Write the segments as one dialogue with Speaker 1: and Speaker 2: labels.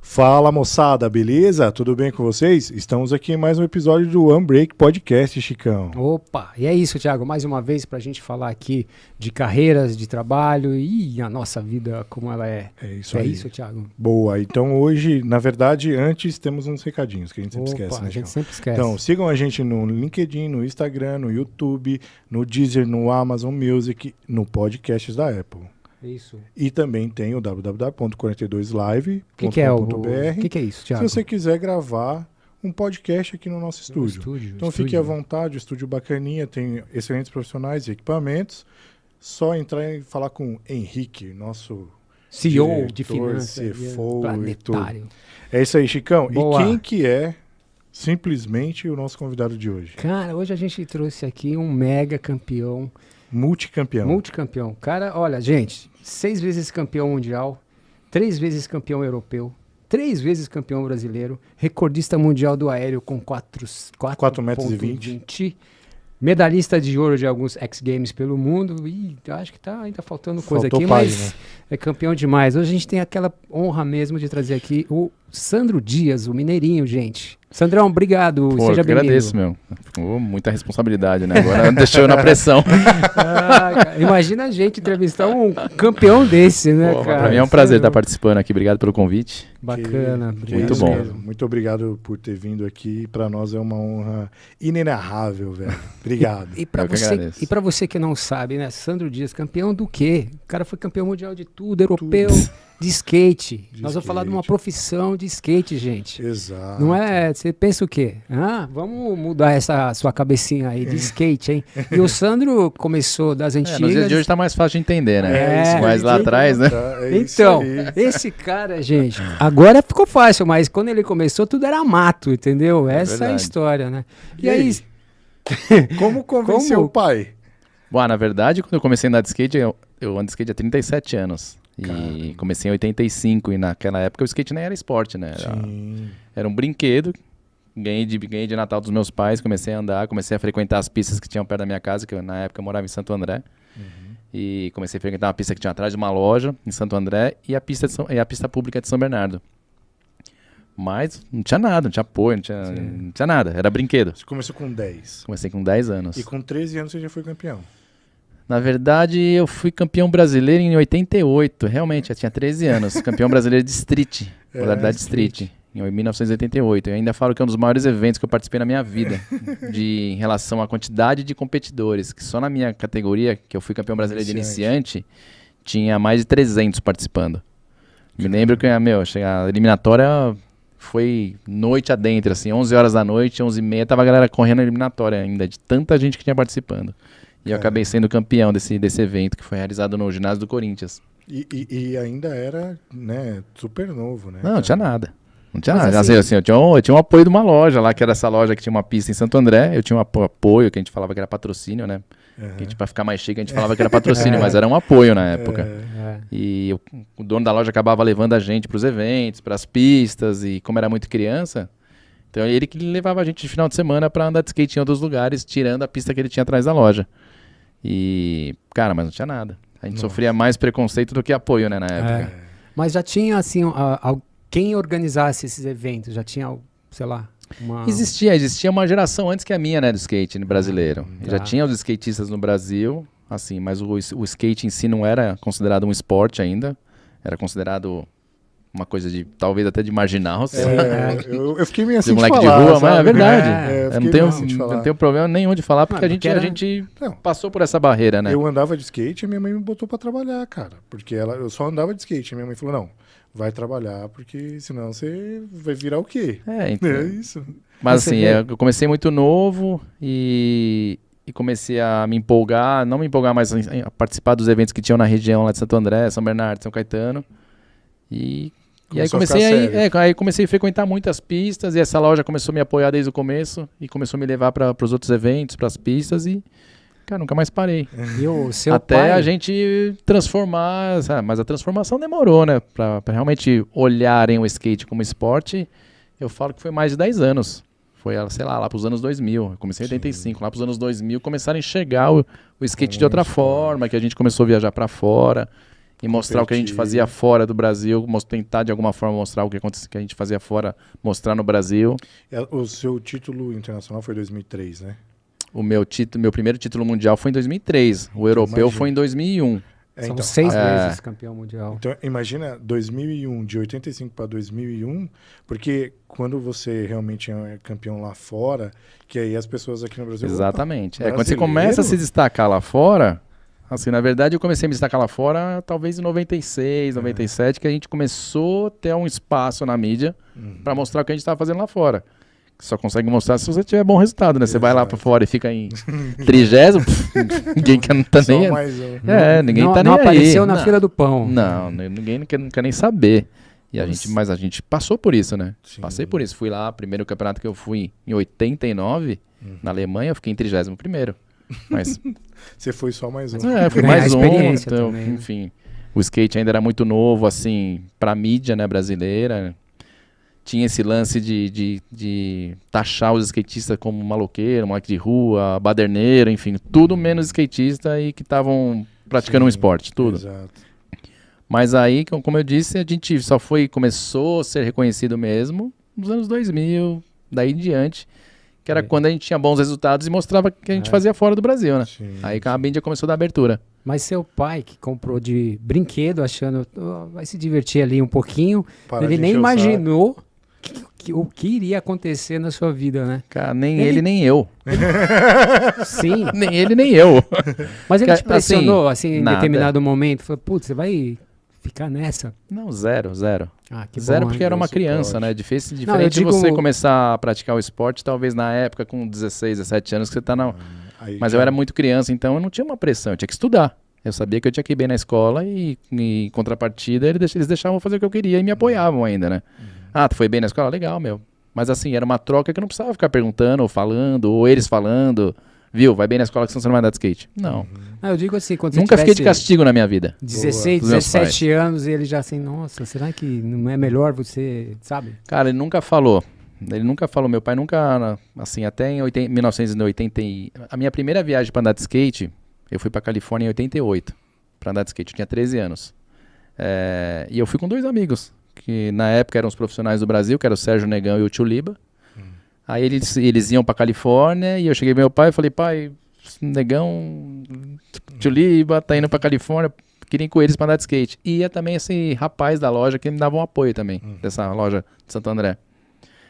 Speaker 1: Fala moçada, beleza? Tudo bem com vocês? Estamos aqui em mais um episódio do Unbreak Podcast, Chicão.
Speaker 2: Opa, e é isso, Thiago, mais uma vez pra gente falar aqui de carreiras, de trabalho e a nossa vida como ela é.
Speaker 1: É isso aí.
Speaker 2: É isso, Thiago.
Speaker 1: Boa, então hoje, na verdade, antes temos uns recadinhos que a gente sempre
Speaker 2: Opa,
Speaker 1: esquece, né,
Speaker 2: a gente
Speaker 1: Chicão?
Speaker 2: sempre esquece.
Speaker 1: Então, sigam a gente no LinkedIn, no Instagram, no YouTube, no Deezer, no Amazon Music, no Podcasts da Apple.
Speaker 2: Isso.
Speaker 1: E também tem o www.42live.com.br.
Speaker 2: O que é isso, Thiago?
Speaker 1: Se você quiser gravar um podcast aqui no nosso estúdio. Então fique à vontade, o estúdio bacaninha, tem excelentes profissionais e equipamentos. Só entrar e falar com o Henrique, nosso
Speaker 2: CEO de
Speaker 1: diretor,
Speaker 2: finanças,
Speaker 1: CFO e tudo.
Speaker 2: planetário.
Speaker 1: É isso aí, Chicão.
Speaker 2: Boa.
Speaker 1: E quem que é simplesmente o nosso convidado de hoje?
Speaker 2: Cara, hoje a gente trouxe aqui um mega campeão.
Speaker 1: Multicampeão.
Speaker 2: Cara, olha, gente, 6 vezes campeão mundial, 3 vezes campeão europeu, 3 vezes campeão brasileiro, recordista mundial do aéreo com 4,20
Speaker 1: metros e 20.
Speaker 2: Medalhista de ouro de alguns X Games pelo mundo. E acho que tá ainda faltando coisa
Speaker 1: Faltou
Speaker 2: aqui,
Speaker 1: página.
Speaker 2: mas é campeão demais. Hoje a gente tem aquela honra mesmo de trazer aqui o Sandro Dias, o mineirinho, gente. Sandrão, obrigado.
Speaker 3: Pô,
Speaker 2: Seja
Speaker 3: eu que
Speaker 2: bem-vindo.
Speaker 3: agradeço, meu. Muita responsabilidade, né? Agora deixou eu na pressão.
Speaker 2: Cara, imagina a gente entrevistar um campeão desse, né,
Speaker 3: Pô,
Speaker 2: cara?
Speaker 3: pra mim é um prazer estar participando aqui. Obrigado pelo convite.
Speaker 2: Bacana.
Speaker 3: Muito bom.
Speaker 2: Mesmo.
Speaker 1: Muito obrigado por ter vindo aqui. Para nós é uma honra inenarrável, velho. Obrigado.
Speaker 2: E para
Speaker 3: Eu que
Speaker 2: você,
Speaker 3: agradeço.
Speaker 2: e pra você que não sabe, né? Sandro Dias, campeão do quê? O cara foi campeão mundial de tudo, europeu, de skate. Nós vamos falar de uma profissão de skate, gente.
Speaker 1: Exato.
Speaker 2: Não é? Você pensa o quê? Ah, vamos mudar essa sua cabecinha aí de skate, hein? E o Sandro começou das antigas.
Speaker 3: Nos dias de hoje tá mais fácil de entender, né?
Speaker 2: É,
Speaker 3: Mas lá atrás, né?
Speaker 2: Então, esse cara, gente, agora ficou fácil, mas quando ele começou, tudo era mato, entendeu? Essa é a
Speaker 3: verdade.
Speaker 2: história, né?
Speaker 1: E aí? Como convenceu o pai?
Speaker 3: Bom, na verdade, quando eu comecei a andar de skate, eu ando de skate há 37 anos. E comecei em 85, e naquela época o skate nem era esporte, né? Era um brinquedo. Ganhei de Natal dos meus pais, comecei a andar, comecei a frequentar as pistas que tinham perto da minha casa, que na época eu morava em Santo André. E comecei a frequentar uma pista que tinha atrás de uma loja em Santo André e a pista pública de São Bernardo. Mas não tinha nada, não tinha apoio, não tinha nada, era brinquedo.
Speaker 1: Você começou com 10.
Speaker 3: Comecei com 10 anos.
Speaker 1: E com 13 anos você já foi campeão.
Speaker 3: Na verdade, eu fui campeão brasileiro em 88, realmente, eu tinha 13 anos. Campeão brasileiro de street, modalidade street, em 1988. Eu ainda falo que é um dos maiores eventos que eu participei na minha vida, em relação à quantidade de competidores, que só na minha categoria, que eu fui campeão brasileiro de iniciante, tinha mais de 300 participando. Me lembro que a eliminatória foi noite adentro, assim, 11 horas da noite, 11h30, tava a galera correndo a eliminatória ainda, de tanta gente que tinha participando. E eu acabei sendo campeão desse evento, que foi realizado no ginásio do Corinthians.
Speaker 1: E ainda era, né, super novo, né?
Speaker 3: Não tinha nada. Não tinha
Speaker 2: Mas
Speaker 3: nada.
Speaker 2: assim-
Speaker 3: Eu tinha um apoio de uma loja lá, que era essa loja que tinha uma pista em Santo André. Eu tinha um apoio, que a gente falava que era patrocínio, né? Que a gente, pra ficar mais chique, a gente falava que era patrocínio, mas era um apoio na época. E o dono da loja acabava levando a gente pros eventos, pras pistas, e como era muito criança, então ele que levava a gente de final de semana pra andar de skate em outros lugares, tirando a pista que ele tinha atrás da loja. E, cara, mas não tinha nada. A gente sofria mais preconceito do que apoio, né, na época.
Speaker 2: Mas já tinha, assim, quem organizasse esses eventos? Já tinha, sei lá, uma...
Speaker 3: Existia uma geração antes que a minha, né, do skate brasileiro.
Speaker 2: Tá.
Speaker 3: Já tinha os skatistas no Brasil, assim, mas o skate em si não era considerado um esporte ainda. Era considerado uma coisa de, talvez até de marginal.
Speaker 1: Eu fiquei meio assim
Speaker 3: De moleque
Speaker 1: falar,
Speaker 3: de rua,
Speaker 1: sabe?
Speaker 3: mas é verdade.
Speaker 1: eu
Speaker 3: Eu
Speaker 1: fiquei
Speaker 3: não tenho,
Speaker 1: meio assim de falar.
Speaker 3: não tenho problema nenhum de falar, porque,
Speaker 2: porque
Speaker 3: a gente
Speaker 1: Não.
Speaker 3: passou por essa barreira, né?
Speaker 1: Eu andava de skate e minha mãe me botou pra trabalhar, cara. Porque eu só andava de skate. E minha mãe falou, não, vai trabalhar, porque senão você vai virar o quê?
Speaker 3: Então.
Speaker 1: É isso.
Speaker 3: Mas
Speaker 2: Você
Speaker 3: assim,
Speaker 2: vê.
Speaker 3: eu comecei muito novo e comecei a me empolgar, não me empolgar, mas a participar dos eventos que tinham na região lá de Santo André, São Bernardo, São Caetano. E aí
Speaker 1: Começou a ficar sério.
Speaker 3: aí comecei a frequentar muitas pistas e essa loja começou a me apoiar desde o começo e começou a me levar para os outros eventos, para as pistas e, cara, nunca mais parei.
Speaker 2: E o seu
Speaker 3: Até
Speaker 2: pai...
Speaker 3: a gente transformar, sabe? Mas a transformação demorou, né? Pra realmente olharem o skate como esporte, eu falo que foi mais de 10 anos. Foi, sei lá pros anos 2000. Eu comecei em 85. Lá pros anos 2000 começaram a enxergar o skate de outra forma, que a gente começou a viajar pra fora. e mostrar o que a gente fazia fora do Brasil, tentar de alguma forma mostrar o que a gente fazia fora, mostrar no Brasil.
Speaker 1: O seu título internacional foi em 2003, né?
Speaker 3: O meu primeiro título mundial foi em 2003, o europeu foi em 2001.
Speaker 2: São 6 vezes campeão mundial.
Speaker 1: Então, imagina 2001, de 85 para 2001, porque quando você realmente é campeão lá fora, que aí as pessoas aqui no Brasil...
Speaker 3: Exatamente. Quando você começa a se destacar lá fora, assim, na verdade eu comecei a me destacar lá fora talvez em 96, 97, que a gente começou a ter um espaço na mídia para mostrar o que a gente estava fazendo lá fora. Só consegue mostrar se você tiver bom resultado, né? Você vai lá pra fora e fica em 30º, ninguém tá nem... ninguém tá nem aí.
Speaker 2: Não apareceu na fila do pão.
Speaker 3: Não, ninguém não quer nem saber. Mas a gente passou por isso, né?
Speaker 1: Sim.
Speaker 3: Passei por isso. Fui lá, primeiro campeonato que eu fui em 89, na Alemanha, eu fiquei em 31º. Mas...
Speaker 1: Você foi só mais um.
Speaker 3: Fui mais um.
Speaker 2: Então,
Speaker 3: enfim, o skate ainda era muito novo, assim, pra mídia, né, brasileira. Tinha esse lance de taxar os skatistas como maloqueiro, moleque de rua, baderneiro, enfim, tudo menos skatista e que estavam praticando um esporte, tudo.
Speaker 1: Exato.
Speaker 3: Mas aí, como eu disse, a gente começou a ser reconhecido mesmo nos anos 2000, daí em diante, que era quando a gente tinha bons resultados e mostrava que a gente fazia fora do Brasil, né?
Speaker 1: Sim,
Speaker 3: aí a mídia começou a dar abertura.
Speaker 2: Mas seu pai, que comprou de brinquedo, achando vai se divertir ali um pouquinho, ele nem imaginou o que iria acontecer na sua vida, né?
Speaker 3: Cara, nem ele nem eu.
Speaker 2: Sim.
Speaker 3: Nem ele nem eu.
Speaker 2: Mas ele te pressionou, em
Speaker 3: nada.
Speaker 2: Determinado momento? Falou, putz, você vai ficar nessa?
Speaker 3: Não, zero.
Speaker 2: Ah, que
Speaker 3: Zero
Speaker 2: bom,
Speaker 3: porque era uma criança, né? Diferente
Speaker 2: de
Speaker 3: você começar a praticar o esporte, talvez na época com 16, 17 anos que você tá na... Mas eu era muito criança, então eu não tinha uma pressão, eu tinha que estudar. Eu sabia que eu tinha que ir bem na escola e em contrapartida eles deixavam fazer o que eu queria e me apoiavam ainda, né? Ah, tu foi bem na escola? Legal, meu. Mas assim, era uma troca que eu não precisava ficar perguntando ou falando, ou eles falando, viu, vai bem na escola que senão você não vai andar de skate. Não.
Speaker 2: Eu digo assim, quando
Speaker 3: Nunca fiquei de castigo na minha vida.
Speaker 2: 16, 17 anos e ele já assim, nossa, será que não é melhor você, sabe?
Speaker 3: Cara, ele nunca falou. Meu pai nunca, assim, até em 1980, a minha primeira viagem para andar de skate, eu fui para Califórnia em 88, para andar de skate, eu tinha 13 anos. E eu fui com 2 amigos, que na época eram os profissionais do Brasil, que era o Sérgio Negão e o Tio Liba. Aí eles iam para Califórnia e eu cheguei pro meu pai e falei, pai, Negão, Tio Liba tá indo para Califórnia, queria ir com eles para andar de skate. E ia também esse rapaz da loja que me dava um apoio também, dessa loja de Santo André.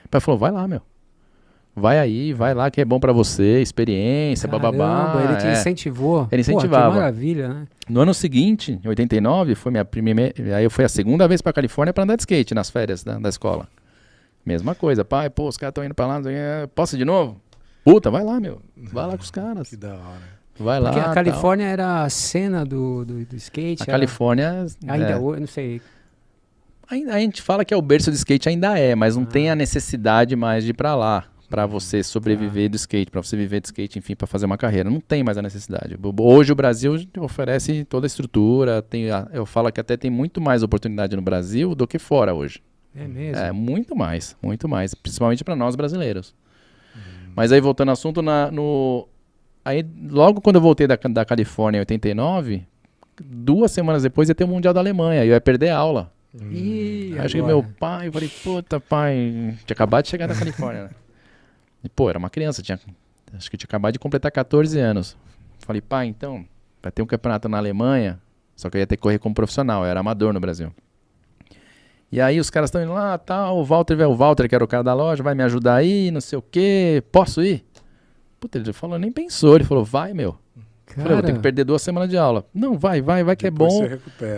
Speaker 3: O pai falou, vai lá, meu. Vai lá que é bom pra você, experiência, bababá.
Speaker 2: Ele te incentivou.
Speaker 3: Ele incentivava.
Speaker 2: Pô, que maravilha, né?
Speaker 3: No ano seguinte, em 89, foi minha primeira... Aí foi a segunda vez pra Califórnia pra andar de skate nas férias da escola. Mesma coisa. Pai, os caras estão indo pra lá, posso ir de novo? Puta, vai lá, meu. Vai lá com os caras.
Speaker 1: Que da hora.
Speaker 3: Vai lá.
Speaker 2: Porque a Califórnia era a cena do skate.
Speaker 3: A Califórnia...
Speaker 2: Ainda hoje, não sei...
Speaker 3: A gente fala que é o berço do skate, ainda mas não tem a necessidade mais de ir pra lá. Pra você sobreviver do skate, pra você viver de skate, enfim, pra fazer uma carreira. Não tem mais a necessidade. Hoje o Brasil oferece toda a estrutura, eu falo que até tem muito mais oportunidade no Brasil do que fora hoje.
Speaker 2: É mesmo?
Speaker 3: Muito mais, principalmente pra nós brasileiros. Mas aí voltando ao assunto, aí logo quando eu voltei da Califórnia em 89, 2 semanas depois ia ter o Mundial da Alemanha, e eu ia perder a aula. Aí eu cheguei meu pai, eu falei, puta pai, tinha acabado de chegar da Califórnia, né? E, era uma criança, acho que tinha acabado de completar 14 anos. Falei, pai, então, vai ter um campeonato na Alemanha, só que eu ia ter que correr como profissional, eu era amador no Brasil. E aí os caras estão indo lá, tal, o Walter, que era o cara da loja, vai me ajudar aí, não sei o quê, posso ir? Puta, ele falou, nem pensou, ele falou, vai, meu. Eu falei, eu vou ter que perder 2 semanas de aula. Não, vai, que é bom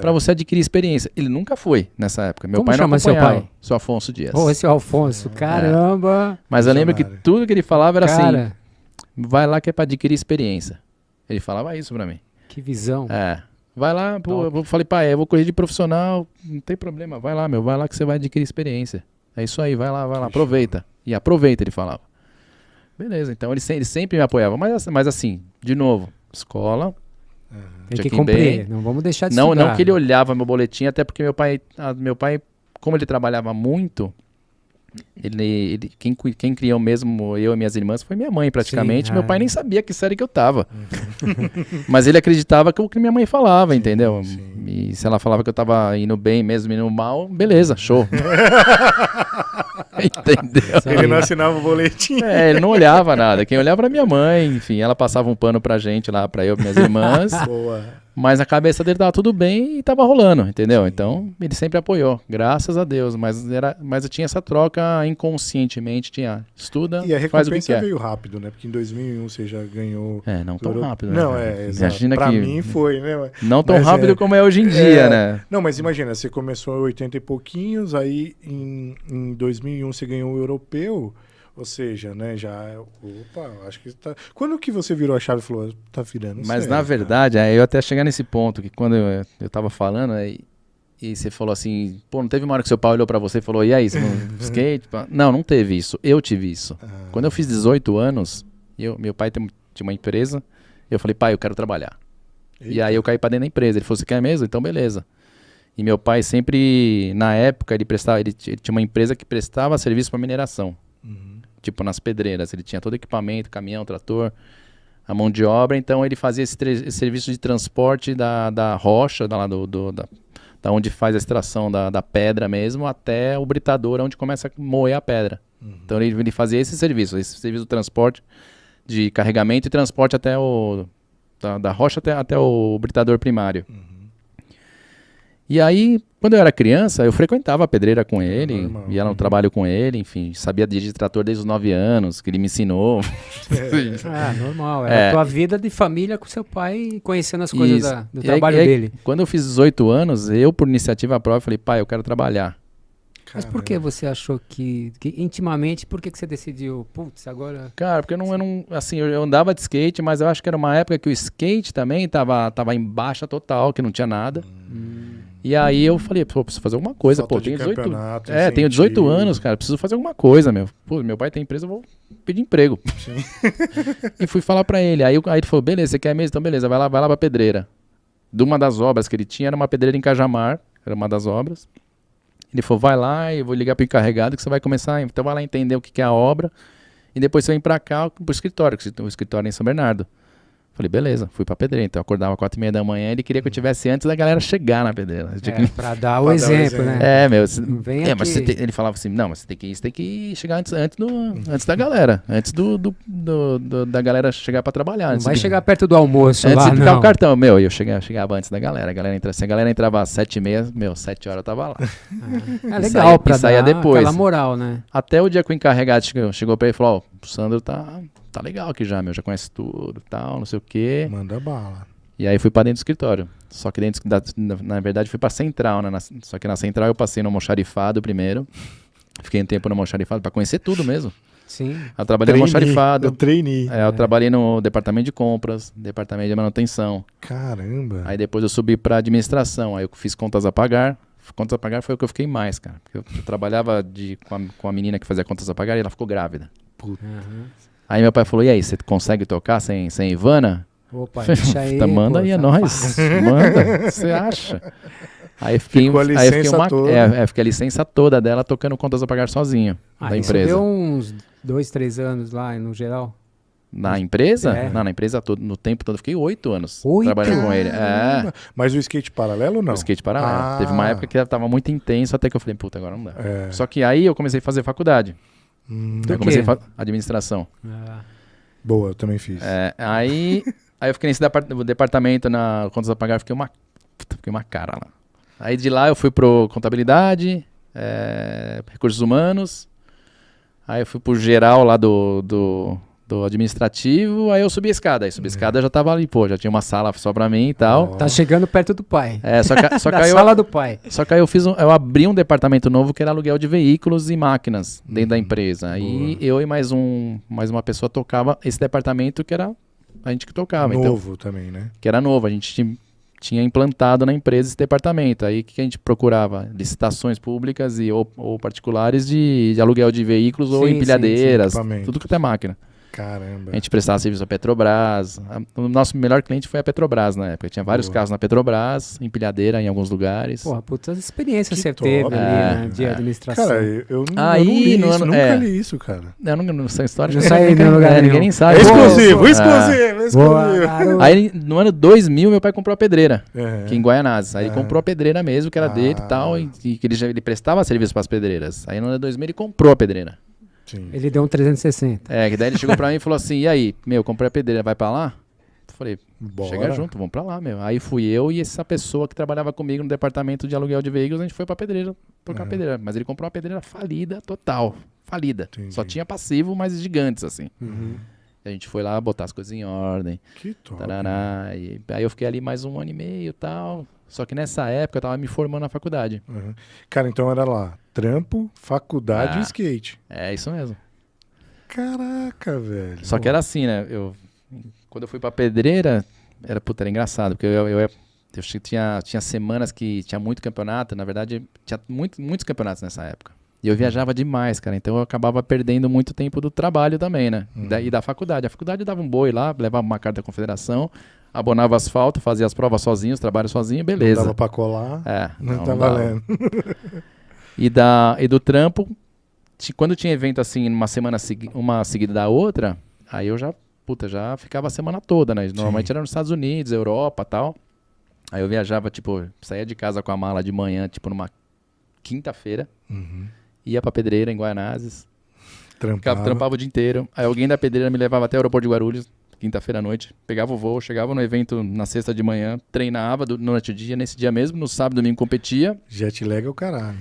Speaker 3: pra você adquirir experiência. Ele nunca foi nessa época. Meu pai não acompanhava.
Speaker 2: Seu pai?
Speaker 3: Seu Afonso Dias.
Speaker 2: Esse é o Alfonso, caramba.
Speaker 3: Mas eu lembro que tudo que ele falava era assim, vai lá que é pra adquirir experiência. Ele falava isso pra mim.
Speaker 2: Que visão.
Speaker 3: Vai lá, eu falei, pai, eu vou correr de profissional, não tem problema, vai lá, meu, vai lá que você vai adquirir experiência. É isso aí, vai lá, aproveita. E aproveita, ele falava. Beleza, então ele sempre me apoiava. Mas assim, de novo, escola.
Speaker 2: Tem que cumprir, não vamos deixar de estudar.
Speaker 3: Não que ele olhava meu boletim, até porque meu pai, como ele trabalhava muito, Quem criou mesmo eu e minhas irmãs foi minha mãe, praticamente. Sim, meu pai nem sabia que série que eu tava. Mas ele acreditava que o que minha mãe falava, entendeu? Sim. E se ela falava que eu tava indo bem mesmo, indo mal, beleza, show. Entendeu?
Speaker 1: Ele não assinava o boletim.
Speaker 3: Ele não olhava nada. Quem olhava era minha mãe, enfim, ela passava um pano pra gente lá, pra eu e minhas irmãs.
Speaker 1: Boa.
Speaker 3: Mas na cabeça dele tava tudo bem e tava rolando, entendeu? Sim. Então, ele sempre apoiou, graças a Deus. Mas eu tinha essa troca inconscientemente, estuda,
Speaker 1: e a
Speaker 3: faz o que quer.
Speaker 1: veio rápido, né? Porque em 2001 você já ganhou...
Speaker 3: não tão rápido, né?
Speaker 1: Não, exato. Pra mim foi, né?
Speaker 3: Não tão rápido como é hoje em dia, né?
Speaker 1: Não, mas imagina, você começou em 80 e pouquinhos, aí em 2001 você ganhou o europeu... Ou seja, né, já... Opa, acho que tá... Quando que você virou a chave e falou, tá virando
Speaker 3: Mas
Speaker 1: sério,
Speaker 3: na verdade, eu até chegar nesse ponto, que quando eu tava falando, e você falou assim, pô, não teve uma hora que seu pai olhou pra você e falou, e aí, você não skate? Não teve isso, eu tive isso. Quando eu fiz 18 anos, meu pai tinha uma empresa, eu falei, pai, eu quero trabalhar. Eita. E aí eu caí pra dentro da empresa, ele falou, você quer mesmo? Então beleza. E meu pai sempre, na época, ele tinha uma empresa que prestava serviço pra mineração. Tipo nas pedreiras, ele tinha todo o equipamento, caminhão, trator, a mão de obra, então ele fazia esse serviço de transporte da rocha, da onde faz a extração da pedra mesmo, até o britador, onde começa a moer a pedra. Então ele fazia esse serviço do transporte, de carregamento e transporte até da rocha até o britador primário. E aí, quando eu era criança, eu frequentava a pedreira com ele, ia no trabalho com ele, enfim, sabia dirigir trator desde os 9 anos, que ele me ensinou.
Speaker 2: Normal, a tua vida de família com seu pai, conhecendo as coisas do trabalho dele.
Speaker 3: Quando eu fiz 18 anos, eu, por iniciativa própria, falei, pai, eu quero trabalhar.
Speaker 2: Mas por que você achou que intimamente, por que você decidiu, putz, agora...
Speaker 3: Cara, porque eu andava de skate, mas eu acho que era uma época que o skate também tava em baixa total, que não tinha nada. E aí eu falei, pô, preciso fazer alguma coisa. Pô, tenho 18 anos. Tenho 18 anos, cara, preciso fazer alguma coisa, meu. Pô, meu pai tem empresa, eu vou pedir emprego. E fui falar pra ele. Aí ele falou, beleza, você quer mesmo? Então beleza, vai lá pra pedreira. De uma das obras que ele tinha, era uma pedreira em Cajamar, era uma das obras. Ele falou, vai lá e eu vou ligar pro encarregado que você vai começar, então vai lá entender o que é a obra e depois você vem pra cá pro escritório, que o escritório é em São Bernardo. Falei, beleza, fui pra pedreira. Então eu acordava 4h30 da manhã, ele queria que eu tivesse antes da galera chegar na pedreira.
Speaker 2: Pra dar o exemplo, né?
Speaker 3: Mas ele falava assim, não, mas você tem que chegar antes da galera, antes da galera chegar pra trabalhar.
Speaker 2: Não vai chegar perto do almoço
Speaker 3: antes
Speaker 2: lá,
Speaker 3: de dar o cartão, eu chegava antes da galera. Se a galera entrava às 7h30, 7 horas eu tava lá.
Speaker 2: Legal, pra
Speaker 3: saía
Speaker 2: dar
Speaker 3: depois.
Speaker 2: Aquela moral, né?
Speaker 3: Até o dia que o encarregado chegou pra ele e falou, o Sandro tá legal aqui já, já conhece tudo, tal, não sei o quê.
Speaker 1: Manda bala.
Speaker 3: E aí fui pra dentro do escritório. Só que na verdade fui pra central, né? Só que na central eu passei no almoxarifado primeiro. Fiquei um tempo no almoxarifado pra conhecer tudo mesmo.
Speaker 2: Sim.
Speaker 3: Eu trabalhei no almoxarifado.
Speaker 1: Eu treinei.
Speaker 3: Eu trabalhei no departamento de compras, departamento de manutenção.
Speaker 1: Caramba.
Speaker 3: Aí depois eu subi pra administração. Aí eu fiz contas a pagar. Contas a pagar foi o que eu fiquei mais, cara. Porque eu trabalhava com a menina que fazia contas a pagar e ela ficou grávida.
Speaker 1: Puta.
Speaker 3: Aí meu pai falou, e aí, você consegue tocar sem Ivana?
Speaker 2: Opa, deixa aí.
Speaker 3: Manda aí, é nóis. Manda, você acha? Aí fiquei a licença toda dela tocando contas a pagar sozinho da empresa. Você
Speaker 2: deu uns 2, 3 anos lá, no geral?
Speaker 3: Na empresa? Não, na empresa no tempo todo. Fiquei 8 anos trabalhando com ele.
Speaker 1: Mas o skate paralelo não?
Speaker 3: O skate paralelo. Teve uma época que tava muito intenso, até que eu falei, puta, agora não dá. Só que aí eu comecei a fazer faculdade. Eu comecei a administração.
Speaker 1: Boa, eu também fiz.
Speaker 3: Aí eu fiquei nesse departamento na contas a pagar, fiquei uma cara lá. Aí de lá eu fui pro contabilidade, recursos humanos. Aí eu fui pro geral lá do administrativo, aí eu subi a escada. Aí subi a escada, já tava ali, já tinha uma sala só pra mim e tal.
Speaker 2: Tá chegando perto do pai.
Speaker 3: Só que
Speaker 2: da sala do pai.
Speaker 3: Só que aí eu abri um departamento novo que era aluguel de veículos e máquinas dentro da empresa. Aí eu e mais uma pessoa tocava esse departamento que era a gente que tocava.
Speaker 1: Novo
Speaker 3: então,
Speaker 1: também, né?
Speaker 3: Que era novo, a gente tinha implantado na empresa esse departamento. Aí o que a gente procurava? Licitações públicas ou particulares de aluguel de veículos ou empilhadeiras, tudo que é máquina.
Speaker 1: Caramba.
Speaker 3: A gente prestava serviço à Petrobras. O nosso melhor cliente foi a Petrobras na época. Tinha vários carros na Petrobras, empilhadeira em alguns lugares.
Speaker 2: Porra, puta experiência
Speaker 1: Que
Speaker 2: você
Speaker 1: top.
Speaker 2: teve ali, né, de administração.
Speaker 1: Cara, eu não
Speaker 3: Aí,
Speaker 1: li
Speaker 3: no
Speaker 1: isso,
Speaker 3: ano-
Speaker 1: nunca
Speaker 3: é.
Speaker 1: li isso, cara.
Speaker 3: Eu não sei a história.
Speaker 2: Não sai em nenhum lugar nenhum.
Speaker 3: Ninguém nem
Speaker 1: É
Speaker 3: sabe.
Speaker 1: exclusivo,
Speaker 2: Boa.
Speaker 1: exclusivo.
Speaker 2: Boa, garoto.
Speaker 3: Aí no ano 2000 meu pai comprou a pedreira,
Speaker 1: É.
Speaker 3: aqui em Guaianazes. Aí ele comprou a pedreira mesmo, que era dele
Speaker 1: Ah.
Speaker 3: e tal, e que ele prestava serviço para as pedreiras. Aí no ano 2000 ele comprou a pedreira.
Speaker 1: Sim.
Speaker 2: Ele deu um 360.
Speaker 3: Que daí ele chegou pra mim e falou assim, e aí, comprei a pedreira, vai pra lá? Eu falei,
Speaker 1: Bora.
Speaker 3: chega junto, vamos pra lá, meu. Aí fui eu e essa pessoa que trabalhava comigo no departamento de aluguel de veículos, a gente foi pra pedreira, trocar a pedreira. Mas ele comprou uma pedreira falida, total, falida.
Speaker 1: Entendi.
Speaker 3: Só tinha passivo, mas gigantes, assim.
Speaker 1: Uhum.
Speaker 3: A gente foi lá botar as coisas em ordem,
Speaker 1: Que top.
Speaker 3: tarará, e aí eu fiquei ali mais 1 ano e meio e tal. Só que nessa época eu tava me formando na faculdade.
Speaker 1: Uhum. Cara, então era lá, trampo, faculdade e skate.
Speaker 3: É isso mesmo.
Speaker 1: Caraca, velho.
Speaker 3: Só que era assim, né? Quando eu fui pra pedreira, era engraçado, porque eu tinha semanas que tinha muito campeonato, na verdade, tinha muitos campeonatos nessa época. E eu viajava demais, cara, então eu acabava perdendo muito tempo do trabalho também, né? E da faculdade. A faculdade dava um boi lá, levava uma carta da confederação, abonava asfalto, fazia as provas sozinho, os trabalhos sozinho, beleza.
Speaker 1: Não dava pra colar, não tá
Speaker 3: dava.
Speaker 1: valendo.
Speaker 3: E do trampo, quando tinha evento assim, uma semana uma seguida da outra, aí eu já ficava a semana toda, né? Normalmente era nos Estados Unidos, Europa e tal. Aí eu viajava, saía de casa com a mala de manhã, numa quinta-feira, ia pra pedreira em Guaianazes, trampava o dia inteiro. Aí alguém da pedreira me levava até o aeroporto de Guarulhos, quinta-feira à noite, pegava o voo, chegava no evento na sexta de manhã, treinava durante o dia, nesse dia mesmo, no sábado e domingo competia.
Speaker 1: Jet lag é o caralho.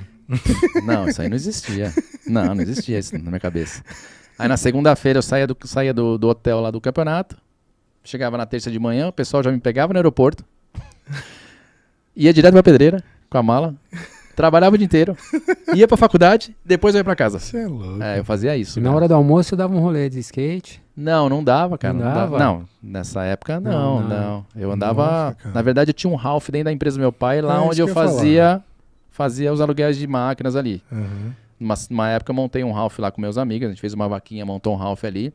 Speaker 3: Não, isso aí não existia. Não existia isso na minha cabeça. Aí na segunda-feira eu saía do hotel lá do campeonato, chegava na terça de manhã, o pessoal já me pegava no aeroporto, ia direto pra pedreira com a mala, trabalhava o dia inteiro, ia pra faculdade, depois eu ia pra casa.
Speaker 1: Você é louco.
Speaker 3: Eu fazia isso.
Speaker 2: E na
Speaker 3: cara.
Speaker 2: hora do almoço eu dava um rolê de skate.
Speaker 3: Não dava, cara.
Speaker 2: Não
Speaker 3: Não
Speaker 2: dava?
Speaker 3: Não, nessa época não. Eu andava.
Speaker 1: Nossa, cara.
Speaker 3: Na verdade, eu tinha um Ralph dentro da empresa do meu pai, lá
Speaker 1: isso
Speaker 3: onde
Speaker 1: que
Speaker 3: eu
Speaker 1: eu ia
Speaker 3: fazia os aluguéis de máquinas ali.
Speaker 1: Uhum.
Speaker 3: Numa época eu montei um Ralph lá com meus amigos, a gente fez uma vaquinha, montou um Ralph ali.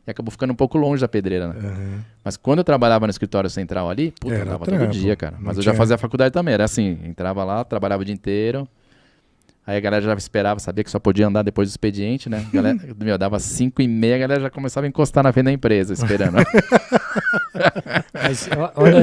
Speaker 3: E acabou ficando um pouco longe da pedreira, né?
Speaker 1: Uhum.
Speaker 3: Mas quando eu trabalhava no escritório central ali, eu
Speaker 1: Era
Speaker 3: andava
Speaker 1: trampo.
Speaker 3: todo dia, cara.
Speaker 1: Não
Speaker 3: Mas eu já
Speaker 1: tinha-
Speaker 3: fazia a faculdade também, era assim, entrava lá, trabalhava o dia inteiro. Aí a galera já esperava, sabia que só podia andar depois do expediente, né? A galera, dava 5h30, a galera já começava a encostar na frente da empresa, esperando.
Speaker 2: Mas, olha,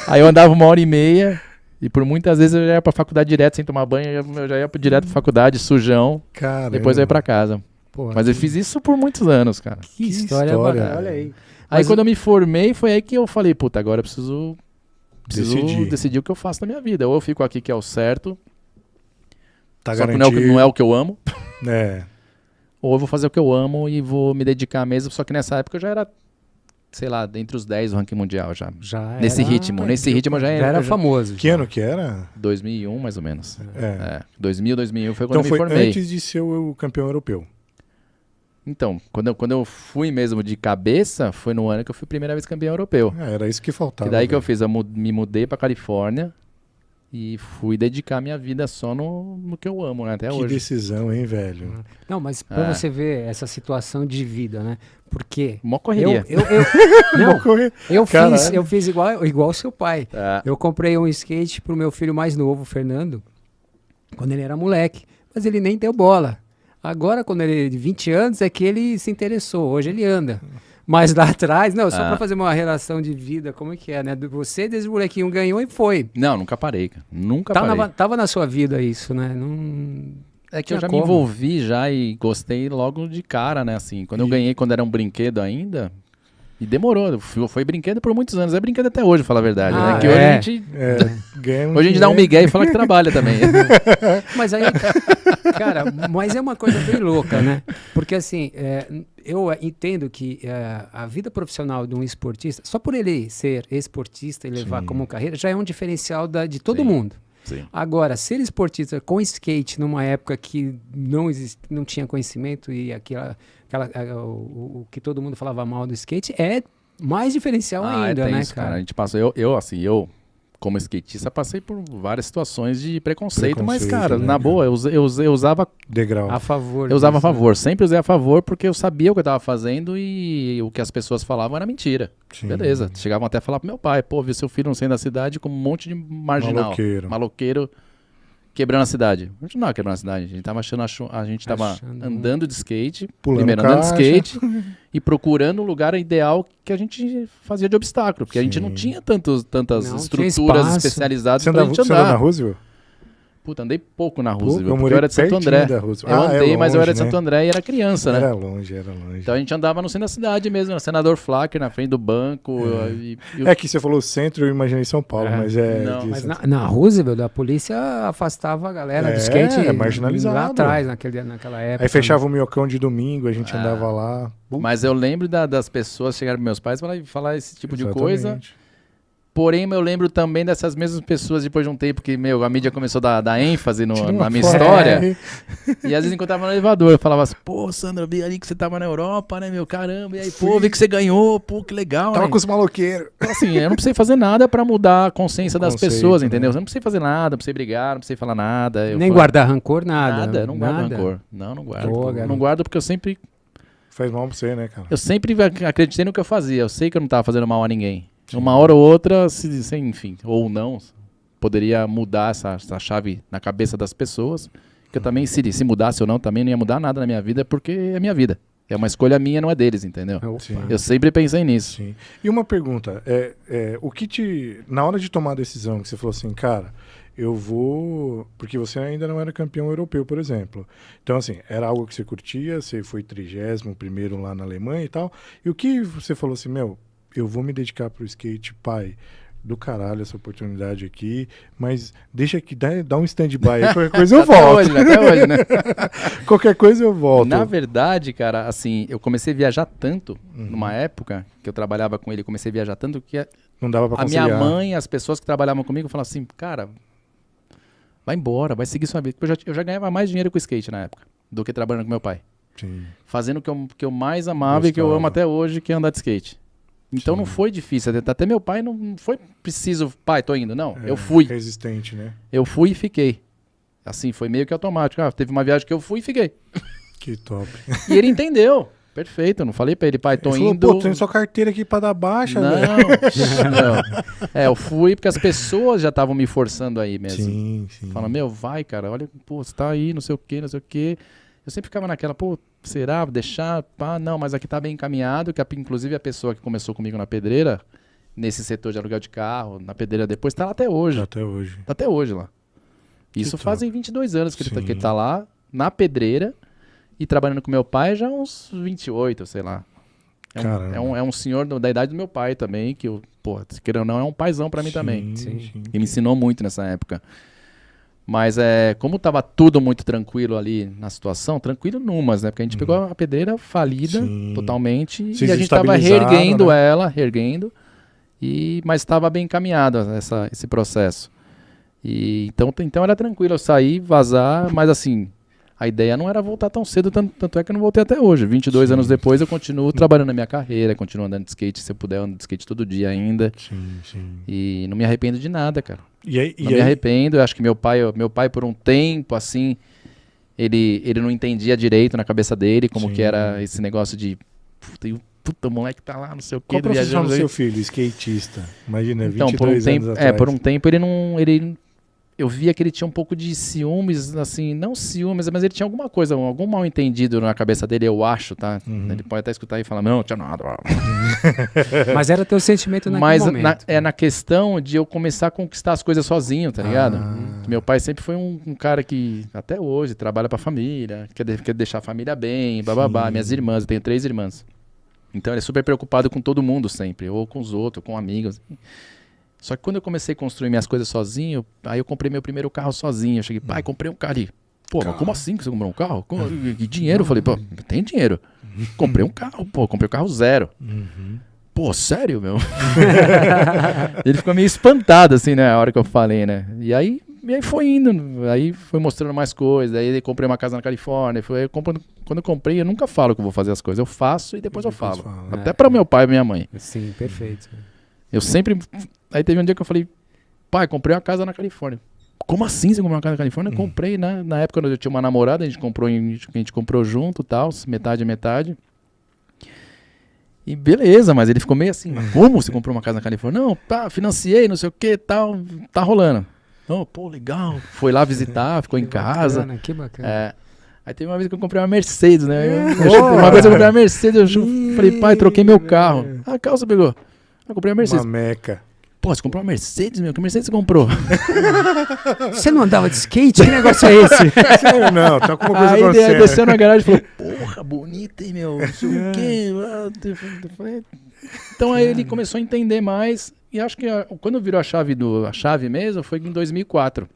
Speaker 3: Aí eu andava 1h30 e por muitas vezes eu já ia pra faculdade direto, sem tomar banho, eu já ia direto pra faculdade, sujão,
Speaker 1: Caramba.
Speaker 3: depois eu ia pra casa.
Speaker 2: porra,
Speaker 3: Mas eu fiz isso por muitos anos, cara.
Speaker 2: que
Speaker 1: história,
Speaker 2: história,
Speaker 1: velho.
Speaker 2: olha aí.
Speaker 3: Aí
Speaker 2: Mas
Speaker 3: quando eu me formei, foi aí que eu falei, puta, agora eu preciso decidir o que eu faço na minha vida. Ou eu fico aqui que é o certo,
Speaker 1: Tá
Speaker 3: só que
Speaker 1: garantido.
Speaker 3: não é o que eu amo,
Speaker 1: É.
Speaker 3: ou eu vou fazer o que eu amo e vou me dedicar mesmo, só que nessa época eu já era, sei lá, dentre os 10 do ranking mundial já.
Speaker 2: já
Speaker 3: Nesse
Speaker 2: era,
Speaker 3: ritmo eu já
Speaker 2: já era famoso.
Speaker 1: Que ano que era?
Speaker 3: 2001 mais ou menos.
Speaker 1: É.
Speaker 3: 2001 foi quando
Speaker 1: Então
Speaker 3: eu me
Speaker 1: foi
Speaker 3: formei.
Speaker 1: antes de ser o campeão europeu.
Speaker 3: Então, quando eu fui mesmo de cabeça, foi no ano que eu fui a primeira vez campeão europeu.
Speaker 1: Era isso que faltava.
Speaker 3: Que daí que eu
Speaker 1: velho.
Speaker 3: fiz, me mudei pra Califórnia e fui dedicar minha vida só no que eu amo, né, até
Speaker 1: Que
Speaker 3: hoje.
Speaker 1: decisão, hein, velho?
Speaker 2: Não, mas pra
Speaker 3: É.
Speaker 2: você ver essa situação de vida, né? Porque
Speaker 3: Mó correria.
Speaker 2: não,
Speaker 1: Correr.
Speaker 2: eu
Speaker 1: Caralho.
Speaker 2: fiz igual seu pai.
Speaker 3: É.
Speaker 2: Eu comprei um skate pro meu filho mais novo, Fernando, quando ele era moleque, mas ele nem deu bola. Agora, quando ele de 20 anos, é que ele se interessou. Hoje ele anda. Mas lá atrás, não, só pra fazer uma relação de vida, como é que é, né? Você, desde o molequinho, ganhou e foi.
Speaker 3: Não, nunca parei, cara. Nunca parei.
Speaker 2: Tava na sua vida isso, né? Não...
Speaker 3: É que eu
Speaker 2: tinha
Speaker 3: já
Speaker 2: como.
Speaker 3: me envolvi já e gostei logo de cara, né, assim. Quando eu ganhei, quando era um brinquedo ainda, e demorou. Foi brinquedo por muitos anos. É brinquedo até hoje, falar a verdade,
Speaker 2: Ah,
Speaker 3: né? Que
Speaker 2: é.
Speaker 3: hoje a gente...
Speaker 1: É, ganha
Speaker 3: Hoje a gente dá um
Speaker 1: dinheiro.
Speaker 3: migué e fala que trabalha também.
Speaker 2: Mas aí, cara, mas é uma coisa bem louca, né? Porque assim, eu entendo que a vida profissional de um esportista, só por ele ser esportista e levar
Speaker 1: Sim.
Speaker 2: como carreira, já é um diferencial de todo
Speaker 3: Sim.
Speaker 2: mundo.
Speaker 3: Sim.
Speaker 2: Agora, ser esportista com skate numa época que não tinha conhecimento e o que todo mundo falava mal do skate é mais diferencial ainda,
Speaker 3: tem
Speaker 2: né,
Speaker 3: isso,
Speaker 2: cara?
Speaker 3: A gente passa, eu como skatista, passei por várias situações de preconceito, mas, cara,
Speaker 1: né,
Speaker 3: na boa, eu usava
Speaker 1: Degrau.
Speaker 2: A favor.
Speaker 3: eu usava a
Speaker 2: disso, né?
Speaker 3: favor, sempre usei a favor, porque eu sabia o que eu tava fazendo e o que as pessoas falavam era mentira.
Speaker 1: Sim.
Speaker 3: Beleza, chegavam até a falar pro meu pai, pô, vi seu filho não saindo da cidade com um monte de marginal. Maloqueiro quebrando a cidade. A gente não tava quebrando a cidade, a gente tava tava andando de skate,
Speaker 1: Pulando
Speaker 3: primeiro andando de
Speaker 1: caixa.
Speaker 3: skate e procurando um lugar ideal que a gente fazia de obstáculo, porque a gente não tinha tantas
Speaker 2: Não tinha
Speaker 3: estruturas
Speaker 2: espaço.
Speaker 3: especializadas
Speaker 1: Você
Speaker 3: pra
Speaker 1: andava,
Speaker 3: gente
Speaker 1: você andou na
Speaker 3: andar.
Speaker 1: Roosevelt?
Speaker 3: Puta, andei pouco na
Speaker 1: Pô,
Speaker 3: Roosevelt,
Speaker 1: eu
Speaker 3: porque
Speaker 1: morei
Speaker 3: eu era de Santo
Speaker 1: pertinho
Speaker 3: André.
Speaker 1: da Roosevelt.
Speaker 3: Eu andei, mas eu era de
Speaker 1: longe,
Speaker 3: Santo André e era criança, né?
Speaker 1: Era longe.
Speaker 3: Então a gente andava no centro da cidade mesmo, no Senador Flacker, na frente do banco.
Speaker 1: É que você falou centro, eu imaginei São Paulo, mas é...
Speaker 3: Não,
Speaker 1: de
Speaker 2: Mas
Speaker 1: Santo-
Speaker 2: na Roosevelt, a polícia afastava a galera do skate
Speaker 1: marginalizado.
Speaker 2: lá atrás, naquela época.
Speaker 1: Aí fechava o minhocão de domingo, a gente andava lá.
Speaker 3: Mas eu lembro das pessoas chegarem pros meus pais e falar esse tipo de coisa.
Speaker 1: Exatamente.
Speaker 3: Porém, eu lembro também dessas mesmas pessoas depois de um tempo que, a mídia começou a dar ênfase
Speaker 1: Tira
Speaker 3: na
Speaker 1: uma
Speaker 3: minha
Speaker 1: foto.
Speaker 3: história. E às vezes encontrava no elevador, eu falava assim, pô, Sandra, eu vi ali que você tava na Europa, né, meu, caramba. E aí, pô, vi que você ganhou, pô, que legal,
Speaker 1: Tava
Speaker 3: né?
Speaker 1: com os maloqueiros.
Speaker 3: Então, assim, eu não precisei fazer nada pra mudar a consciência das
Speaker 1: Conceito,
Speaker 3: pessoas,
Speaker 1: né?
Speaker 3: entendeu? Eu não precisei fazer nada, não precisei brigar, não precisei falar nada.
Speaker 2: Nem guardar rancor, nada.
Speaker 3: Nada, eu não guardo
Speaker 2: nada.
Speaker 3: rancor. Não guardo.
Speaker 2: Pô,
Speaker 3: não
Speaker 2: garoto.
Speaker 3: guardo porque eu sempre
Speaker 1: Faz mal pra você, né, cara?
Speaker 3: acreditei no que eu fazia. Eu sei que eu não tava fazendo mal a ninguém. Uma hora ou outra, enfim, ou não, poderia mudar essa chave na cabeça das pessoas. Que eu também, se mudasse ou não, também não ia mudar nada na minha vida, porque é minha vida. É uma escolha minha, não é deles, entendeu?
Speaker 2: Opa.
Speaker 1: Sim.
Speaker 3: Eu sempre pensei nisso.
Speaker 1: Sim. E uma pergunta, o que te... Na hora de tomar a decisão, que você falou assim, cara, eu vou... Porque você ainda não era campeão europeu, por exemplo. Então, assim, era algo que você curtia, você foi 31º lá na Alemanha e tal. E o que você falou assim, eu vou me dedicar pro skate, pai, do caralho essa oportunidade aqui, mas deixa aqui, dá um stand-by aí, qualquer coisa eu volto.
Speaker 3: Até hoje, né?
Speaker 1: Qualquer coisa eu volto.
Speaker 3: Na verdade, cara, assim, eu comecei a viajar tanto, numa época que eu trabalhava com ele, comecei a viajar tanto que
Speaker 1: Não dava pra
Speaker 3: a
Speaker 1: conciliar.
Speaker 3: minha mãe, as pessoas que trabalhavam comigo, falavam assim, cara, vai embora, vai seguir sua vida. Porque eu já ganhava mais dinheiro com o skate na época do que trabalhando com meu pai.
Speaker 1: Sim.
Speaker 3: Fazendo o que eu mais amava e que eu amo até hoje, que é andar de skate. Então não foi difícil. Até meu pai não foi preciso, pai, tô indo. Não, eu fui.
Speaker 1: Resistente, né?
Speaker 3: Eu fui e fiquei. Assim, foi meio que automático. Teve uma viagem que eu fui e fiquei.
Speaker 1: Que top.
Speaker 3: E ele entendeu. Perfeito, eu não falei pra ele, pai, tô
Speaker 1: Ele falou,
Speaker 3: indo.
Speaker 1: pô, tem sua carteira aqui pra dar baixa,
Speaker 3: Não,
Speaker 1: velho.
Speaker 3: não. Eu fui porque as pessoas já estavam me forçando aí mesmo.
Speaker 1: Sim.
Speaker 3: Fala, vai, cara, olha, pô, você tá aí, não sei o quê. Eu sempre ficava naquela, pô, será, deixar, pá, não, mas aqui tá bem encaminhado, que inclusive a pessoa que começou comigo na pedreira, nesse setor de aluguel de carro, na pedreira depois, tá lá até hoje.
Speaker 1: Até hoje.
Speaker 3: Tá até hoje lá. Isso
Speaker 1: top.
Speaker 3: fazem 22 anos que
Speaker 1: Sim.
Speaker 3: ele tá lá, na pedreira, e trabalhando com meu pai já uns 28, sei lá.
Speaker 1: Caramba.
Speaker 3: É um senhor da idade do meu pai também, que, pô, se queira ou não, é um paizão pra mim também.
Speaker 1: Sim.
Speaker 3: Ele me ensinou muito nessa época. Mas como tava tudo muito tranquilo ali na situação, tranquilo numas, né? Porque a gente pegou a pedreira falida
Speaker 1: Sim.
Speaker 3: totalmente
Speaker 1: Vocês
Speaker 3: e a gente tava
Speaker 1: estabilizaram,
Speaker 3: reerguendo
Speaker 1: né?
Speaker 3: ela, mas estava bem encaminhado esse processo. E então era tranquilo eu sair, vazar, mas assim, a ideia não era voltar tão cedo, tanto é que eu não voltei até hoje. 22 anos depois eu continuo trabalhando na minha carreira, continuo andando de skate, se eu puder eu ando de skate todo dia ainda.
Speaker 1: Sim.
Speaker 3: E não me arrependo de nada, cara.
Speaker 1: E
Speaker 3: Me arrependo, eu acho que meu pai por um tempo, assim, ele não entendia direito na cabeça dele como
Speaker 1: Sim.
Speaker 3: que era esse negócio de, puta, o moleque tá lá, não sei o quê.
Speaker 1: Qual a profissão do
Speaker 3: viajando aí.
Speaker 1: seu filho? Skatista. Imagina,
Speaker 3: Então,
Speaker 1: 22 anos atrás.
Speaker 3: por um tempo eu via que ele tinha um pouco de ciúmes, assim, não ciúmes, mas ele tinha alguma coisa, algum mal entendido na cabeça dele, eu acho, tá? Ele pode até escutar e falar, não tinha nada.
Speaker 2: Mas era teu sentimento naquele momento.
Speaker 3: Na questão de eu começar a conquistar as coisas sozinho, tá ligado? Meu pai sempre foi um cara que, até hoje, trabalha pra família, quer deixar a família bem, bababá. Minhas irmãs, eu tenho 3 irmãs. Então ele é super preocupado com todo mundo sempre, ou com os outros, com amigos. Só que quando eu comecei a construir minhas coisas sozinho, aí eu comprei meu primeiro carro sozinho. Eu cheguei, pai, comprei um carro ali. Pô, mas como assim que você comprou um carro? Que dinheiro? Eu falei, pô, tem dinheiro. Comprei um carro, pô, comprei um carro 0. Pô, sério, meu? Ele ficou meio espantado, assim, né, a hora que eu falei, né? E aí foi indo, aí foi mostrando mais coisas, aí eu comprei uma casa na Califórnia, quando eu comprei, eu nunca falo que eu vou fazer as coisas, eu faço e depois eu falo. Até para meu pai e minha mãe.
Speaker 2: Sim, perfeito.
Speaker 3: Eu sempre... Aí teve um dia que eu falei, pai, comprei uma casa na Califórnia. Como assim você comprou uma casa na Califórnia? Eu comprei, né? Na época eu tinha uma namorada, a gente comprou junto e tal, metade. E beleza, mas ele ficou meio assim, como você comprou uma casa na Califórnia? Não, pá, financiei, não sei o que, tal, tá rolando. Não, pô, legal. Foi lá visitar, ficou em casa.
Speaker 2: Bacana, que bacana.
Speaker 3: Aí teve uma vez que eu comprei uma Mercedes, né? Uma vez eu comprei uma Mercedes, eu falei, pai, troquei meu carro. Ah, carro você pegou? Eu comprei uma Mercedes.
Speaker 1: Uma meca.
Speaker 3: Pô, você comprou uma Mercedes, meu? Que Mercedes você comprou?
Speaker 2: Você não andava de skate? Que negócio é esse?
Speaker 1: Sério, não, tá com uma coisa
Speaker 3: Aí
Speaker 1: acontecendo.
Speaker 3: desceu na garagem e falou, porra, bonita, hein, meu? Não sei o quê. Então aí ele começou a entender mais. E acho que quando virou a chave mesmo, foi em 2004.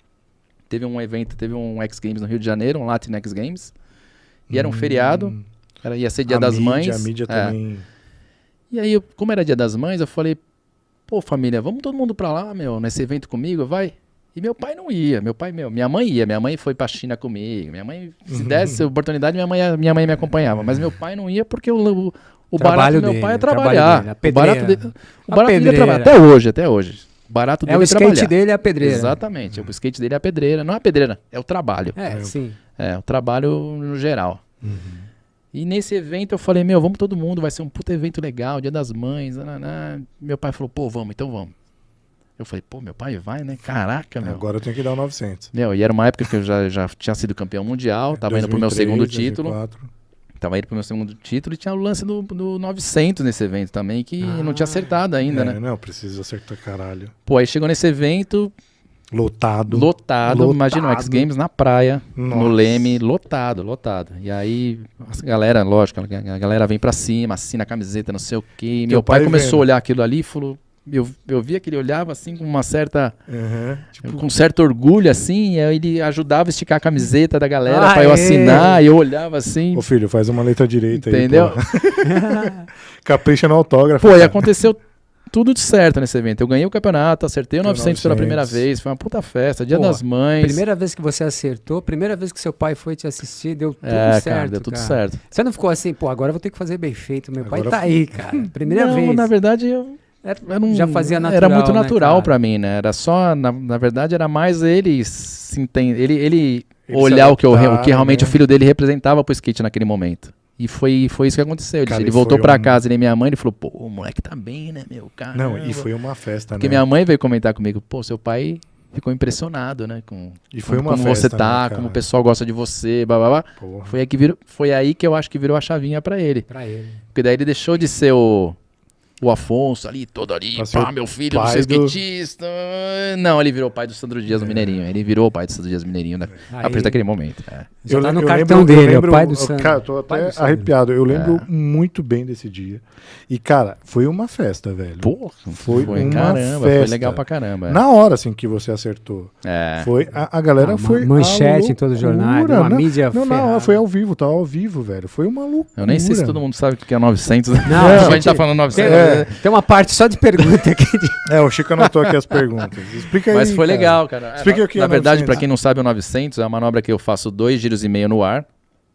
Speaker 3: Teve um evento, teve um X Games no Rio de Janeiro, um Latin X Games. E era um feriado, ia ser Dia das Mães.
Speaker 1: A mídia também.
Speaker 3: E aí, como era Dia das Mães, eu falei, pô, família, vamos todo mundo pra lá, meu, nesse evento comigo, vai? E meu pai não ia, minha mãe ia, minha mãe foi pra China comigo, minha mãe, se desse oportunidade, minha mãe me acompanhava, mas meu pai não ia porque o barato do meu pai é trabalhar. O barato dele é trabalhar, até hoje. O barato dele
Speaker 2: o
Speaker 3: é trabalhar.
Speaker 2: skate dele é a pedreira.
Speaker 3: Exatamente, o skate dele é a pedreira, não é a pedreira, é o trabalho.
Speaker 2: Sim.
Speaker 3: É, o trabalho no geral. E nesse evento eu falei, meu, vamos todo mundo, vai ser um puta evento legal, Dia das Mães. Meu pai falou, pô, vamos, então vamos. Eu falei, pô, meu pai vai, né? Caraca, meu.
Speaker 1: Agora eu tenho que dar o 900.
Speaker 3: Meu, e era uma época que eu já tinha sido campeão mundial, tava
Speaker 1: 2003,
Speaker 3: indo pro meu segundo título.
Speaker 1: 2004.
Speaker 3: Tava indo pro meu segundo título e tinha o lance do 900 nesse evento também, que eu não tinha acertado ainda, né?
Speaker 1: Não, preciso acertar caralho.
Speaker 3: Pô, aí chegou nesse evento,
Speaker 1: Lotado.
Speaker 3: imagina o X Games na praia, no Leme, lotado. E aí, a galera, lógico, a galera vem pra cima, assina a camiseta, não sei o quê. Meu pai começou a olhar aquilo ali e falou, eu via que ele olhava assim com uma certa, com certo orgulho assim, e aí ele ajudava a esticar a camiseta da galera pra eu assinar, e eu olhava assim.
Speaker 1: Ô filho, faz uma letra direita
Speaker 3: entendeu?
Speaker 1: aí, entendeu? Capricha no autógrafo.
Speaker 3: Pô, e aconteceu tudo de certo nesse evento. Eu ganhei o campeonato, acertei o 900 pela primeira vez, foi uma puta festa, Dia das Mães.
Speaker 2: Primeira vez que você acertou, primeira vez que seu pai foi te assistir, deu tudo certo,
Speaker 3: cara, deu tudo certo.
Speaker 2: Você não ficou assim, pô, agora eu vou ter que fazer bem feito, meu pai tá aí, cara. Primeira vez.
Speaker 3: Na verdade, eu
Speaker 2: já fazia natural,
Speaker 3: era muito natural,
Speaker 2: né,
Speaker 3: pra mim, né? Era só, na verdade, era mais ele ele olhar o que realmente, né, o filho dele representava pro skate naquele momento. E foi isso que aconteceu.
Speaker 1: Cara,
Speaker 3: ele voltou pra casa, ele e minha mãe, ele falou, pô, o moleque tá bem, né, meu? Caramba.
Speaker 1: Não, e foi uma festa,
Speaker 3: Porque
Speaker 1: né?
Speaker 3: minha mãe veio comentar comigo, pô, seu pai ficou impressionado, né?
Speaker 1: E foi uma
Speaker 3: como
Speaker 1: festa,
Speaker 3: você tá,
Speaker 1: né,
Speaker 3: como o pessoal gosta de você, blá. Foi aí que eu acho que virou a chavinha pra ele. Porque daí ele deixou de ser o Afonso ali, todo ali, pá, meu filho, não sei skatista. Não, ele virou o pai do Sandro Dias no Mineirinho. Ele virou o pai do Sandro Dias no Mineirinho a partir daquele momento.
Speaker 2: Já tá no cartão dele, o pai do Sandro.
Speaker 1: Cara, tô até arrepiado. Eu lembro muito bem desse dia. E, cara, foi uma festa, velho.
Speaker 3: Porra,
Speaker 1: foi uma
Speaker 3: caramba,
Speaker 1: festa.
Speaker 3: foi legal pra caramba.
Speaker 1: Na hora, assim, que você acertou.
Speaker 3: Foi
Speaker 1: a galera foi
Speaker 2: manchete em todos os jornais, uma mídia
Speaker 1: Não, foi ao vivo, tava ao vivo, velho. Foi uma loucura.
Speaker 3: Eu nem sei se todo mundo sabe o que é 900.
Speaker 2: Não,
Speaker 3: a gente tá falando 900.
Speaker 2: Tem uma parte só de pergunta aqui.
Speaker 1: O Chico anotou aqui as perguntas. Explica aí,
Speaker 3: mas foi legal, cara.
Speaker 1: Explica o que
Speaker 3: na verdade, pra quem não sabe, o 900 é uma manobra que eu faço 2,5 giros no ar.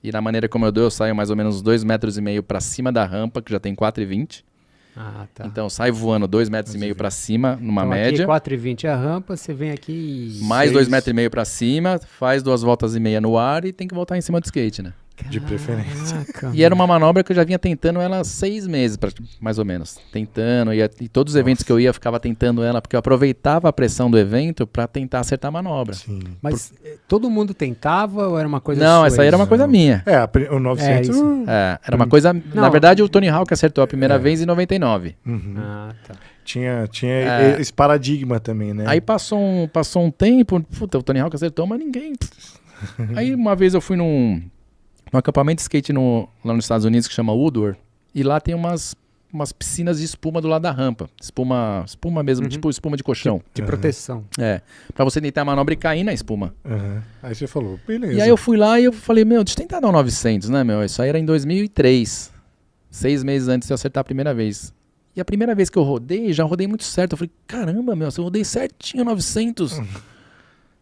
Speaker 3: E na maneira como eu dou, eu saio mais ou menos 2,5 metros pra cima da rampa, que já tem 4,20.
Speaker 2: Tá.
Speaker 3: Então sai voando 2,5 metros pra cima, numa
Speaker 2: então,
Speaker 3: média.
Speaker 2: Aqui 4,20 é a rampa, você vem aqui...
Speaker 3: Mais 2,5 metros pra cima, faz 2,5 voltas no ar e tem que voltar em cima do skate, né?
Speaker 1: De preferência.
Speaker 3: E era uma manobra que eu já vinha tentando ela há 6 meses, mais ou menos. Tentando, e todos os eventos que eu ia, eu ficava tentando ela, porque eu aproveitava a pressão do evento pra tentar acertar a manobra.
Speaker 1: Sim.
Speaker 2: Mas todo mundo tentava ou era uma coisa
Speaker 3: Não,
Speaker 2: sua?
Speaker 3: essa aí era uma coisa minha.
Speaker 1: O 900...
Speaker 3: era uma coisa... Na verdade, o Tony Hawk acertou a primeira vez em 99.
Speaker 2: Tá.
Speaker 1: Tinha esse paradigma também, né?
Speaker 3: Aí passou um tempo, puta, o Tony Hawk acertou, mas ninguém... Aí uma vez eu fui num acampamento de skate lá nos Estados Unidos que chama Woodward, e lá tem umas piscinas de espuma do lado da rampa. Espuma mesmo, tipo espuma de colchão.
Speaker 2: De proteção.
Speaker 3: Pra você tentar a manobra e cair na espuma.
Speaker 1: Aí você falou, beleza.
Speaker 3: E aí eu fui lá e eu falei, meu, deixa eu tentar dar um 900, né, meu? Isso aí era em 2003. 6 meses antes de eu acertar a primeira vez. E a primeira vez que eu rodei, já rodei muito certo. Eu falei, caramba, meu, se eu rodei certinho 900.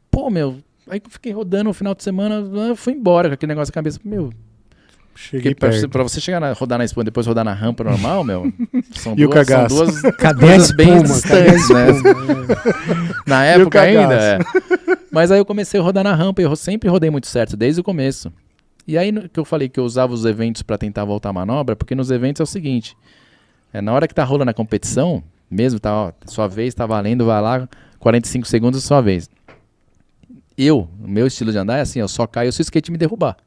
Speaker 3: Pô, meu... Aí eu fiquei rodando no final de semana, fui embora com aquele negócio na cabeça. Meu,
Speaker 1: Cheguei
Speaker 3: Porque
Speaker 1: perto.
Speaker 3: pra você rodar na espuma e depois rodar na rampa normal, meu, são
Speaker 1: E o
Speaker 3: duas, são
Speaker 1: cagaço?
Speaker 3: duas
Speaker 2: Cadê a
Speaker 3: coisas bem
Speaker 2: espuma? Cadê a
Speaker 3: distantes, né? Na
Speaker 1: E o
Speaker 3: época ainda,
Speaker 1: cagaço?
Speaker 3: Mas aí eu comecei a rodar na rampa e eu sempre rodei muito certo, desde o começo. E aí que eu falei que eu usava os eventos pra tentar voltar a manobra, porque nos eventos é o seguinte, na hora que tá rolando a competição, mesmo, tá, ó, sua vez, tá valendo, vai lá, 45 segundos é sua vez. O meu estilo de andar é assim, eu só caio se o skate me derrubar.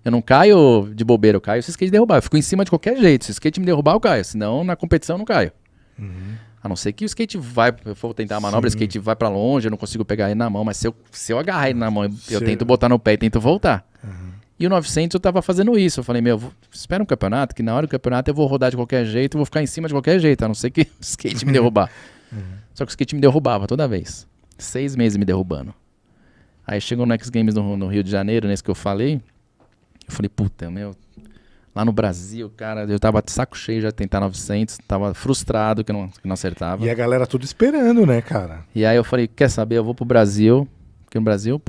Speaker 3: Eu não caio de bobeira, eu caio se o skate derrubar. Eu fico em cima de qualquer jeito. Se o skate me derrubar, eu caio. Senão, na competição, eu não caio. A não ser que o skate vai, eu for tentar a manobra, o skate vai pra longe, eu não consigo pegar ele na mão. Mas se eu agarrar ele na mão, eu tento botar no pé e tento voltar. E o 900 eu tava fazendo isso. Eu falei, espera um campeonato, que na hora do campeonato eu vou rodar de qualquer jeito, eu vou ficar em cima de qualquer jeito, a não ser que o skate me derrubar. Só que o skate me derrubava toda vez. 6 meses me derrubando. Aí chegou no X Games no Rio de Janeiro, nesse que eu falei. Eu falei, puta, lá no Brasil, cara, eu tava de saco cheio já de tentar 900, tava frustrado que não acertava.
Speaker 1: E a galera tudo esperando, né, cara?
Speaker 3: E aí eu falei, quer saber, eu vou pro Brasil, porque no Brasil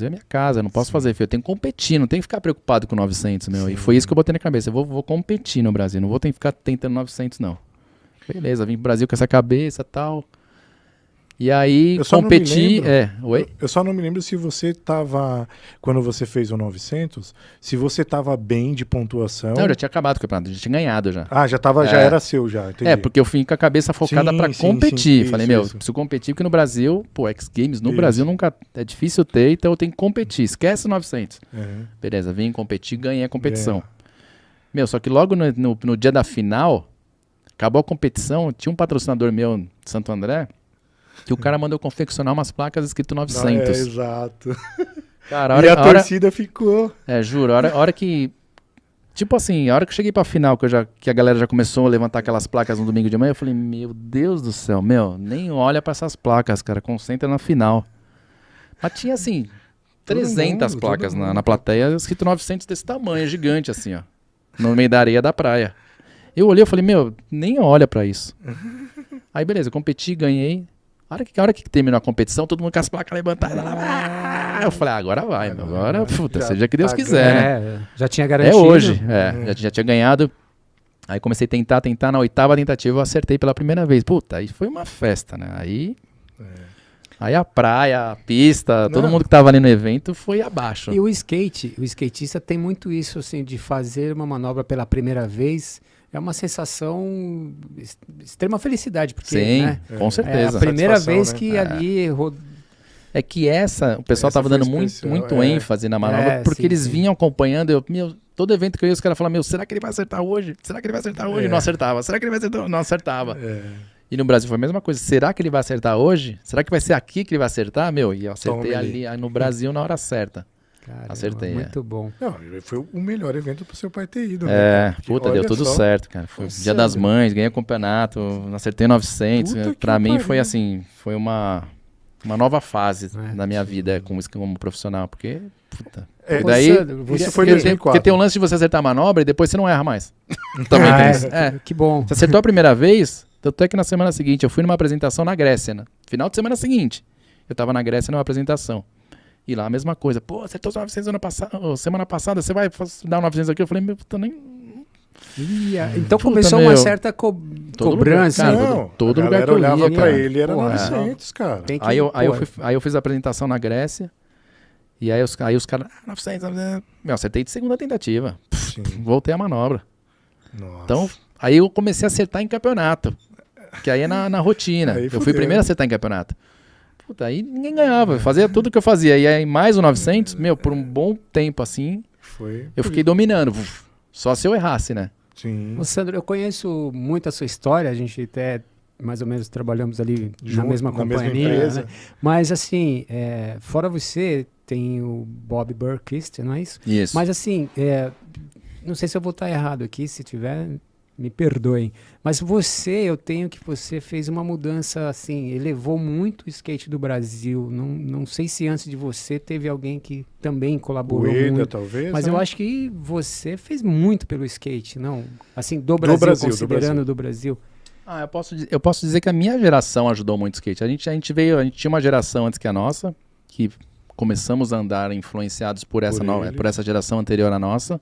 Speaker 3: é minha casa, eu não posso fazer, filho, eu tenho que competir, não tenho que ficar preocupado com 900, meu. E foi isso que eu botei na cabeça, eu vou competir no Brasil, não vou ter que ficar tentando 900, não. Beleza, vim pro Brasil com essa cabeça e tal. E aí,
Speaker 1: Eu só não
Speaker 3: competi...
Speaker 1: me lembro.
Speaker 3: Oi?
Speaker 1: Eu só não me lembro se você tava, quando você fez o 900, se você tava bem de pontuação.
Speaker 3: Não, eu já tinha acabado o campeonato, já tinha ganhado já.
Speaker 1: Ah, já tava, já era seu já, entendi.
Speaker 3: Porque eu fui com a cabeça focada
Speaker 1: Sim,
Speaker 3: pra
Speaker 1: sim,
Speaker 3: competir.
Speaker 1: sim,
Speaker 3: Falei,
Speaker 1: isso.
Speaker 3: preciso competir, porque no Brasil, X Games no
Speaker 1: Isso.
Speaker 3: Brasil nunca é difícil ter, então eu tenho que competir. Esquece o 900.
Speaker 1: Uhum.
Speaker 3: Beleza, vim competir, ganhei a competição. Só que logo no dia da final, acabou a competição, tinha um patrocinador meu de Santo André, que o cara mandou confeccionar umas placas escrito 900.
Speaker 1: Exato.
Speaker 3: Cara,
Speaker 1: E a torcida ficou.
Speaker 3: Juro, a hora que... Tipo assim, a hora que eu cheguei pra final, que a galera já começou a levantar aquelas placas no domingo de manhã, eu falei, meu Deus do céu, nem olha pra essas placas, cara, concentra na final. Mas tinha assim, 300 placas na plateia, escrito 900 desse tamanho, gigante assim, ó, no meio da areia da praia. Eu olhei, eu falei, nem olha pra isso. Aí beleza, eu competi, ganhei. A hora que terminou a competição, todo mundo com as placas levantadas. Eu falei, agora vai, agora, puta, seja que Deus quiser, né?
Speaker 2: Já tinha garantido.
Speaker 3: É hoje, já tinha ganhado. Aí comecei a tentar, na 8ª tentativa eu acertei pela primeira vez. Puta, aí foi uma festa, né? Aí a praia, a pista, todo mundo que tava ali no evento foi abaixo.
Speaker 2: E o skatista tem muito isso, assim, de fazer uma manobra pela primeira vez. É uma sensação, extrema felicidade, porque,
Speaker 3: Sim,
Speaker 2: né,
Speaker 3: com certeza.
Speaker 2: é a primeira vez
Speaker 1: né?
Speaker 2: que ali...
Speaker 3: É que o pessoal tava dando muito ênfase na manobra, porque
Speaker 2: sim,
Speaker 3: eles
Speaker 2: sim.
Speaker 3: vinham acompanhando, todo evento que eu ia, os caras falavam, será que ele vai acertar hoje? Será que ele vai acertar hoje? Não acertava. Será que ele vai acertar? Não acertava. E no Brasil foi a mesma coisa. Será que ele vai acertar hoje? Será que vai ser aqui que ele vai acertar? E eu acertei ali no Brasil na hora certa.
Speaker 2: Caramba,
Speaker 3: Acertei,
Speaker 2: muito bom.
Speaker 1: Não, foi o melhor evento pro seu pai ter ido, né? cara? Porque
Speaker 3: Deu tudo
Speaker 1: só.
Speaker 3: certo, cara. Foi
Speaker 1: Nossa,
Speaker 3: Dia das Mães, ganhei o campeonato, acertei 900.
Speaker 1: Puta que
Speaker 3: Pra mim
Speaker 1: pariu.
Speaker 3: foi assim, foi uma nova fase da minha vida como profissional, porque, puta...
Speaker 1: É,
Speaker 3: e daí,
Speaker 1: isso foi em
Speaker 3: porque
Speaker 1: 2004.
Speaker 3: tem um lance de você acertar a manobra e depois você não erra mais. Também tem isso.
Speaker 2: Que bom.
Speaker 3: Você acertou a primeira vez, tanto é que na semana seguinte eu fui numa apresentação na Grécia, né? Final de semana seguinte, eu tava na Grécia numa apresentação. E lá a mesma coisa. Pô, acertou os 900 semana passada, você vai dar um 900 aqui? Eu falei, tô nem...
Speaker 2: Então começou uma certa cobrança.
Speaker 3: Lugar, cara, todo
Speaker 1: a
Speaker 3: lugar
Speaker 1: galera
Speaker 3: que eu
Speaker 1: olhava
Speaker 3: ia,
Speaker 1: pra
Speaker 3: cara.
Speaker 1: ele, era
Speaker 2: Porra,
Speaker 1: 900, cara.
Speaker 2: Tem que,
Speaker 3: Aí eu fiz a apresentação na Grécia, e aí os caras, 900, acertei de segunda tentativa.
Speaker 1: Sim.
Speaker 3: Voltei a manobra.
Speaker 1: Nossa.
Speaker 3: Então, aí eu comecei a acertar em campeonato, que aí é na rotina.
Speaker 1: Aí
Speaker 3: Eu fui
Speaker 1: fudeu.
Speaker 3: primeiro a acertar em campeonato. Puta, aí ninguém ganhava, eu fazia tudo que eu fazia. E aí mais o 900, por um bom tempo assim, eu fiquei dominando. Só se eu errasse, né?
Speaker 1: Sim.
Speaker 2: Ô, Sandro, eu conheço muito a sua história, a gente até mais ou menos trabalhamos ali na mesma companhia,
Speaker 1: empresa.
Speaker 2: né? Mas assim, fora você, tem o Bob Burquist, não é isso?
Speaker 3: Isso.
Speaker 2: Mas assim, não sei se eu vou estar errado aqui, se tiver, me perdoem. Mas eu tenho que você fez uma mudança assim, elevou muito o skate do Brasil. Não sei se antes de você teve alguém que também colaborou
Speaker 1: O Eda,
Speaker 2: muito.
Speaker 1: talvez.
Speaker 2: Mas
Speaker 1: né?
Speaker 2: eu acho que você fez muito pelo skate, não? Assim, do Brasil, considerando do Brasil.
Speaker 3: Eu posso dizer que a minha geração ajudou muito o skate. A gente tinha uma geração antes que a nossa, que começamos a andar influenciados por essa geração anterior à nossa.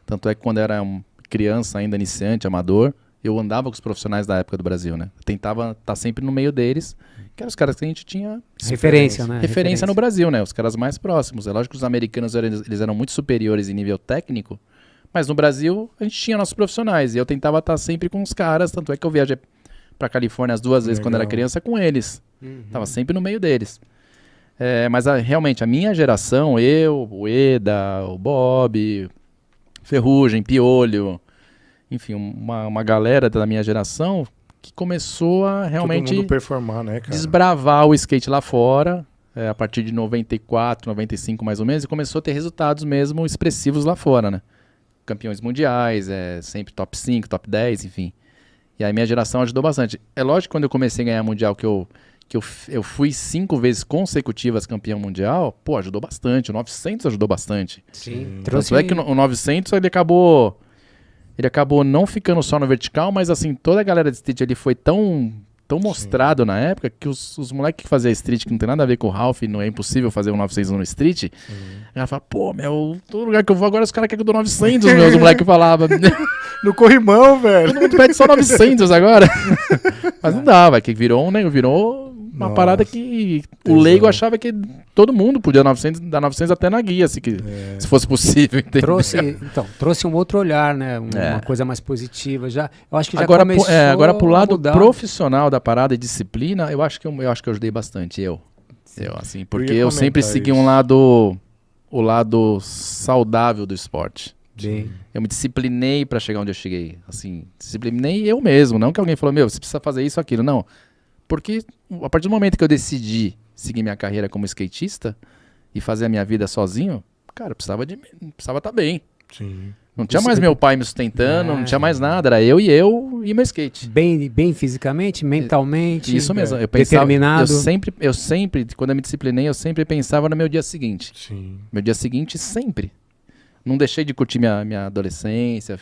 Speaker 3: Tanto é que quando eu era criança, ainda iniciante, amador, eu andava com os profissionais da época do Brasil, né? Eu tentava estar sempre no meio deles, que eram os caras que a gente tinha
Speaker 2: referência, né?
Speaker 3: Referência no Brasil, né? Os caras mais próximos. É lógico que os americanos eles eram muito superiores em nível técnico, mas no Brasil a gente tinha nossos profissionais e eu tentava estar sempre com os caras, tanto é que eu viajei pra Califórnia as 2 vezes quando era criança com eles. Tava sempre no meio deles. Mas realmente a minha geração, eu, o Eda, o Bob, Ferrugem, Piolho, enfim, uma galera da minha geração que começou a realmente
Speaker 1: todo mundo performar, né, cara?
Speaker 3: desbravar o skate lá fora, a partir de 94, 95 mais ou menos, e começou a ter resultados mesmo expressivos lá fora, né? Campeões mundiais, sempre top 5, top 10, enfim. E aí minha geração ajudou bastante. É lógico que quando eu comecei a ganhar mundial, que eu fui 5 vezes consecutivas campeão mundial, pô, ajudou bastante. O 900 ajudou bastante.
Speaker 2: Sim.
Speaker 3: Tanto é que o 900 ele acabou não ficando só no vertical, mas assim, toda a galera de street ali foi tão mostrado na época que os moleques que faziam street, que não tem nada a ver com o Ralph, não é impossível fazer um 900 no street, ela fala, pô, todo lugar que eu vou agora os caras querem que eu dou 900, os moleques falavam.
Speaker 1: No corrimão, velho.
Speaker 3: Todo mundo pede só 900 agora. Mas não dava, que virou uma parada que o leigo achava que todo mundo podia dar 900 até na guia, se fosse possível.
Speaker 2: Trouxe um outro olhar, né? Uma coisa mais positiva. Já, eu acho que já
Speaker 3: agora,
Speaker 2: começou
Speaker 3: agora pro lado
Speaker 2: mudar.
Speaker 3: Profissional da parada e disciplina, eu acho que eu ajudei bastante, assim, porque eu sempre segui o lado saudável do esporte.
Speaker 2: Sim.
Speaker 3: Eu me disciplinei pra chegar onde eu cheguei. Assim, disciplinei eu mesmo. Não que alguém falou, você precisa fazer isso ou aquilo. Não. Porque a partir do momento que eu decidi seguir minha carreira como skatista e fazer a minha vida sozinho, cara, eu precisava estar bem.
Speaker 1: Sim.
Speaker 3: Não tinha mais meu pai me sustentando, não tinha mais nada. Era eu e meu skate.
Speaker 2: Bem fisicamente, mentalmente.
Speaker 3: Isso mesmo. Eu pensava,
Speaker 2: determinado.
Speaker 3: Eu sempre, quando eu me disciplinei, eu sempre pensava no meu dia seguinte.
Speaker 1: Sim.
Speaker 3: Meu dia seguinte sempre. Não deixei de curtir minha adolescência,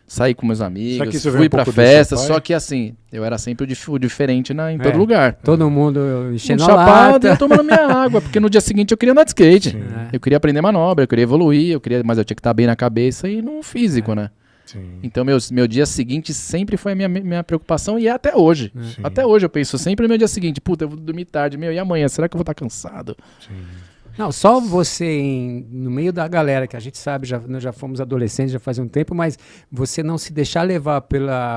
Speaker 3: saí com meus amigos, fui pra festa, só que assim, eu era sempre o diferente em todo lugar.
Speaker 2: Todo mundo enchendo a
Speaker 3: chapado
Speaker 2: lata.
Speaker 3: E eu tomando minha água, porque no dia seguinte eu queria andar de skate. Eu queria aprender manobra, eu queria evoluir, mas eu tinha que estar bem na cabeça e no físico, né?
Speaker 1: Sim.
Speaker 3: Então meu dia seguinte sempre foi a minha preocupação e é até hoje.
Speaker 1: Sim.
Speaker 3: Até hoje eu penso sempre no meu dia seguinte, puta, eu vou dormir tarde, e amanhã, será que eu vou estar cansado?
Speaker 1: Sim.
Speaker 2: Não, só você no meio da galera, que a gente sabe, nós já fomos adolescentes, já faz um tempo, mas você não se deixar levar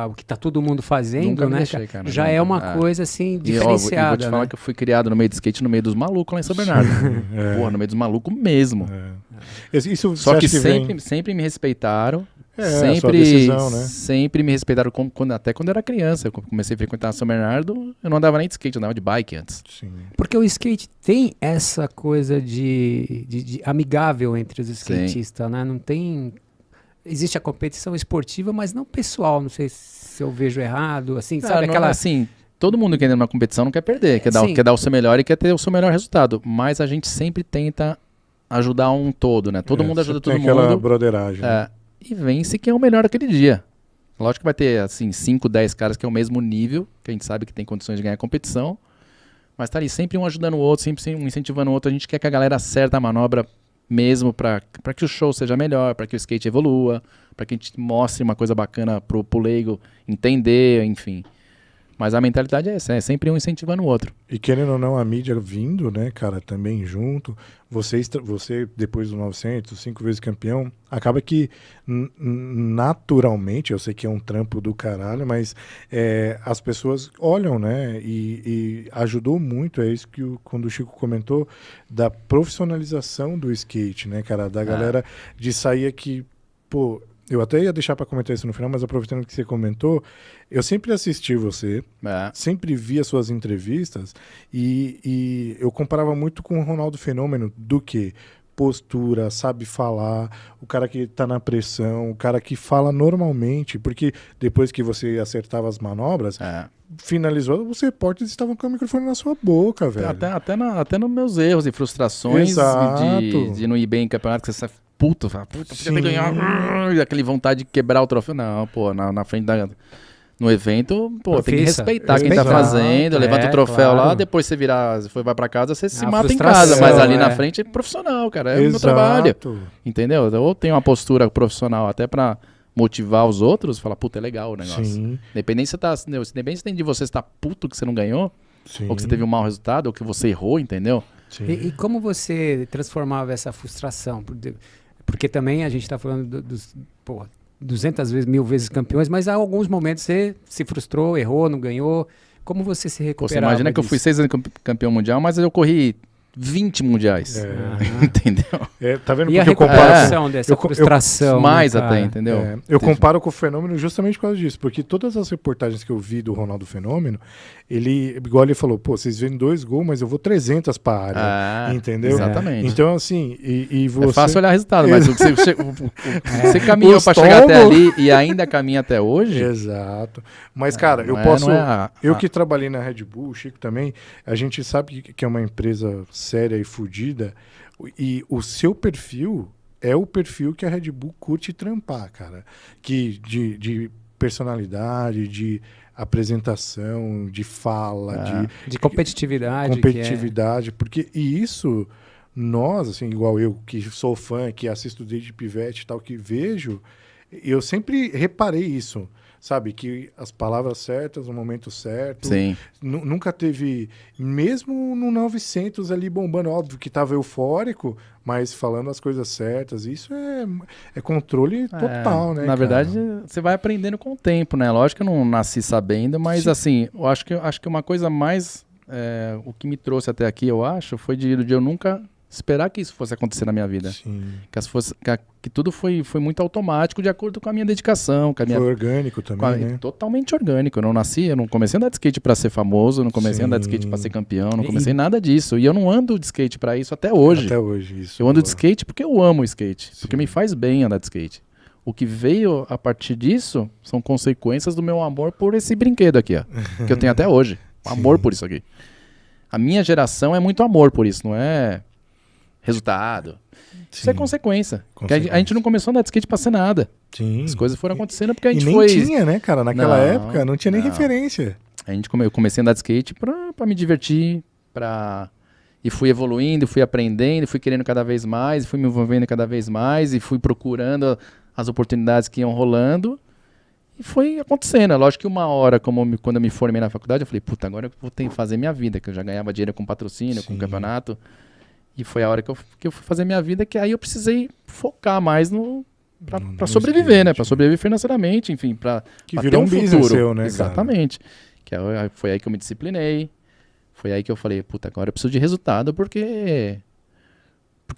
Speaker 2: o que tá todo mundo fazendo,
Speaker 3: Nunca me
Speaker 2: né?
Speaker 3: deixei, cara,
Speaker 2: já é uma coisa assim diferenciada.
Speaker 3: E vou te falar que eu fui criado no meio de skate, no meio dos malucos lá em São Bernardo. Porra, no meio dos malucos mesmo.
Speaker 1: Isso,
Speaker 3: só que sempre me respeitaram.
Speaker 1: Sua decisão, né?
Speaker 3: Sempre me respeitaram até quando eu era criança. Eu comecei a frequentar São Bernardo, eu não andava nem de skate, eu andava de bike antes.
Speaker 1: Sim.
Speaker 2: Porque o skate tem essa coisa de amigável entre os skatistas, né? Não tem... Existe a competição esportiva, mas não pessoal. Não sei se eu vejo errado, assim, sabe?
Speaker 3: Assim, todo mundo que entra numa competição não quer perder, quer dar o seu melhor e quer ter o seu melhor resultado. Mas a gente sempre tenta ajudar um todo, né? Todo mundo ajuda todo mundo.
Speaker 1: Tem aquela broderagem.
Speaker 3: E vence quem é o melhor aquele dia. Lógico que vai ter, assim, 5, 10 caras que é o mesmo nível, que a gente sabe que tem condições de ganhar a competição, mas tá ali sempre um ajudando o outro, sempre um incentivando o outro. A gente quer que a galera acerte a manobra mesmo pra que o show seja melhor, pra que o skate evolua, pra que a gente mostre uma coisa bacana pro leigo entender, enfim. Mas a mentalidade é essa, é sempre um incentivando o outro.
Speaker 1: E querendo ou não, a mídia vindo, né, cara, também junto, você depois do 900, 5 vezes campeão, acaba que naturalmente, eu sei que é um trampo do caralho, mas as pessoas olham, né, e ajudou muito, é isso que quando o Chico comentou, da profissionalização do skate, né, cara, da galera de sair aqui, pô... Eu até ia deixar para comentar isso no final, mas aproveitando que você comentou, eu sempre assisti você, sempre vi as suas entrevistas e eu comparava muito com o Ronaldo Fenômeno do que postura, sabe falar, o cara que tá na pressão, o cara que fala normalmente, porque depois que você acertava as manobras, finalizou, os repórteres estavam com o microfone na sua boca, velho.
Speaker 3: Até nos meus erros e frustrações de não ir bem em campeonato, que você podia ter ganhado, aquele vontade de quebrar o troféu. Não, pô, na frente No evento, pô, tem que
Speaker 2: Profissa.
Speaker 3: respeitar quem tá
Speaker 1: Exato.
Speaker 3: fazendo, levanta o troféu lá,
Speaker 2: claro.
Speaker 3: depois você vai pra casa, você se
Speaker 2: A
Speaker 3: mata em
Speaker 2: frustração,
Speaker 3: casa, mas ali na
Speaker 2: é.
Speaker 3: frente é profissional, cara, é o meu trabalho, entendeu? Ou tem uma postura profissional até pra motivar os outros, falar, puta, é legal o negócio.
Speaker 1: Sim,
Speaker 3: Independente se de você estar puto que você não ganhou,
Speaker 1: sim.
Speaker 3: ou que você teve um mau resultado, ou que você errou, entendeu?
Speaker 1: Sim.
Speaker 2: E como você transformava essa frustração? Porque também a gente está falando dos 200 vezes, 1000 vezes campeões, mas há alguns momentos você se frustrou, errou, não ganhou. Como você se
Speaker 3: Pô, você
Speaker 2: recuperava
Speaker 3: imagina que eu fui 6 vezes campeão mundial, mas eu corri 20 mundiais,
Speaker 2: Aham.
Speaker 3: entendeu?
Speaker 1: Tá vendo
Speaker 2: E a
Speaker 1: porque eu comparo
Speaker 2: recuperação dessa
Speaker 1: eu-
Speaker 2: frustração?
Speaker 3: Mais
Speaker 2: né,
Speaker 3: até,
Speaker 2: cara?
Speaker 3: entendeu?
Speaker 1: Eu comparo com o Fenômeno justamente por causa disso, porque todas as reportagens que eu vi do Ronaldo Fenômeno, ele, igual ele falou, pô, vocês veem 2 gols, mas eu vou 300 pra área,
Speaker 3: Ah,
Speaker 1: entendeu?
Speaker 3: Exatamente.
Speaker 1: Então, assim, e você...
Speaker 3: É fácil olhar o resultado, mas o que você caminhou
Speaker 1: Os
Speaker 3: pra chegar até
Speaker 1: tombos.
Speaker 3: ali e ainda caminha até hoje.
Speaker 1: Exato. Mas, cara, eu
Speaker 3: não é-
Speaker 1: posso...
Speaker 3: não é a-
Speaker 1: Eu que trabalhei na Red Bull, o Chico também, a gente sabe que é uma empresa séria e fodida, e o seu perfil é o perfil que a Red Bull curte trampar, cara. Que de personalidade, de apresentação, de fala,
Speaker 2: De competitividade.
Speaker 1: competitividade, porque e isso nós, assim, igual eu que sou fã, que assisto desde pivete e tal, que vejo, eu sempre reparei isso, sabe, que as palavras certas no momento certo.
Speaker 3: Sim.
Speaker 1: Nunca teve, mesmo no 900 ali bombando, óbvio que tava eufórico, mas falando as coisas certas, isso é controle total, né,
Speaker 3: Na
Speaker 1: cara?
Speaker 3: verdade, você vai aprendendo com o tempo, né? Lógico que eu não nasci sabendo, mas
Speaker 1: Sim.
Speaker 3: assim, eu acho que uma coisa mais, o que me trouxe até aqui, eu acho, foi de eu nunca esperar que isso fosse acontecer na minha vida.
Speaker 1: Sim.
Speaker 3: Que tudo foi muito automático de acordo com a minha dedicação, com a minha
Speaker 1: Foi orgânico também, né?
Speaker 3: totalmente orgânico. Eu não comecei a andar de skate pra ser famoso, eu não comecei a andar de skate pra ser campeão, não comecei nada disso. E eu não ando de skate pra isso até hoje.
Speaker 1: Até hoje, isso.
Speaker 3: Eu ando de
Speaker 1: boa.
Speaker 3: skate porque eu amo o skate, porque
Speaker 1: Sim.
Speaker 3: me faz bem andar de skate. O que veio a partir disso são consequências do meu amor por esse brinquedo aqui, ó, que eu tenho até hoje. Amor por isso aqui. A minha geração é muito amor por isso, não é resultado. Isso é
Speaker 1: Sim.
Speaker 3: consequência. Porque
Speaker 1: Consequência.
Speaker 3: a gente não começou a andar de skate pra ser nada.
Speaker 1: Sim.
Speaker 3: As coisas foram acontecendo porque a
Speaker 1: E
Speaker 3: gente
Speaker 1: nem
Speaker 3: foi...
Speaker 1: tinha, né, cara? Naquela
Speaker 3: Não,
Speaker 1: época não tinha nem
Speaker 3: não.
Speaker 1: referência.
Speaker 3: Eu comecei a andar de skate pra me divertir, e fui evoluindo, fui aprendendo, fui querendo cada vez mais, fui me envolvendo cada vez mais, e fui procurando as oportunidades que iam rolando, e foi acontecendo. É lógico que uma hora, quando eu me formei na faculdade, eu falei, puta, agora eu vou ter que fazer minha vida, que eu já ganhava dinheiro com patrocínio, com
Speaker 1: Sim.
Speaker 3: campeonato, e foi a hora que eu fui fazer minha vida, que aí eu precisei focar mais pra
Speaker 1: No
Speaker 3: sobreviver,
Speaker 1: skate,
Speaker 3: né? Pra sobreviver financeiramente, enfim, pra
Speaker 1: Que
Speaker 3: pra
Speaker 1: virou
Speaker 3: ter
Speaker 1: um business seu, né, cara?
Speaker 3: Exatamente. Foi aí que eu me disciplinei. Foi aí que eu falei, puta, agora eu preciso de resultado, porque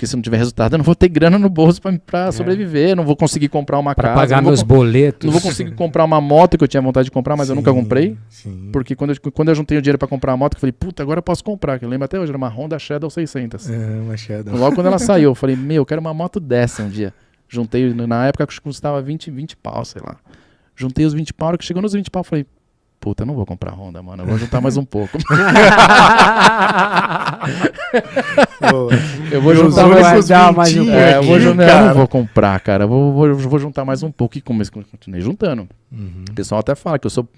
Speaker 3: se não tiver resultado, eu não vou ter grana no bolso pra sobreviver, não vou conseguir comprar uma
Speaker 2: Pra
Speaker 3: casa.
Speaker 2: pagar
Speaker 3: não vou
Speaker 2: meus boletos.
Speaker 3: Não vou conseguir comprar uma moto que eu tinha vontade de comprar, mas eu nunca comprei.
Speaker 1: Sim.
Speaker 3: Porque quando eu juntei o dinheiro pra comprar a moto, eu falei, puta, agora eu posso comprar. Que eu lembro até hoje, era uma Honda Shadow 600.
Speaker 1: Uma Shadow.
Speaker 3: Logo quando ela saiu, eu falei, eu quero uma moto dessa um dia. Juntei, na época custava 20 pau, sei lá. Juntei os 20 pau, que chegou nos 20 pau, eu falei, puta, eu não vou comprar Honda, mano, eu vou juntar mais um pouco. Eu vou juntar mais um eu não vou comprar, cara, eu vou juntar mais um pouco. E continuei juntando.
Speaker 1: Uhum.
Speaker 3: O pessoal até fala que eu sou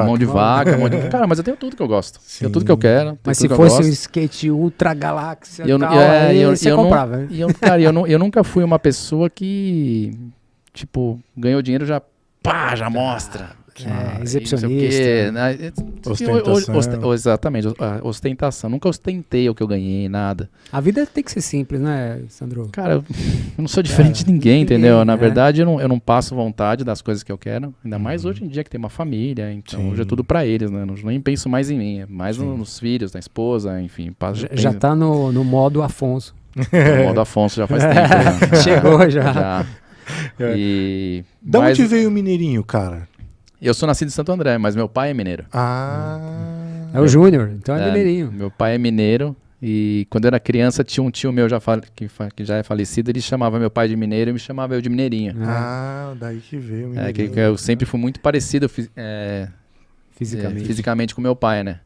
Speaker 1: Mão de vaca.
Speaker 3: Cara, mas eu tenho tudo que eu gosto.
Speaker 1: Sim.
Speaker 3: Tenho tudo que eu quero. tenho
Speaker 2: Mas
Speaker 3: tudo
Speaker 2: se
Speaker 3: que eu
Speaker 2: fosse
Speaker 3: gosto.
Speaker 2: um skate ultra galáxia
Speaker 3: Eu,
Speaker 2: tal,
Speaker 3: aí
Speaker 2: aí você comprava. né?
Speaker 3: Cara, eu nunca fui uma pessoa que, tipo, ganhou dinheiro já mostra.
Speaker 2: Exibicionista.
Speaker 3: Não sei o quê, né?
Speaker 1: Ostentação.
Speaker 3: Exatamente, ostentação. Nunca ostentei o que eu ganhei, nada.
Speaker 2: A vida tem que ser simples, né, Sandro?
Speaker 3: Cara, eu não sou diferente de ninguém,
Speaker 2: ninguém,
Speaker 3: entendeu? Na
Speaker 2: né?
Speaker 3: verdade, eu não passo vontade das coisas que eu quero. Ainda mais hoje em dia que tem uma família, então
Speaker 1: Sim.
Speaker 3: hoje é tudo pra eles, né? Eu nem penso mais em mim, é mais
Speaker 1: Sim.
Speaker 3: nos filhos, na esposa, enfim.
Speaker 2: Já tá no modo Afonso.
Speaker 3: O modo Afonso já faz tempo. Né?
Speaker 2: Chegou já.
Speaker 3: Já.
Speaker 1: É.
Speaker 3: E,
Speaker 1: Da
Speaker 3: mas
Speaker 1: onde veio o Mineirinho, cara?
Speaker 3: eu sou nascido em Santo André, mas meu pai é mineiro.
Speaker 2: É o Júnior, então é mineirinho.
Speaker 3: Meu pai é mineiro e quando eu era criança tinha um tio meu que já é falecido, ele chamava meu pai de mineiro e me chamava eu de mineirinho.
Speaker 1: Daí que veio o
Speaker 3: É,
Speaker 1: Mineirinho.
Speaker 3: que eu sempre fui muito parecido
Speaker 2: Fisicamente.
Speaker 3: fisicamente com meu pai, né?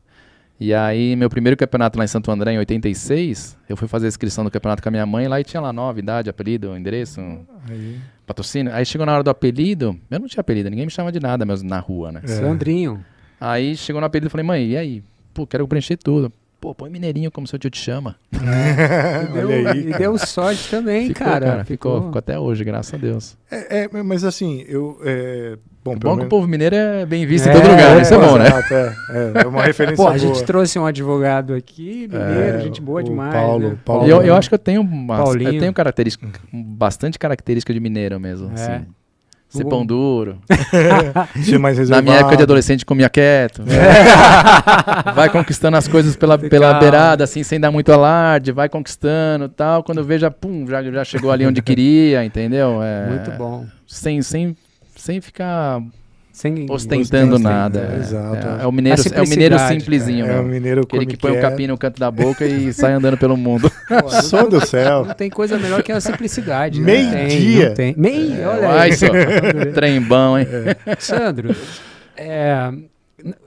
Speaker 3: E aí, meu primeiro campeonato lá em Santo André, em 86, eu fui fazer a inscrição do campeonato com a minha mãe lá e tinha lá nome, idade, apelido, endereço,
Speaker 1: Aí.
Speaker 3: patrocínio. Aí chegou na hora do apelido, eu não tinha apelido, ninguém me chamava de nada mesmo na rua, né?
Speaker 2: Sandrinho.
Speaker 3: Aí chegou no apelido e falei, mãe, e aí? Pô, quero preencher tudo. Pô, põe Mineirinho como seu tio te chama.
Speaker 1: Olha aí.
Speaker 2: E deu sorte também,
Speaker 3: Ficou,
Speaker 2: cara.
Speaker 3: ficou até hoje, graças a Deus.
Speaker 1: Mas assim, bom,
Speaker 3: É
Speaker 1: pelo
Speaker 3: bom que o
Speaker 1: menos...
Speaker 3: povo mineiro é bem visto em
Speaker 2: É,
Speaker 3: todo lugar, isso é bom, né?
Speaker 1: Exato, é uma referência
Speaker 2: Pô, a
Speaker 1: boa.
Speaker 2: gente trouxe um advogado aqui, mineiro, gente boa
Speaker 1: o
Speaker 2: demais.
Speaker 1: Paulo-
Speaker 2: né?
Speaker 1: Paulo-
Speaker 3: E eu acho que eu tenho,
Speaker 2: Paulinho.
Speaker 3: eu tenho bastante característica de mineiro mesmo.
Speaker 2: É.
Speaker 3: Assim. Ser
Speaker 2: O-
Speaker 3: pão duro.
Speaker 1: Ser mais
Speaker 3: Na
Speaker 1: reservado.
Speaker 3: minha época de adolescente comia quieto. Vai conquistando as coisas pela
Speaker 2: Calma.
Speaker 3: beirada, assim, sem dar muito alarde, vai conquistando e tal. Quando eu vejo, pum, já chegou ali onde queria, entendeu?
Speaker 2: Muito bom.
Speaker 3: Sem ficar
Speaker 2: Sem
Speaker 3: ostentando nada.
Speaker 1: né? Exato.
Speaker 3: É o mineiro,
Speaker 2: A
Speaker 3: é o mineiro
Speaker 2: simplicidade.
Speaker 3: simplesinho,
Speaker 1: É o
Speaker 3: mesmo.
Speaker 1: mineiro
Speaker 3: Aquele
Speaker 1: come
Speaker 3: que põe um
Speaker 1: quieto.
Speaker 3: capim no canto da boca e sai andando pelo mundo.
Speaker 2: Pô,
Speaker 1: Som do céu.
Speaker 2: não tem coisa melhor que a simplicidade.
Speaker 1: Meio-dia.
Speaker 2: Não tem. Olha
Speaker 3: Vai
Speaker 2: aí.
Speaker 3: só. Trem bom, hein?
Speaker 2: Sandro,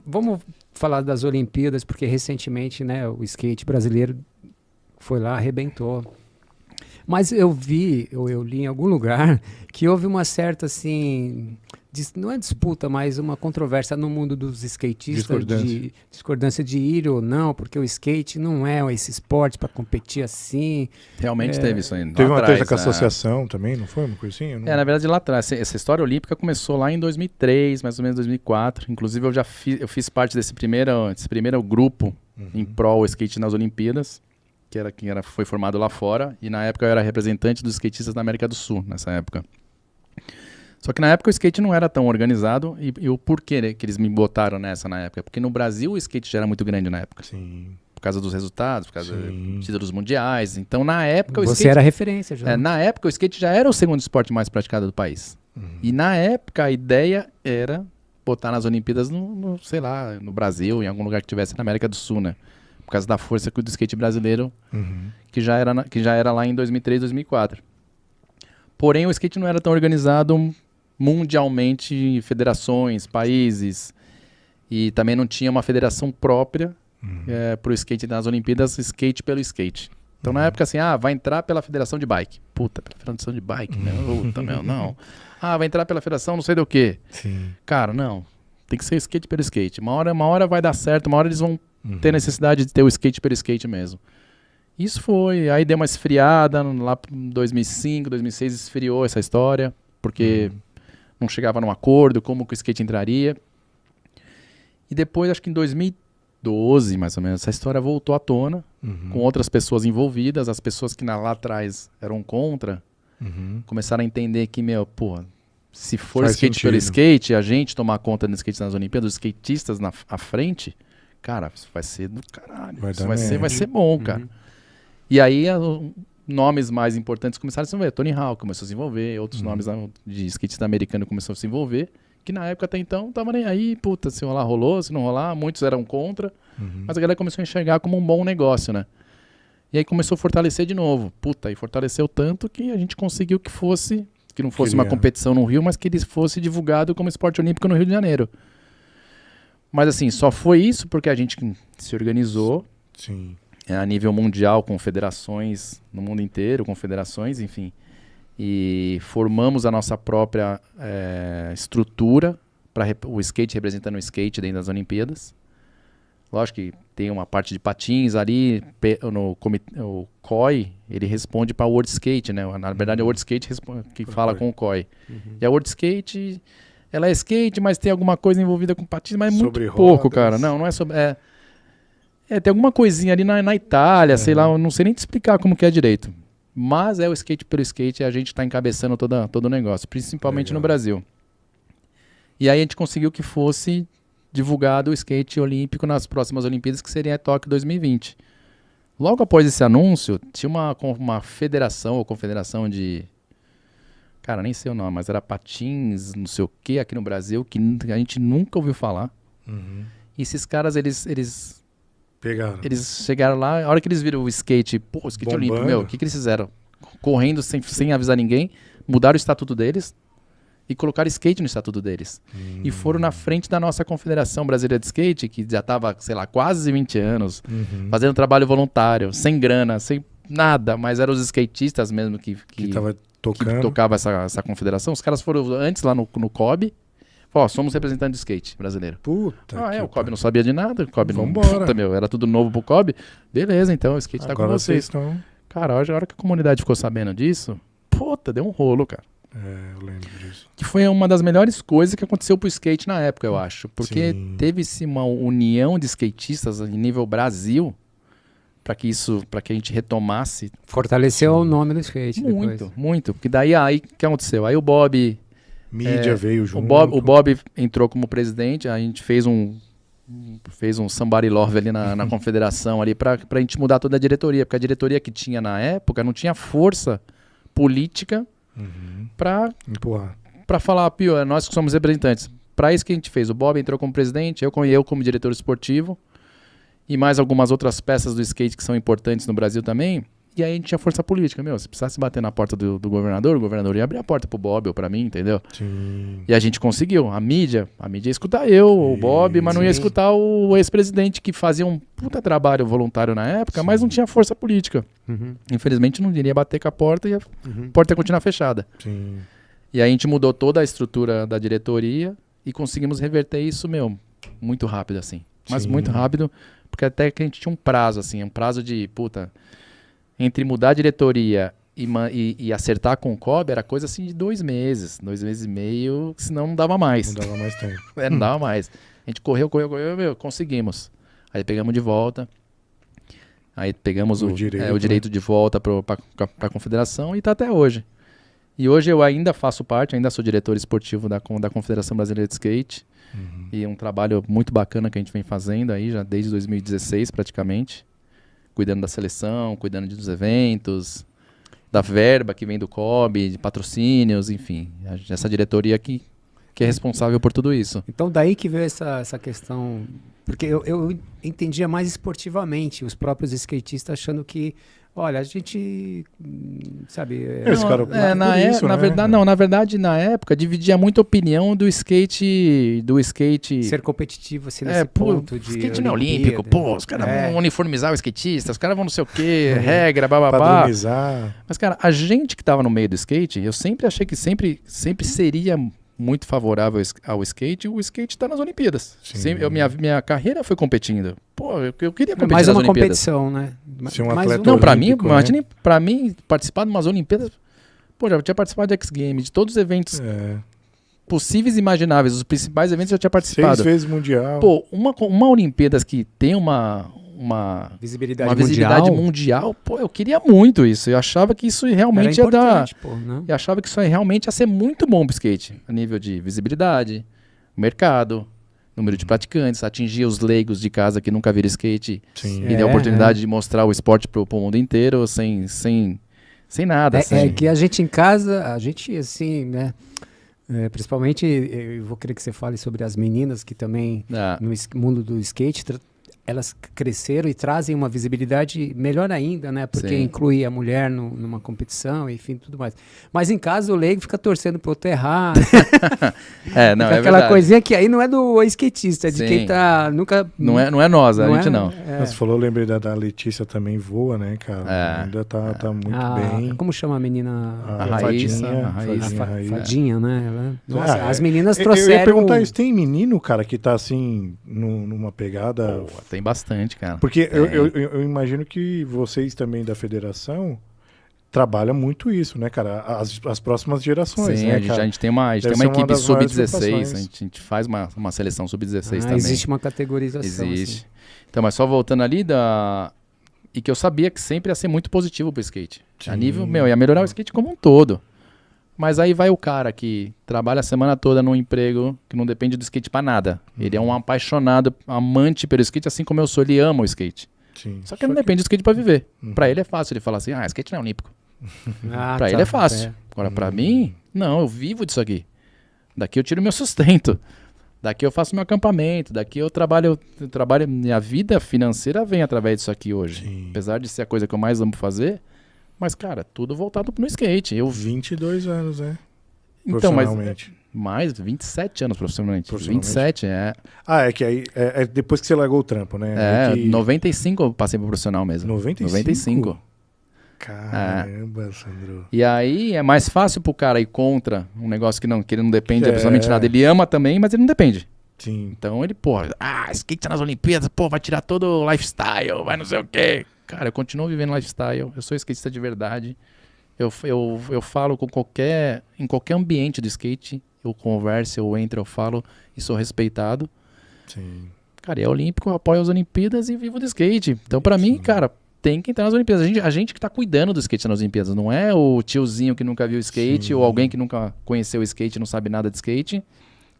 Speaker 2: vamos falar das Olimpíadas, porque recentemente, né, o skate brasileiro foi lá, arrebentou. Mas eu li em algum lugar que houve uma certa, assim, não é disputa, mas uma controvérsia no mundo dos skatistas, discordância de ir ou não, porque o skate não é esse esporte para competir assim.
Speaker 3: Realmente teve isso aí. lá
Speaker 1: Teve uma
Speaker 3: atrás,
Speaker 1: treta com a
Speaker 3: né?
Speaker 1: associação também, não foi uma coisa assim? Eu não-
Speaker 3: Na verdade, lá atrás. Essa história olímpica começou lá em 2003, mais ou menos 2004. Inclusive, eu fiz parte desse primeiro grupo em prol ao skate nas Olimpíadas, foi formado lá fora. E na época eu era representante dos skatistas da América do Sul, nessa época. Só que na época o skate não era tão organizado. E o porquê, né, que eles me botaram nessa na época? Porque no Brasil o skate já era muito grande na época.
Speaker 1: Sim.
Speaker 3: Por causa dos resultados, por causa
Speaker 1: Sim.
Speaker 3: dos títulos mundiais. Então, na época, o
Speaker 2: Você
Speaker 3: skate...
Speaker 2: era referência já.
Speaker 3: Na época, o skate já era o segundo esporte mais praticado do país. E na época, a ideia era botar nas Olimpíadas sei lá, no Brasil, em algum lugar que tivesse na América do Sul, né? Por causa da força do skate brasileiro, que já era lá em 2003, 2004. Porém, o skate não era tão organizado mundialmente em federações, países, e também não tinha uma federação própria para o skate nas Olimpíadas, skate pelo skate. Então, na época, assim, vai entrar pela federação de bike. Puta, pela federação de bike, né? Puta, meu, não. Vai entrar pela federação não sei do quê.
Speaker 1: Sim.
Speaker 3: Cara, não. Tem que ser skate pelo skate. Uma hora vai dar certo, uma hora eles vão ter necessidade de ter o skate pelo skate mesmo. Isso foi. Aí deu uma esfriada, lá em 2005, 2006 esfriou essa história, porque não chegava num acordo, como que o skate entraria. E depois, acho que em 2012, mais ou menos, essa história voltou à tona, com outras pessoas envolvidas, as pessoas que lá atrás eram contra, começaram a entender que, se for
Speaker 1: Faz
Speaker 3: skate pelo
Speaker 1: sentido.
Speaker 3: skate, a gente tomar conta do skate nas Olimpíadas, os skatistas à frente, cara, isso vai ser do caralho.
Speaker 1: Vai
Speaker 3: Isso
Speaker 1: dar
Speaker 3: vai
Speaker 1: merda.
Speaker 3: ser bom, cara. E aí, nomes mais importantes começaram a se envolver. Tony Hawk começou a se envolver, outros nomes de skatista americano começaram a se envolver, que na época até então não tava nem aí, puta, se rolar rolou, se não rolar, muitos eram contra, mas a galera começou a enxergar como um bom negócio, né? E aí começou a fortalecer de novo. Puta, e fortaleceu tanto que a gente conseguiu que não fosse uma competição no Rio, mas que ele fosse divulgado como esporte olímpico no Rio de Janeiro. Mas assim, só foi isso porque a gente se organizou
Speaker 1: Sim.
Speaker 3: a nível mundial, com federações no mundo inteiro, com federações, enfim. E formamos a nossa própria estrutura para o skate representando o skate dentro das Olimpíadas. Lógico que tem uma parte de patins ali, o COI, ele responde para o World Skate, né? Na verdade, é o World Skate que fala com o COI. E a World Skate, ela é skate, mas tem alguma coisa envolvida com patins, mas é muito
Speaker 1: Sobre
Speaker 3: pouco,
Speaker 1: rodas.
Speaker 3: cara. Não é sobre... tem alguma coisinha ali na Itália, sei lá, eu não sei nem te explicar como que é direito. Mas é o skate pelo skate e a gente está encabeçando todo o negócio, principalmente no Brasil. E aí a gente conseguiu que fosse divulgado o skate olímpico nas próximas Olimpíadas, que seria a Tóquio 2020. Logo após esse anúncio, tinha uma federação ou confederação de... Cara, nem sei o nome, mas era patins, não sei o que, aqui no Brasil, que a gente nunca ouviu falar. E esses caras, eles
Speaker 1: Pegaram.
Speaker 3: chegaram lá, a hora que eles viram o skate, o skate olímpico, o que eles fizeram? Correndo sem avisar ninguém, mudaram o estatuto deles e colocaram skate no estatuto deles. E foram na frente da nossa Confederação Brasileira de Skate, que já estava, sei lá, quase 20 anos, fazendo trabalho voluntário, sem grana, sem nada, mas eram os skatistas mesmo que
Speaker 1: tava tocando.
Speaker 3: que tocava essa confederação. Os caras foram antes lá no COB, ó, somos representantes de skate brasileiro.
Speaker 1: Puta.
Speaker 3: O COB não sabia de nada, o COB não...
Speaker 1: Vambora.
Speaker 3: Puta, meu, era tudo novo pro COB. Beleza, então o skate tá com
Speaker 1: Agora
Speaker 3: vocês.
Speaker 1: estão...
Speaker 3: Cara, a hora que a comunidade ficou sabendo disso, puta, deu um rolo, cara.
Speaker 1: Eu lembro disso.
Speaker 3: Que foi uma das melhores coisas que aconteceu pro skate na época, eu acho. Porque
Speaker 1: Sim.
Speaker 3: teve-se uma união de skatistas em nível Brasil para que a gente retomasse.
Speaker 2: Fortaleceu o nome do skate
Speaker 3: Muito,
Speaker 2: depois.
Speaker 3: muito. Porque daí aí o que aconteceu? Aí o Bob.
Speaker 1: Mídia veio junto.
Speaker 3: O Bob entrou como presidente, a gente fez um somebody love ali na confederação ali pra gente mudar toda a diretoria, porque a diretoria que tinha na época não tinha força política pra
Speaker 1: Empurrar.
Speaker 3: falar, Pio, é nós que somos representantes. Pra isso que a gente fez, o Bob entrou como presidente, eu como diretor esportivo e mais algumas outras peças do skate que são importantes no Brasil também. E aí a gente tinha força política. Meu, se precisasse bater na porta do governador, o governador ia abrir a porta pro Bob ou pra mim, entendeu?
Speaker 1: Sim.
Speaker 3: E a gente conseguiu. A mídia ia escutar o Bob, mas não ia escutar o ex-presidente que fazia um puta trabalho voluntário na época, mas não tinha força política. Infelizmente não iria bater com a porta e a porta ia continuar fechada.
Speaker 1: Sim.
Speaker 3: E aí a gente mudou toda a estrutura da diretoria e conseguimos reverter isso, meu, muito rápido, assim. Mas
Speaker 1: Sim.
Speaker 3: muito rápido, porque até que a gente tinha um prazo, assim, um prazo de, puta... Entre mudar a diretoria e acertar com o COB era coisa assim de 2 meses, 2 meses e meio, senão não dava mais.
Speaker 1: Não dava mais tempo.
Speaker 3: Não dava mais. A gente correu, meu, conseguimos. Aí pegamos de volta, aí pegamos o direito de volta para a confederação e tá até hoje. E hoje eu ainda faço parte, ainda sou diretor esportivo da Confederação Brasileira de Skate. E um trabalho muito bacana que a gente vem fazendo aí já desde 2016 praticamente. Cuidando da seleção, cuidando dos eventos, da verba que vem do COB, de patrocínios, enfim. Essa diretoria que é responsável por tudo isso.
Speaker 2: Então daí que veio essa questão, porque eu entendia mais esportivamente, os próprios skatistas achando que, olha, a gente, sabe...
Speaker 3: Na verdade, na época, dividia muito a opinião do skate...
Speaker 2: Ser competitivo, assim, nesse ponto de...
Speaker 3: skate não é olímpico, os caras vão uniformizar o skatista, os caras vão não sei o quê, regra, bababá.
Speaker 1: Padronizar.
Speaker 3: Mas, cara, a gente que tava no meio do skate, eu sempre achei que sempre seria muito favorável ao skate, o skate tá nas Olimpíadas. Minha carreira foi competindo. Eu queria competir
Speaker 2: mais
Speaker 3: nas
Speaker 2: uma
Speaker 3: Olimpíadas.
Speaker 2: competição, né?
Speaker 1: Ser um atleta
Speaker 3: Não, pra mim,
Speaker 1: olímpico, né?
Speaker 3: imagine, pra mim, participar de umas Olimpíadas, já tinha participado de X Games, de todos os eventos possíveis e imagináveis, os principais eventos eu já tinha participado.
Speaker 1: 6 vezes mundial.
Speaker 3: Uma Olimpíadas que tem uma visibilidade mundial, eu queria muito isso. Eu achava que isso realmente ia dar...
Speaker 2: né?
Speaker 3: Eu achava que isso aí realmente ia ser muito bom pro skate, a nível de visibilidade, mercado, número de praticantes, atingir os leigos de casa que nunca viram skate e ter a oportunidade de mostrar o esporte pro mundo inteiro sem nada.
Speaker 2: É que a gente em casa, assim, né? Principalmente, eu vou querer que você fale sobre as meninas que também no mundo do skate elas cresceram e trazem uma visibilidade melhor ainda, né? Porque inclui a mulher numa competição, enfim, tudo mais. Mas em casa o leigo fica torcendo pro outro errar.
Speaker 3: É
Speaker 2: aquela
Speaker 3: verdade.
Speaker 2: Coisinha que aí não é do skatista, é de quem tá nunca...
Speaker 3: Não é nós, a gente não.
Speaker 1: Você falou, eu lembrei da Letícia também voa, né, cara? Ainda tá muito bem.
Speaker 2: Como chama a menina?
Speaker 3: A Raíssa.
Speaker 2: Fadinha, né? Nossa, as meninas trouxeram...
Speaker 1: Eu ia perguntar isso, tem menino, cara, que tá assim, numa pegada...
Speaker 3: Tem bastante, cara.
Speaker 1: Porque eu imagino que vocês também da federação trabalham muito isso, né, cara? As próximas gerações,
Speaker 3: sim,
Speaker 1: né,
Speaker 3: a gente tem uma equipe sub-16, a gente faz uma seleção sub-16 também.
Speaker 2: Existe uma categorização.
Speaker 3: Existe. Assim. Então, mas só voltando ali e que eu sabia que sempre ia ser muito positivo pro skate. Sim. A nível, ia melhorar o skate como um todo. Mas aí vai o cara que trabalha a semana toda num emprego que não depende do skate pra nada. Ele é um apaixonado, amante pelo skate, assim como eu sou, ele ama o skate.
Speaker 1: Sim.
Speaker 3: Só que ele não depende do skate pra viver. Pra ele é fácil ele falar assim, skate não é olímpico. Pra ele é fácil. Agora pra mim, não, eu vivo disso aqui. Daqui eu tiro meu sustento. Daqui eu faço meu acampamento. Daqui eu trabalho, minha vida financeira vem através disso aqui hoje.
Speaker 1: Sim.
Speaker 3: Apesar de ser a coisa que eu mais amo fazer. Mas, cara, tudo voltado no skate.
Speaker 1: 22 anos, né?
Speaker 3: Então, mas Mais, 27 anos profissionalmente. 27,
Speaker 1: Ah, é que aí, é depois que você largou o trampo, né?
Speaker 3: 95 eu passei pro profissional mesmo. 95?
Speaker 1: Caramba, Sandro.
Speaker 3: E aí é mais fácil pro cara ir contra um negócio que ele não depende absolutamente nada. Ele ama também, mas ele não depende.
Speaker 1: Sim.
Speaker 3: Então ele, skate nas Olimpíadas, vai tirar todo o lifestyle, vai não sei o quê. Cara, eu continuo vivendo lifestyle, eu sou skatista de verdade. Eu falo em qualquer ambiente do skate, eu converso, eu entro, eu falo e sou respeitado.
Speaker 1: Sim.
Speaker 3: Cara, é olímpico, eu apoio as Olimpíadas e vivo do skate. Então pra mim, cara, tem que entrar nas Olimpíadas. A gente que tá cuidando do skate nas Olimpíadas, não é o tiozinho que nunca viu skate ou alguém que nunca conheceu o skate e não sabe nada de skate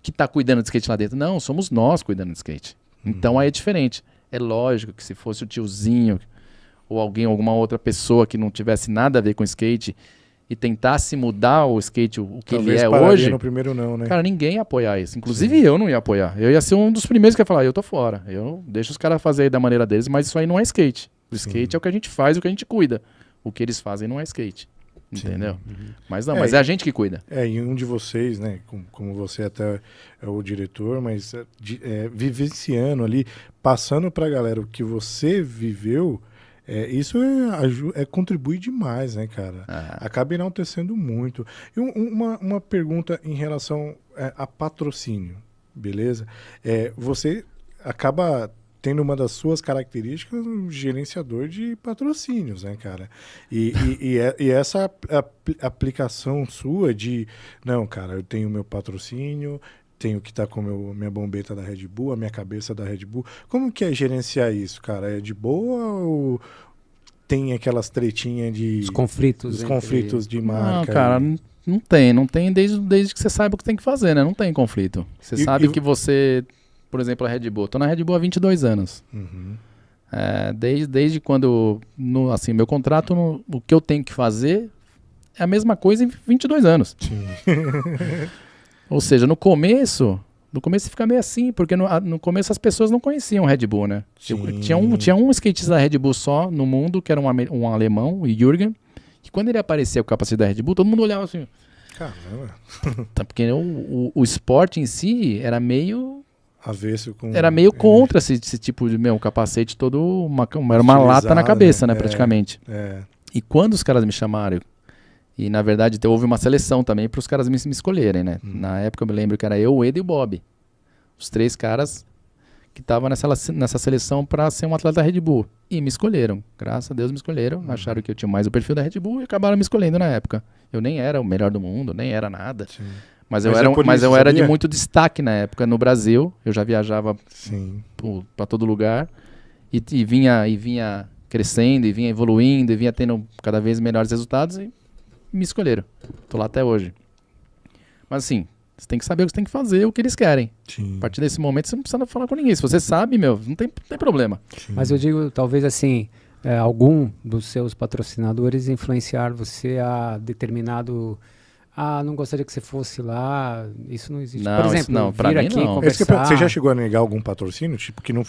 Speaker 3: que tá cuidando de skate lá dentro. Não, somos nós cuidando de skate. Então aí é diferente. É lógico que se fosse o tiozinho ou alguma outra pessoa que não tivesse nada a ver com skate e tentasse mudar o skate, o que
Speaker 1: talvez
Speaker 3: ele é hoje,
Speaker 1: no primeiro não, né?
Speaker 3: Cara, ninguém ia apoiar isso. Inclusive eu não ia apoiar. Eu ia ser um dos primeiros que ia falar, eu tô fora. Eu deixo os caras fazer aí da maneira deles, mas isso aí não é skate. O skate é o que a gente faz, o que a gente cuida. O que eles fazem não é skate. Entendeu? Mas não, mas é a gente que cuida.
Speaker 1: E um de vocês, né, como você até é o diretor, mas vivenciando ali, passando pra galera o que você viveu, isso contribui demais, né, cara? Acaba enaltecendo muito. E uma pergunta em relação a patrocínio, beleza? Você acaba tendo uma das suas características um gerenciador de patrocínios, né, cara? E essa aplicação sua de, não, cara, eu tenho meu patrocínio, tenho que estar com minha bombeta da Red Bull, a minha cabeça da Red Bull. Como que é gerenciar isso, cara? É de boa ou tem aquelas tretinhas de...
Speaker 2: Os conflitos
Speaker 1: de marca?
Speaker 3: Não, cara, não tem desde que você saiba o que tem que fazer, né? Não tem conflito. Você sabe que você... Por exemplo, a Red Bull. Tô na Red Bull há 22 anos. Desde quando... assim, meu contrato, o que eu tenho que fazer é a mesma coisa em 22 anos.
Speaker 1: Sim.
Speaker 3: Ou seja, no começo fica meio assim, porque no começo as pessoas não conheciam Red Bull, né? Tinha um skatista da Red Bull só no mundo, que era um alemão, o Jürgen, que quando ele aparecia com o capacete da Red Bull, todo mundo olhava assim.
Speaker 1: Caramba.
Speaker 3: Porque o esporte em si era meio...
Speaker 1: avesso com...
Speaker 3: Era meio contra esse tipo de capacete todo... Era uma lata na cabeça, né? Praticamente. E quando os caras me chamaram... E, na verdade, houve uma seleção também para os caras me escolherem, né? Na época, eu me lembro que era eu, o Edo e o Bob. Os 3 caras que estavam nessa seleção para ser um atleta da Red Bull. E me escolheram. Graças a Deus me escolheram. Acharam que eu tinha mais o perfil da Red Bull e acabaram me escolhendo na época. Eu nem era o melhor do mundo, nem era nada. Sim. Mas eu era de muito destaque na época no Brasil. Eu já viajava para todo lugar. E vinha crescendo, e vinha evoluindo, e vinha tendo cada vez melhores resultados. E me escolheram. Tô lá até hoje. Mas assim, você tem que saber o que você tem que fazer, o que eles querem.
Speaker 1: Sim.
Speaker 3: A partir desse momento você não precisa falar com ninguém. Se você sabe, não tem problema.
Speaker 1: Sim.
Speaker 2: Mas eu digo, talvez assim, algum dos seus patrocinadores influenciar você a determinado... não gostaria que você fosse lá, isso não existe.
Speaker 3: Não,
Speaker 2: por exemplo,
Speaker 3: não, pra mim
Speaker 2: aqui
Speaker 3: não.
Speaker 2: conversar...
Speaker 1: Você já chegou a negar algum patrocínio? Tipo, que não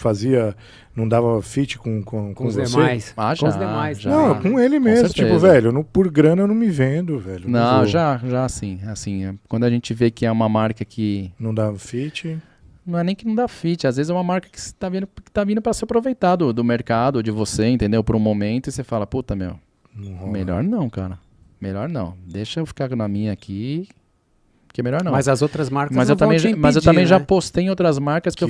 Speaker 1: dava fit com
Speaker 2: os
Speaker 1: você?
Speaker 2: demais.
Speaker 3: Já,
Speaker 2: com os demais.
Speaker 3: já.
Speaker 1: Não, com ele mesmo.
Speaker 3: certeza.
Speaker 1: Tipo, velho, por grana eu não me vendo, velho.
Speaker 3: Não, já sim. Assim, quando a gente vê que é uma marca que...
Speaker 1: não dá fit...
Speaker 3: Não é nem que não dá fit, às vezes é uma marca que tá vindo para se aproveitar do mercado, de você, entendeu? Por um momento, e você fala, puta, melhor não, cara. Melhor não. Deixa eu ficar na minha aqui, que é melhor não.
Speaker 2: Mas as outras marcas
Speaker 3: mas
Speaker 2: não
Speaker 3: eu também,
Speaker 2: vão te impedir,
Speaker 3: mas eu também já
Speaker 2: né?
Speaker 3: postei em outras marcas que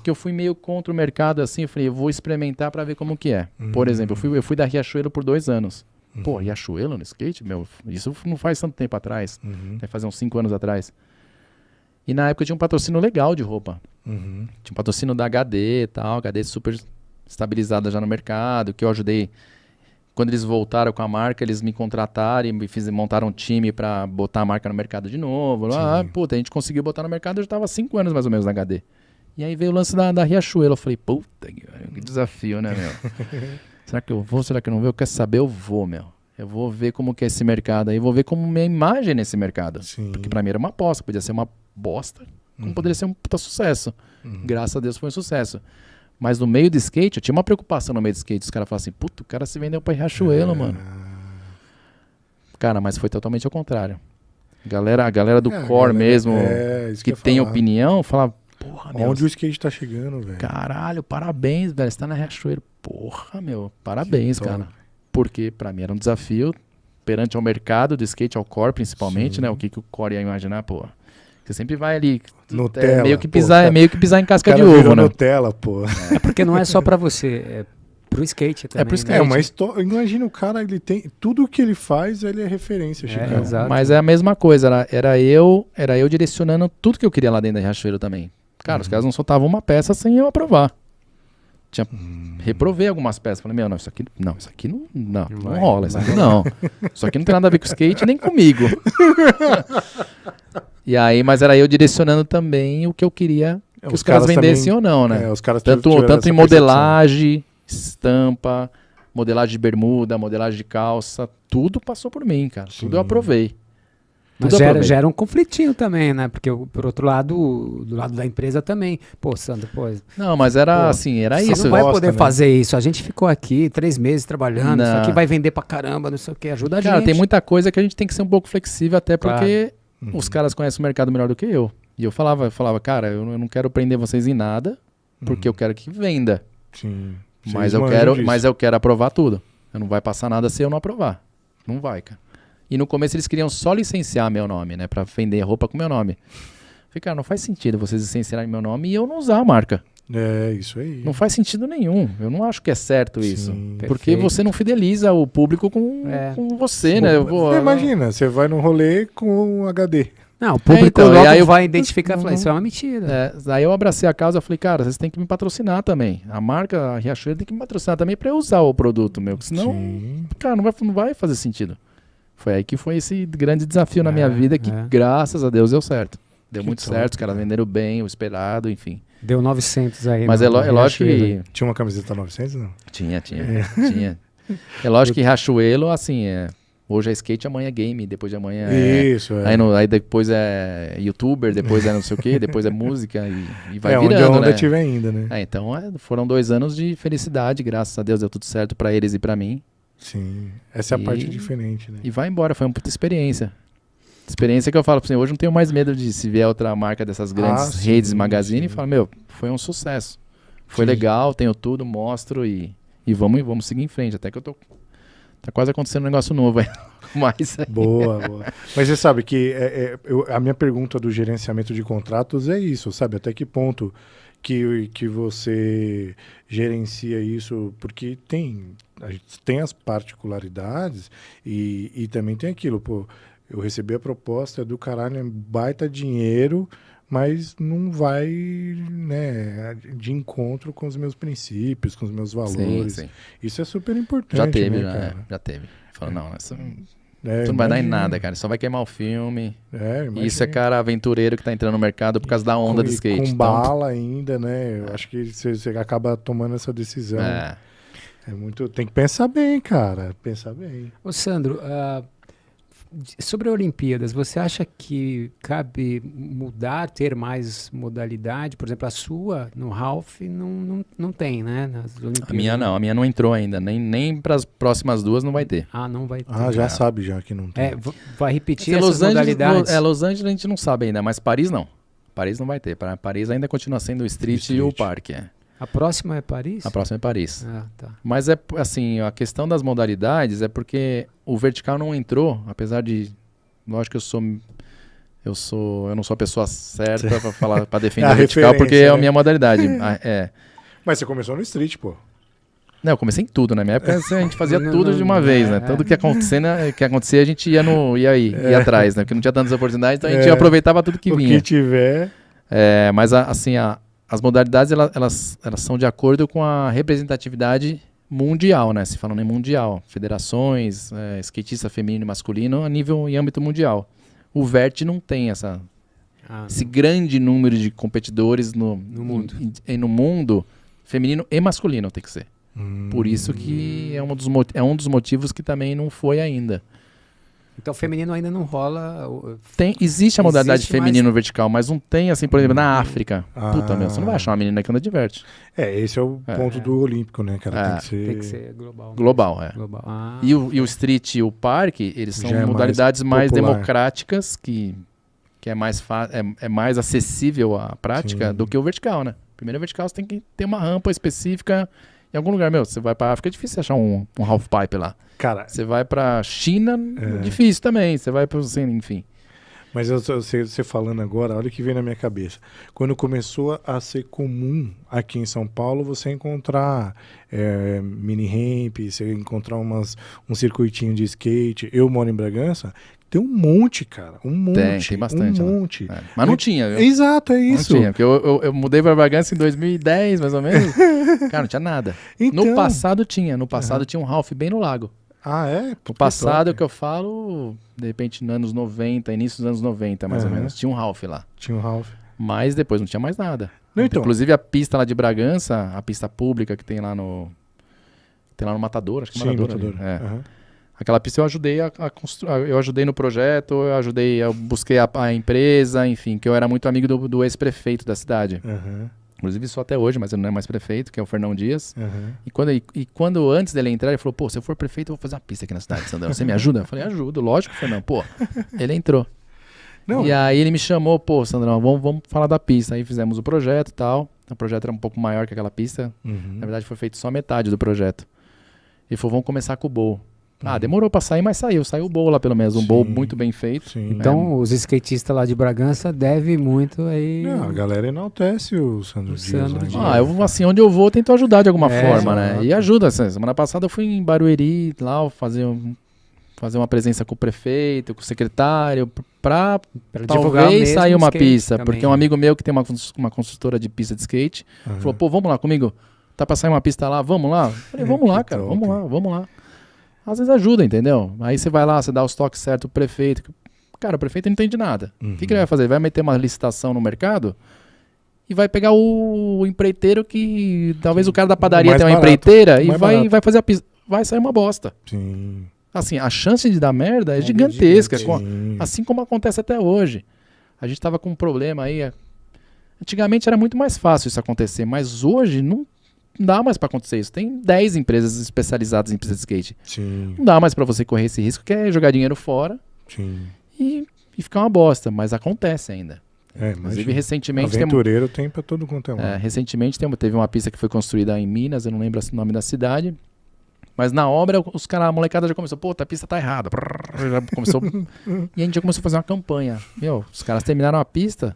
Speaker 3: eu fui meio contra o mercado, assim. Eu falei, eu vou experimentar para ver como que é. Por exemplo, eu fui da Riachuelo por 2 anos. Pô, Riachuelo no skate? Isso não faz tanto tempo atrás. Vai fazer uns 5 anos atrás. E na época tinha um patrocínio legal de roupa. Tinha um patrocínio da HD e tal. HD super estabilizada já no mercado, que eu ajudei. Quando eles voltaram com a marca, eles me contrataram e montaram um time pra botar a marca no mercado de novo. Puta, a gente conseguiu botar no mercado, eu já tava 5 anos mais ou menos na HD. E aí veio o lance da Riachuelo. Eu falei, puta, que desafio, né, meu? Será que eu vou? Será que eu não vou? Eu quero saber, eu vou, meu. Eu vou ver como que é esse mercado aí, vou ver como minha imagem é nesse mercado.
Speaker 1: Sim.
Speaker 3: Porque pra mim era uma aposta, podia ser uma bosta, como poderia ser um puta sucesso. Graças a Deus foi um sucesso. Mas no meio do skate, eu tinha uma preocupação no meio do skate. Os caras falavam assim, puta, o cara se vendeu pra Riachuelo, mano. Cara, mas foi totalmente ao contrário. A galera do
Speaker 1: a
Speaker 3: core
Speaker 1: galera-
Speaker 3: mesmo,
Speaker 1: isso
Speaker 3: que
Speaker 1: eu ia
Speaker 3: tem
Speaker 1: falar.
Speaker 3: opinião, fala, porra, meu,
Speaker 1: Onde o skate tá chegando, velho?
Speaker 3: caralho, parabéns, velho, você tá na Riachuelo. Porra, meu, parabéns,
Speaker 1: top.
Speaker 3: cara. Porque pra mim era um desafio perante ao mercado do skate, ao core principalmente,
Speaker 1: Sim.
Speaker 3: né? O que o core ia imaginar, pô. Você sempre vai ali,
Speaker 1: Nutella.
Speaker 3: meio que
Speaker 1: pô,
Speaker 3: pisar,
Speaker 1: cara-
Speaker 3: meio que pisar em
Speaker 1: o
Speaker 3: casca
Speaker 1: cara
Speaker 3: de ovo,
Speaker 1: virou
Speaker 3: né?
Speaker 1: Nutella, pô.
Speaker 2: É porque não é só pra você, é pro skate também.
Speaker 3: pro
Speaker 2: né?
Speaker 3: skate.
Speaker 1: É uma história. Imagina o cara, ele tem. Tudo que ele faz, ele é referência, Chicão.
Speaker 2: exato.
Speaker 3: Mas é a mesma coisa, era eu direcionando tudo que eu queria lá dentro da Riachuelo também. Cara, os caras não soltavam uma peça sem eu aprovar. Reprovei algumas peças. Falei, meu, isso aqui não
Speaker 2: Vai,
Speaker 3: rola, isso
Speaker 2: vai
Speaker 3: aqui não. Isso aqui não tem nada a ver com skate nem comigo. E aí, mas era eu direcionando também o que eu queria que os caras vendessem
Speaker 1: também-
Speaker 3: ou não, né?
Speaker 1: Os caras
Speaker 3: Tanto
Speaker 1: tiveram essa
Speaker 3: em
Speaker 1: percepção.
Speaker 3: modelagem, estampa, modelagem de bermuda, modelagem de calça, tudo passou por mim, cara.
Speaker 1: Sim.
Speaker 3: Tudo eu aprovei.
Speaker 2: Mas
Speaker 3: Tudo aprovei.
Speaker 2: gera um conflitinho também, né? Porque, por outro lado, do lado da empresa também. Pô, Sandro, pô,
Speaker 3: Não, mas era
Speaker 1: Pô,
Speaker 3: assim, era
Speaker 2: você
Speaker 3: isso.
Speaker 2: não vai
Speaker 1: gosta,
Speaker 2: poder
Speaker 1: né?
Speaker 2: fazer isso. A gente ficou aqui 3 meses trabalhando, isso
Speaker 3: Não.
Speaker 2: aqui vai vender pra caramba, não sei o que, ajuda a
Speaker 3: Cara,
Speaker 2: gente.
Speaker 3: tem muita coisa que a gente tem que ser um pouco flexível, até porque
Speaker 1: Uhum.
Speaker 3: os caras conhecem o mercado melhor do que eu. E eu falava, cara, eu não quero prender vocês em nada, porque eu quero que venda.
Speaker 1: Sim.
Speaker 3: Mas
Speaker 1: Vocês
Speaker 3: eu,
Speaker 1: manjam
Speaker 3: quero,
Speaker 1: disso.
Speaker 3: mas eu quero aprovar tudo. Não vai passar nada se eu não aprovar. Não vai, cara. E no começo eles queriam só licenciar meu nome, né? Pra vender roupa com meu nome. Falei, cara, não faz sentido vocês licenciarem meu nome e eu não usar a marca.
Speaker 1: É, isso aí.
Speaker 3: Não faz sentido nenhum. Eu não acho que é certo isso.
Speaker 1: Sim.
Speaker 3: Porque
Speaker 2: Perfeito.
Speaker 3: você não fideliza o público com você, né? Pô,
Speaker 1: Imagina, você vai num rolê com um HD.
Speaker 2: Não, o público
Speaker 3: então,
Speaker 2: logo
Speaker 3: e aí eu-
Speaker 2: vai identificar e falar, isso é uma mentira.
Speaker 3: Aí eu abracei a causa e falei, cara, vocês têm que me patrocinar também. A marca, a Riachuelo, tem que me patrocinar também pra eu usar o produto, meu. Porque senão,
Speaker 1: Sim.
Speaker 3: cara, não vai fazer sentido. Foi aí que foi esse grande desafio na minha vida que, graças a Deus, deu certo. Deu
Speaker 1: Que
Speaker 3: muito
Speaker 1: top,
Speaker 3: certo, os caras
Speaker 1: cara.
Speaker 3: venderam bem, o esperado, enfim.
Speaker 2: Deu 900 aí.
Speaker 3: Mas
Speaker 2: no-
Speaker 3: é
Speaker 2: no
Speaker 3: lógico
Speaker 2: Riachuelo.
Speaker 3: que...
Speaker 1: Tinha uma camiseta 900, não?
Speaker 3: Tinha. É lógico que Riachuelo, assim, hoje é skate, amanhã é game, depois de amanhã
Speaker 1: Isso, é.
Speaker 3: Aí depois é youtuber, depois é não sei o quê, depois é música e vai
Speaker 1: onde a
Speaker 3: virando,
Speaker 1: onda
Speaker 3: né?
Speaker 1: tiver ainda, né?
Speaker 3: Então foram 2 anos de felicidade, graças a Deus deu tudo certo pra eles e pra mim.
Speaker 1: Sim. Essa é a
Speaker 3: E-
Speaker 1: parte diferente, né?
Speaker 3: E vai embora, foi uma puta experiência. Experiência que eu falo pra você, hoje não tenho mais medo de se vier outra marca dessas grandes
Speaker 1: sim,
Speaker 3: redes, magazine,
Speaker 1: sim.
Speaker 3: e falar, meu, foi um sucesso. Foi
Speaker 1: Sim.
Speaker 3: legal, tenho tudo, mostro e vamos seguir em frente. Até que tá quase acontecendo um negócio novo aí. Mas
Speaker 1: Boa. Mas você sabe que a minha pergunta do gerenciamento de contratos é isso, sabe? Até que ponto que você gerencia isso? Porque a gente tem as particularidades e também tem aquilo, pô, eu recebi a proposta do caralho, é baita dinheiro, mas não vai, né, de encontro com os meus princípios, com os meus valores.
Speaker 3: sim.
Speaker 1: Isso é super importante,
Speaker 3: Já teve,
Speaker 1: né, cara?
Speaker 3: já teve. Falou, não, isso
Speaker 1: É,
Speaker 3: não vai dar em
Speaker 1: imagina.
Speaker 3: nada, cara. Só vai queimar o filme.
Speaker 1: Imagina.
Speaker 3: Isso é cara aventureiro que tá entrando no mercado por causa da onda do skate.
Speaker 1: Com
Speaker 3: Então,
Speaker 1: bala ainda, né? Eu acho que você acaba tomando essa decisão.
Speaker 3: é.
Speaker 1: Tem que pensar bem, cara. Pensar bem.
Speaker 2: Ô Sandro, sobre Olimpíadas, você acha que cabe mudar, ter mais modalidade? Por exemplo, a sua, no Ralph, não tem, né? Nas Olimpíadas.
Speaker 3: A minha não entrou ainda. Nem pras próximas 2 não vai ter.
Speaker 2: Ah, não vai ter.
Speaker 1: Já sabe já que não tem.
Speaker 2: Vai repetir
Speaker 3: Assim,
Speaker 2: essas modalidades?
Speaker 3: Los Angeles a gente não sabe ainda, mas Paris não. Paris não vai ter. Paris ainda continua sendo o street e o parque.
Speaker 2: A próxima é Paris?
Speaker 3: A próxima é Paris.
Speaker 2: Ah, tá.
Speaker 3: Mas assim, a questão das modalidades é porque o vertical não entrou, apesar de, lógico que eu não sou a pessoa certa para falar, para defender
Speaker 1: A
Speaker 3: o vertical, porque é a
Speaker 1: referência,
Speaker 3: minha modalidade.
Speaker 1: Mas você começou no street, pô.
Speaker 3: Não, eu comecei em tudo, na minha época a gente fazia tudo de uma vez, né? Tudo que acontecia a gente ia atrás, né? Porque não tinha tantas oportunidades, então a gente aproveitava tudo que
Speaker 1: O
Speaker 3: vinha.
Speaker 1: que tiver.
Speaker 3: Mas assim, as modalidades elas são de acordo com a representatividade mundial, né? Se falando em mundial, federações, skatista feminino e masculino a nível e âmbito mundial. O Vert não tem esse grande número de competidores no
Speaker 2: mundo.
Speaker 3: No mundo feminino e masculino tem que ser. Por isso que é um dos motivos que também não foi ainda.
Speaker 2: Então, feminino ainda não rola.
Speaker 3: Existe a modalidade
Speaker 2: Existe,
Speaker 3: feminino
Speaker 2: mas-
Speaker 3: vertical, mas não tem, assim, por exemplo, na África.
Speaker 1: Ah.
Speaker 3: Puta, meu, você não vai achar uma menina que anda de vert.
Speaker 1: Esse é o ponto do olímpico, né, cara? Tem que ser...
Speaker 2: Tem que ser global.
Speaker 3: Global, é.
Speaker 2: Global. Ah,
Speaker 3: E o street e o parque, eles são
Speaker 1: Já é
Speaker 3: modalidades
Speaker 1: mais
Speaker 3: mais
Speaker 1: popular.
Speaker 3: democráticas, que é mais acessível à prática
Speaker 1: Sim.
Speaker 3: do que o vertical, né? Primeiro, o vertical você tem que ter uma rampa específica em algum lugar. Meu, você vai pra África, é difícil achar um half pipe lá.
Speaker 1: Cara,
Speaker 3: Você vai pra China, difícil também. Você vai pro, assim, enfim.
Speaker 1: mas você falando agora, olha o que vem na minha cabeça. Quando começou a ser comum aqui em São Paulo você encontrar mini ramp, você encontrar um circuitinho de skate. Eu moro em Bragança, tem um monte, cara. Um monte.
Speaker 3: Tem bastante.
Speaker 1: Um
Speaker 3: lá.
Speaker 1: monte.
Speaker 3: É. Mas não tinha, viu?
Speaker 1: Exato, é
Speaker 3: Não
Speaker 1: isso.
Speaker 3: tinha, porque eu mudei pra Bragança em 2010, mais ou menos. Cara, não tinha nada.
Speaker 1: Então,
Speaker 3: No passado tinha. No passado tinha um half bem no lago.
Speaker 1: Ah, é?
Speaker 3: No passado, que eu falo, de repente, nos anos 90, início dos anos 90, mais ou
Speaker 1: Aham.
Speaker 3: menos, tinha um half lá.
Speaker 1: Tinha um Ralph.
Speaker 3: Mas depois não tinha mais nada.
Speaker 1: Não, então.
Speaker 3: Inclusive a pista lá de Bragança, a pista pública que tem lá no Matador, acho que é
Speaker 1: Sim,
Speaker 3: Matador.
Speaker 1: lutador.
Speaker 3: É.
Speaker 1: Aham.
Speaker 3: Aquela pista eu ajudei a construir, eu ajudei no projeto, eu busquei a empresa, enfim, que eu era muito amigo do ex-prefeito da cidade.
Speaker 1: Aham.
Speaker 3: Inclusive isso até hoje, mas ele não é mais prefeito, que é o Fernão Dias.
Speaker 1: Aham.
Speaker 3: E quando antes dele entrar, ele falou, pô, se eu for prefeito, eu vou fazer uma pista aqui na cidade, Sandrão. Você me ajuda? Eu falei, ajudo, lógico, Fernão. Pô, ele entrou.
Speaker 1: Não,
Speaker 3: E aí ele me chamou, pô, Sandrão, vamos falar da pista. Aí fizemos o projeto e tal. O projeto era um pouco maior que aquela pista.
Speaker 1: uhum.
Speaker 3: Na verdade, foi feito só metade do projeto. Ele falou, vamos começar com o bowl. Ah, demorou pra sair, mas saiu. Saiu o bowl lá, pelo menos. Um
Speaker 1: Sim.
Speaker 3: bowl muito bem feito.
Speaker 1: Sim.
Speaker 2: então, os skatistas lá de Bragança devem muito aí.
Speaker 1: Não, a galera enaltece o Sandro
Speaker 2: O
Speaker 1: Dias.
Speaker 2: Sandro
Speaker 1: né?
Speaker 2: Dias.
Speaker 3: Eu, assim, onde eu vou, eu tento ajudar de alguma forma, né?
Speaker 1: exato.
Speaker 3: E ajuda. Assim, semana passada eu fui em Barueri, lá, fazer uma presença com o prefeito, com o secretário, pra
Speaker 2: Pra divulgar
Speaker 3: talvez
Speaker 2: mesmo
Speaker 3: sair
Speaker 2: o
Speaker 3: uma
Speaker 2: skate
Speaker 3: pista.
Speaker 2: também.
Speaker 3: Porque um amigo meu que tem uma consultora de pista de skate
Speaker 1: Aham.
Speaker 3: falou, pô, vamos lá comigo? Tá pra sair uma pista lá? Vamos lá? Eu falei, vamos lá,
Speaker 1: Que
Speaker 3: cara,
Speaker 1: top.
Speaker 3: vamos lá. Às vezes ajuda, entendeu? Aí você vai lá, você dá os toques certos pro prefeito. Cara, o prefeito não entende nada.
Speaker 1: Uhum.
Speaker 3: O que ele vai fazer? Ele vai meter uma licitação no mercado e vai pegar o empreiteiro que... Talvez o cara da padaria
Speaker 1: mais
Speaker 3: tenha uma
Speaker 1: barato,
Speaker 3: empreiteira
Speaker 1: o
Speaker 3: e
Speaker 1: mais
Speaker 3: vai
Speaker 1: barato.
Speaker 3: fazer a pista. Vai sair uma bosta.
Speaker 1: Sim.
Speaker 3: Assim, a chance de dar merda é
Speaker 2: gigante.
Speaker 3: gigantesca.
Speaker 1: Sim.
Speaker 3: Assim como acontece até hoje. A gente tava com um problema aí. Antigamente era muito mais fácil isso acontecer, mas hoje não dá mais pra acontecer isso. Tem 10 empresas especializadas em pista de skate.
Speaker 1: Sim.
Speaker 3: Não dá mais pra você correr esse risco, que é jogar dinheiro fora
Speaker 1: Sim.
Speaker 3: e ficar uma bosta, mas acontece ainda.
Speaker 1: Inclusive,
Speaker 3: Inclusive, recentemente
Speaker 1: aventureiro tem pra todo quanto é lado.
Speaker 3: recentemente teve uma pista que foi construída em Minas, eu não lembro o nome da cidade. Mas na obra, a molecada já começou, pô, a pista tá errada. Já começou, e a gente já começou a fazer uma campanha. Meu, os caras terminaram a pista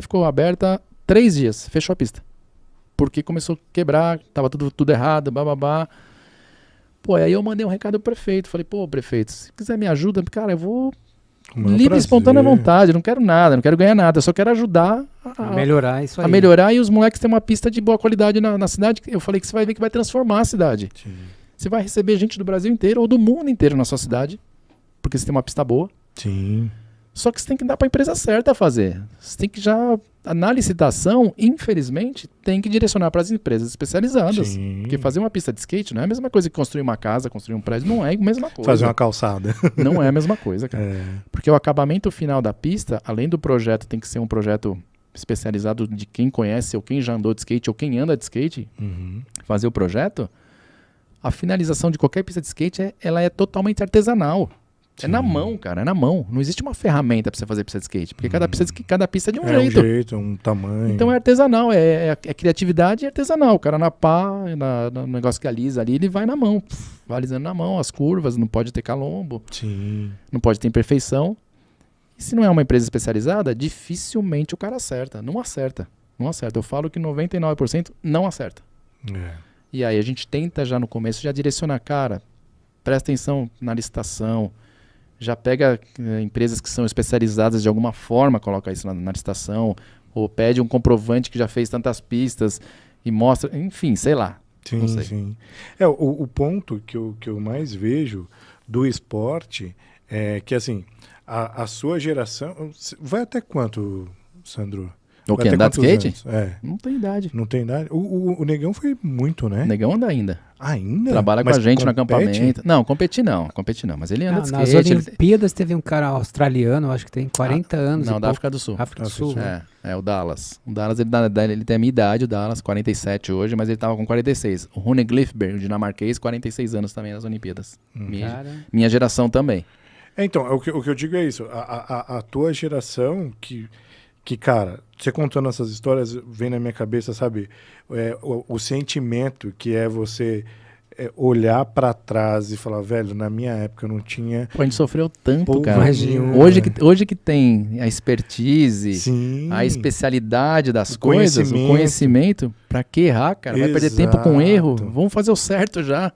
Speaker 3: ficou aberta 3 dias, fechou a pista. Porque começou a quebrar, tava tudo errado, bababá. Pô, aí eu mandei um recado pro prefeito. Falei, pô, prefeito, se quiser me ajuda, cara, eu vou
Speaker 1: Com o maior
Speaker 3: livre e
Speaker 1: prazer.
Speaker 3: espontânea vontade, não quero nada, não quero ganhar nada, eu só quero ajudar
Speaker 2: A melhorar isso aí.
Speaker 3: a melhorar e os moleques têm uma pista de boa qualidade na cidade. Eu falei que você vai ver que vai transformar a cidade.
Speaker 1: Sim.
Speaker 3: Você vai receber gente do Brasil inteiro ou do mundo inteiro na sua cidade, porque você tem uma pista boa.
Speaker 1: Sim.
Speaker 3: Só que você tem que dar para a empresa certa fazer. Você tem que já, na licitação, infelizmente, tem que direcionar para as empresas especializadas.
Speaker 1: Sim.
Speaker 3: Porque fazer uma pista de skate não é a mesma coisa que construir uma casa, construir um prédio, não é a mesma coisa.
Speaker 1: Fazer uma calçada.
Speaker 3: Não é a mesma coisa, cara.
Speaker 1: É.
Speaker 3: Porque o acabamento final da pista, além do projeto, tem que ser um projeto especializado de quem conhece, ou quem já andou de skate, ou quem anda de skate,
Speaker 1: Uhum.
Speaker 3: fazer o projeto. A finalização de qualquer pista de skate, ela é totalmente artesanal. É na mão, cara, é na mão. Não existe uma ferramenta pra você fazer pista de skate, porque cada pista é de um
Speaker 1: É
Speaker 3: jeito.
Speaker 1: um jeito, um tamanho.
Speaker 3: Então é artesanal, é criatividade e artesanal. O cara na pá, no negócio que alisa ali, ele vai na mão. Vai alisando na mão, as curvas, não pode ter calombo,
Speaker 1: Sim.
Speaker 3: não pode ter imperfeição. E se não é uma empresa especializada, dificilmente o cara acerta. Não acerta. Não acerta. Eu falo que 99% não acerta.
Speaker 1: É.
Speaker 3: E aí a gente tenta já no começo já direcionar, cara, presta atenção na licitação, já pega empresas que são especializadas de alguma forma, coloca isso na licitação, ou pede um comprovante que já fez tantas pistas e mostra, enfim, sei lá. Não
Speaker 1: Sim,
Speaker 3: sei.
Speaker 1: sim. O ponto que eu mais vejo do esporte é que, assim, a sua geração... Vai até quanto, Sandro?
Speaker 3: O
Speaker 1: Vai
Speaker 3: que,
Speaker 1: ter
Speaker 3: andar de
Speaker 1: quantos
Speaker 3: skate?
Speaker 1: anos? É.
Speaker 3: Não tem idade.
Speaker 1: Não tem idade. O Negão foi muito, né?
Speaker 3: O negão anda ainda.
Speaker 1: Ainda?
Speaker 3: Trabalha com
Speaker 1: Mas
Speaker 3: a gente no
Speaker 1: compete?
Speaker 3: acampamento. Não, competir não. Mas ele anda
Speaker 2: Não,
Speaker 3: de
Speaker 2: nas
Speaker 3: skate.
Speaker 2: Olimpíadas teve um cara australiano, acho que tem 40 anos.
Speaker 3: Não,
Speaker 2: e
Speaker 3: da
Speaker 2: pouco.
Speaker 3: África do Sul.
Speaker 2: África do Sul.
Speaker 3: É o Dallas. O Dallas, ele tem a minha idade, o Dallas, 47 hoje, mas ele tava com 46. O Rune Glifberg, o dinamarquês, 46 anos também nas Olimpíadas. Minha geração também.
Speaker 1: Então, o que eu digo é isso. A tua geração que, cara, você contando essas histórias, vem na minha cabeça, sabe? O sentimento que é você olhar pra trás e falar, velho, na minha época eu não tinha...
Speaker 3: Pô, a gente sofreu tanto,
Speaker 1: Pô,
Speaker 3: cara.
Speaker 1: imagina.
Speaker 3: Hoje que tem a expertise,
Speaker 1: Sim.
Speaker 3: a especialidade das
Speaker 1: O
Speaker 3: coisas, o
Speaker 1: conhecimento.
Speaker 3: conhecimento, pra que errar, cara? Vai perder tempo com erro? Vamos fazer o certo já.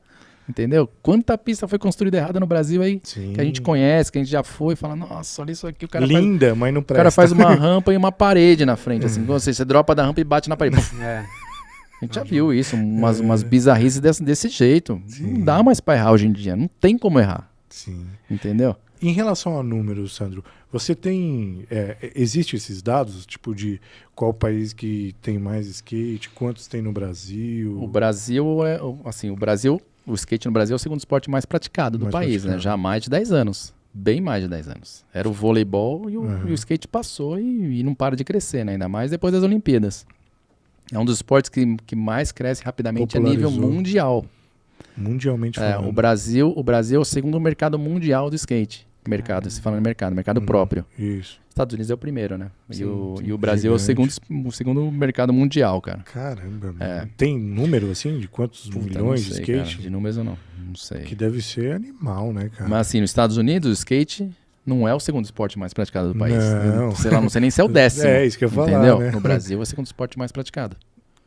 Speaker 3: Entendeu? Quanta pista foi construída errada no Brasil aí,
Speaker 1: Sim.
Speaker 3: que a gente conhece, que a gente já foi e fala, nossa, olha isso aqui, o cara
Speaker 1: Linda, mas não
Speaker 3: o
Speaker 1: presta.
Speaker 3: cara faz uma rampa e uma parede na frente, assim, você dropa da rampa e bate na parede.
Speaker 2: É.
Speaker 3: A gente já viu isso, umas bizarrices desse jeito.
Speaker 1: Sim.
Speaker 3: Não dá mais pra errar hoje em dia, não tem como errar,
Speaker 1: Sim.
Speaker 3: entendeu?
Speaker 1: Em relação a números, Sandro, você tem... existe esses dados, tipo de qual país que tem mais skate, quantos tem no Brasil?
Speaker 3: O Brasil, o skate no Brasil é o segundo esporte mais praticado do
Speaker 1: Mais
Speaker 3: país,
Speaker 1: praticado.
Speaker 3: né? Já há mais de 10 anos. Bem mais de 10 anos. Era o voleibol e o skate passou e não para de crescer, né? Ainda mais depois das Olimpíadas. É um dos esportes que mais cresce rapidamente a nível
Speaker 1: Popularizou.
Speaker 3: mundial.
Speaker 1: Mundialmente falando.
Speaker 3: O Brasil é o segundo mercado mundial do skate. Se fala em mercado próprio.
Speaker 1: Isso.
Speaker 3: Estados Unidos é o primeiro, né?
Speaker 1: Sim,
Speaker 3: E o Brasil é
Speaker 1: gigante.
Speaker 3: o segundo mercado mundial, cara.
Speaker 1: Caramba.
Speaker 3: É.
Speaker 1: Tem número, assim, de quantos
Speaker 3: Puta,
Speaker 1: milhões
Speaker 3: não
Speaker 1: de
Speaker 3: sei,
Speaker 1: skate?
Speaker 3: cara. De números eu não sei.
Speaker 1: Que deve ser animal, né, cara?
Speaker 3: Mas assim, nos Estados Unidos, o skate não é o segundo esporte mais praticado do país.
Speaker 1: Não.
Speaker 3: Sei lá, não sei nem se é o 10º.
Speaker 1: É, isso que eu ia falar,
Speaker 3: Entendeu?
Speaker 1: né?
Speaker 3: No Brasil é o segundo esporte mais praticado.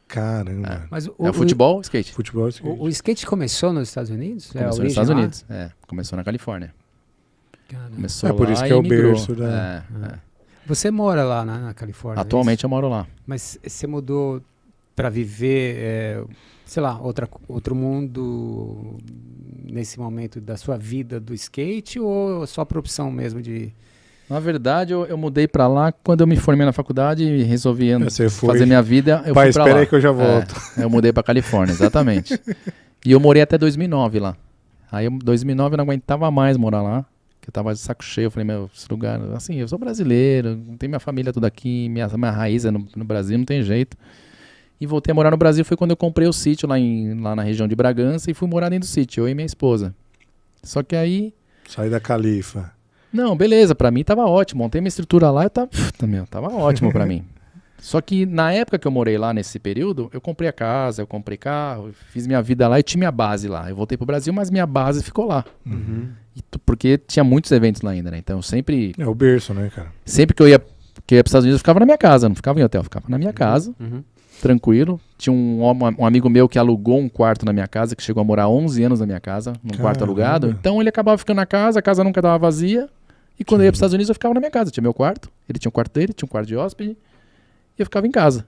Speaker 1: Caramba.
Speaker 2: Mas
Speaker 3: É o futebol, o skate.
Speaker 1: Futebol, skate.
Speaker 2: O skate começou nos Estados Unidos?
Speaker 3: Começou
Speaker 2: a
Speaker 3: nos Estados
Speaker 2: origem
Speaker 3: Unidos. Começou na Califórnia.
Speaker 2: Caramba.
Speaker 3: Começou
Speaker 1: Por
Speaker 3: lá
Speaker 1: isso que
Speaker 3: e
Speaker 1: é o
Speaker 3: migrou.
Speaker 1: berço da...
Speaker 2: Você mora lá na Califórnia?
Speaker 3: Atualmente
Speaker 2: é
Speaker 3: eu moro lá.
Speaker 2: isso? Mas você mudou para viver, sei lá, outro mundo nesse momento da sua vida do skate ou só por opção mesmo de...
Speaker 3: Na verdade, eu mudei pra lá quando eu me formei na faculdade e resolvi
Speaker 1: Você foi...
Speaker 3: fazer minha vida. Eu
Speaker 1: Pai,
Speaker 3: fui pra
Speaker 1: espera
Speaker 3: lá.
Speaker 1: aí que eu já volto.
Speaker 3: Eu mudei pra Califórnia, exatamente. E eu morei até 2009 lá. Aí em 2009 eu não aguentava mais morar lá, que eu tava de saco cheio. Eu falei, meu, esse lugar, assim, eu sou brasileiro, tem minha família toda aqui, minha raiz é no Brasil, não tem jeito. E voltei a morar no Brasil foi quando eu comprei o sítio lá na região de Bragança e fui morar dentro do sítio, eu e minha esposa. Só que aí...
Speaker 1: Sai da Califa.
Speaker 3: Não, beleza, pra mim tava ótimo. Montei minha estrutura lá e tava ótimo pra mim. Só que na época que eu morei lá, nesse período, eu comprei a casa, eu comprei carro, fiz minha vida lá e tinha minha base lá. Eu voltei pro Brasil, mas minha base ficou lá. Porque tinha muitos eventos lá ainda, né? Então sempre
Speaker 1: É o berço, né, cara?
Speaker 3: que eu ia pros Estados Unidos, eu ficava na minha casa, não ficava em hotel, eu ficava na minha casa, tranquilo. Tinha um amigo meu que alugou um quarto na minha casa, que chegou a morar 11 anos na minha casa, num quarto
Speaker 1: Caramba.
Speaker 3: alugado. Então ele acabava ficando na casa, a casa nunca estava vazia. E quando eu ia para os Estados Unidos, eu ficava na minha casa. Tinha meu quarto, ele tinha um quarto dele, tinha um quarto de hóspede, e eu ficava em casa.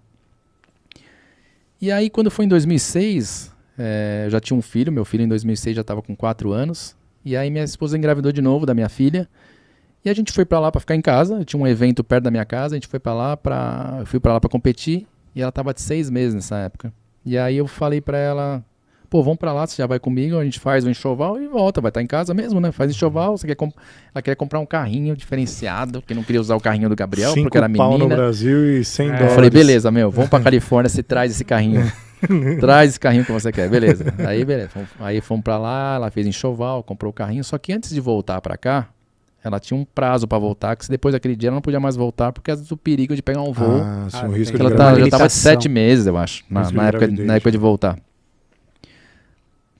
Speaker 3: E aí, quando foi em 2006, eu já tinha um filho, meu filho em 2006 já estava com 4 anos. E aí minha esposa engravidou de novo da minha filha. E a gente foi para lá para ficar em casa. Eu tinha um evento perto da minha casa, a gente foi para lá eu fui para lá para competir. E ela estava de 6 meses nessa época. E aí eu falei para ela, pô, vamos para lá, você já vai comigo, a gente faz o enxoval e volta, vai estar em casa mesmo, né? Faz enxoval, ela queria comprar um carrinho diferenciado, porque não queria usar o carrinho do Gabriel,
Speaker 1: 5
Speaker 3: porque era
Speaker 1: pau no
Speaker 3: menina.
Speaker 1: Brasil e 100
Speaker 3: Eu
Speaker 1: dólares.
Speaker 3: falei, beleza, meu, vamos pra Califórnia, você traz esse carrinho. Traz esse carrinho que você quer, beleza. Aí, beleza. Aí fomos pra lá, ela fez enxoval, comprou o carrinho, só que antes de voltar pra cá, ela tinha um prazo pra voltar, que se depois daquele dia ela não podia mais voltar, por causa do perigo de pegar um voo.
Speaker 1: Sim, o risco
Speaker 2: tem
Speaker 1: de
Speaker 3: Ela
Speaker 1: gravidez.
Speaker 3: já tava de
Speaker 2: limitação.
Speaker 3: 7 meses, eu acho,
Speaker 1: Risco de
Speaker 3: na
Speaker 1: gravidez.
Speaker 3: época de voltar.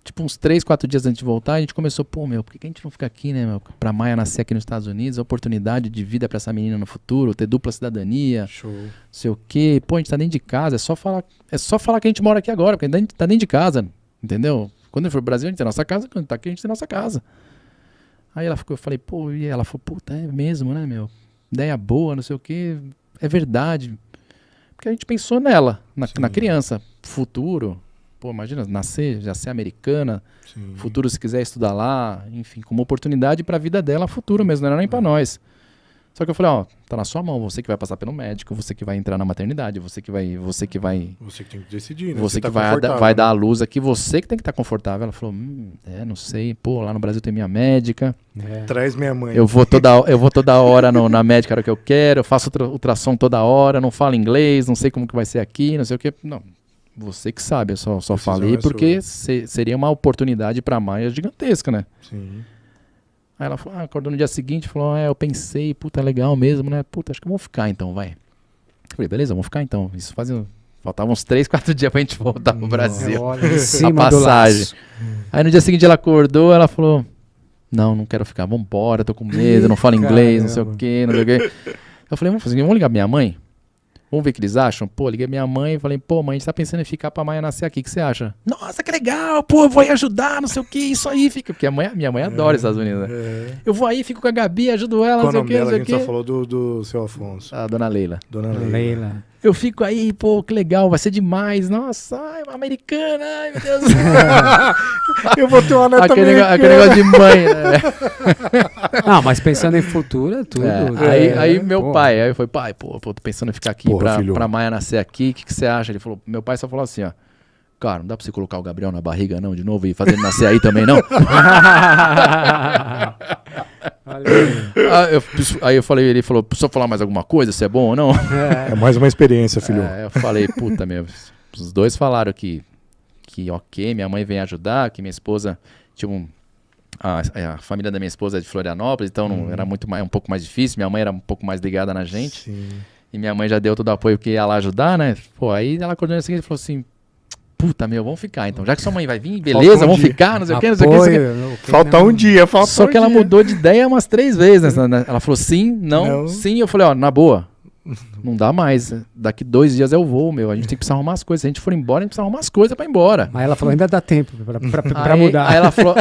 Speaker 3: Tipo, uns 3, 4 dias antes de voltar, a gente começou, pô, meu, por que a gente não fica aqui, né, meu? Pra Maia nascer aqui nos Estados Unidos, a oportunidade de vida pra essa menina no futuro, ter dupla cidadania,
Speaker 1: Show.
Speaker 3: não sei o quê. Pô, a gente tá dentro de casa, é só falar que a gente mora aqui agora, porque a gente tá dentro de casa, entendeu? Quando eu for pro Brasil, a gente tem nossa casa, quando tá aqui, a gente tem nossa casa. Aí ela ficou, eu falei, pô, e ela falou, puta, é mesmo, né, meu? Ideia boa, não sei o quê, é verdade. Porque a gente pensou nela, na criança, futuro. Pô, imagina, nascer, já ser americana,
Speaker 1: Sim.
Speaker 3: futuro se quiser estudar lá, enfim, como oportunidade pra vida dela, futuro mesmo, não era nem pra nós. Só que eu falei, ó, tá na sua mão, você que vai passar pelo médico, você que vai entrar na maternidade, você que
Speaker 1: Você que tem que decidir, né?
Speaker 3: Você
Speaker 1: tá
Speaker 3: que vai dar a luz aqui, você que tem que estar confortável. Ela falou, não sei, pô, lá no Brasil tem minha médica.
Speaker 1: Traz minha mãe.
Speaker 3: Eu vou toda hora na médica, a hora que eu quero, eu faço ultrassom toda hora, não falo inglês, não sei como que vai ser aqui, não sei o que. Não, você que sabe, eu só falei porque seria uma oportunidade pra Maia gigantesca, né?
Speaker 1: Sim.
Speaker 3: Aí ela falou, acordou no dia seguinte, falou, eu pensei, puta, legal mesmo, né? Puta, acho que eu vou ficar então, vai. Eu falei, beleza, vamos ficar então. Isso faltavam uns 3, 4 dias pra gente voltar pro Brasil.
Speaker 2: Olha, em cima
Speaker 3: a passagem. Aí no dia seguinte ela acordou, ela falou, não quero ficar, vambora, tô com medo, não falo inglês, não sei o quê, não sei o quê. Eu falei, vamos ligar pra minha mãe? Vamos ver o que eles acham? Pô, liguei minha mãe e falei, pô, mãe, a gente tá pensando em ficar pra Maia nascer aqui, o que você acha? Nossa, que legal, pô, eu vou aí ajudar, não sei o que, isso aí, fica. Porque minha mãe adora os Estados Unidos, né? Eu vou aí, fico com a Gabi, ajudo ela, não sei o que, não sei o que.
Speaker 1: A gente só falou do seu Afonso.
Speaker 3: A dona Leila.
Speaker 1: Dona Leila.
Speaker 3: Eu fico aí, pô, que legal, vai ser demais. Nossa, ai, uma americana, ai, meu Deus.
Speaker 1: Eu vou ter uma neta americana.
Speaker 3: Aquele negócio de mãe, né?
Speaker 2: Não, mas pensando em futuro é tudo.
Speaker 3: Aí meu pai, aí foi, pai, pô, tô pensando em ficar aqui pra Maia nascer aqui, o que você acha? Ele falou, meu pai só falou assim, ó, cara, não dá pra você colocar o Gabriel na barriga não, de novo, e fazer ele nascer aí também não? Aí eu falei, ele falou, precisa falar mais alguma coisa, se é bom ou não?
Speaker 1: É mais uma experiência, filho.
Speaker 3: Eu falei, puta, os dois falaram que ok, minha mãe vem ajudar, que minha esposa tinha a família da minha esposa é de Florianópolis, então era um pouco mais difícil, minha mãe era um pouco mais ligada na gente.
Speaker 1: Sim.
Speaker 3: E minha mãe já deu todo o apoio que ia lá ajudar, né? Pô, aí ela acordou no seguinte e falou assim, puta, vamos ficar então. Já que sua mãe vai vir, beleza, vamos ficar, não sei o que, não sei o que.
Speaker 1: Falta um dia,
Speaker 3: Só que ela mudou de ideia umas 3 vezes. Né? Ela falou sim, não, sim. Eu falei, ó, na boa, não dá mais. Daqui 2 dias eu vou, meu. A gente tem que precisar arrumar as coisas. Se a gente for embora, a gente precisa arrumar as coisas pra ir embora.
Speaker 2: Mas ela falou, ainda dá tempo pra mudar.
Speaker 3: Aí ela falou,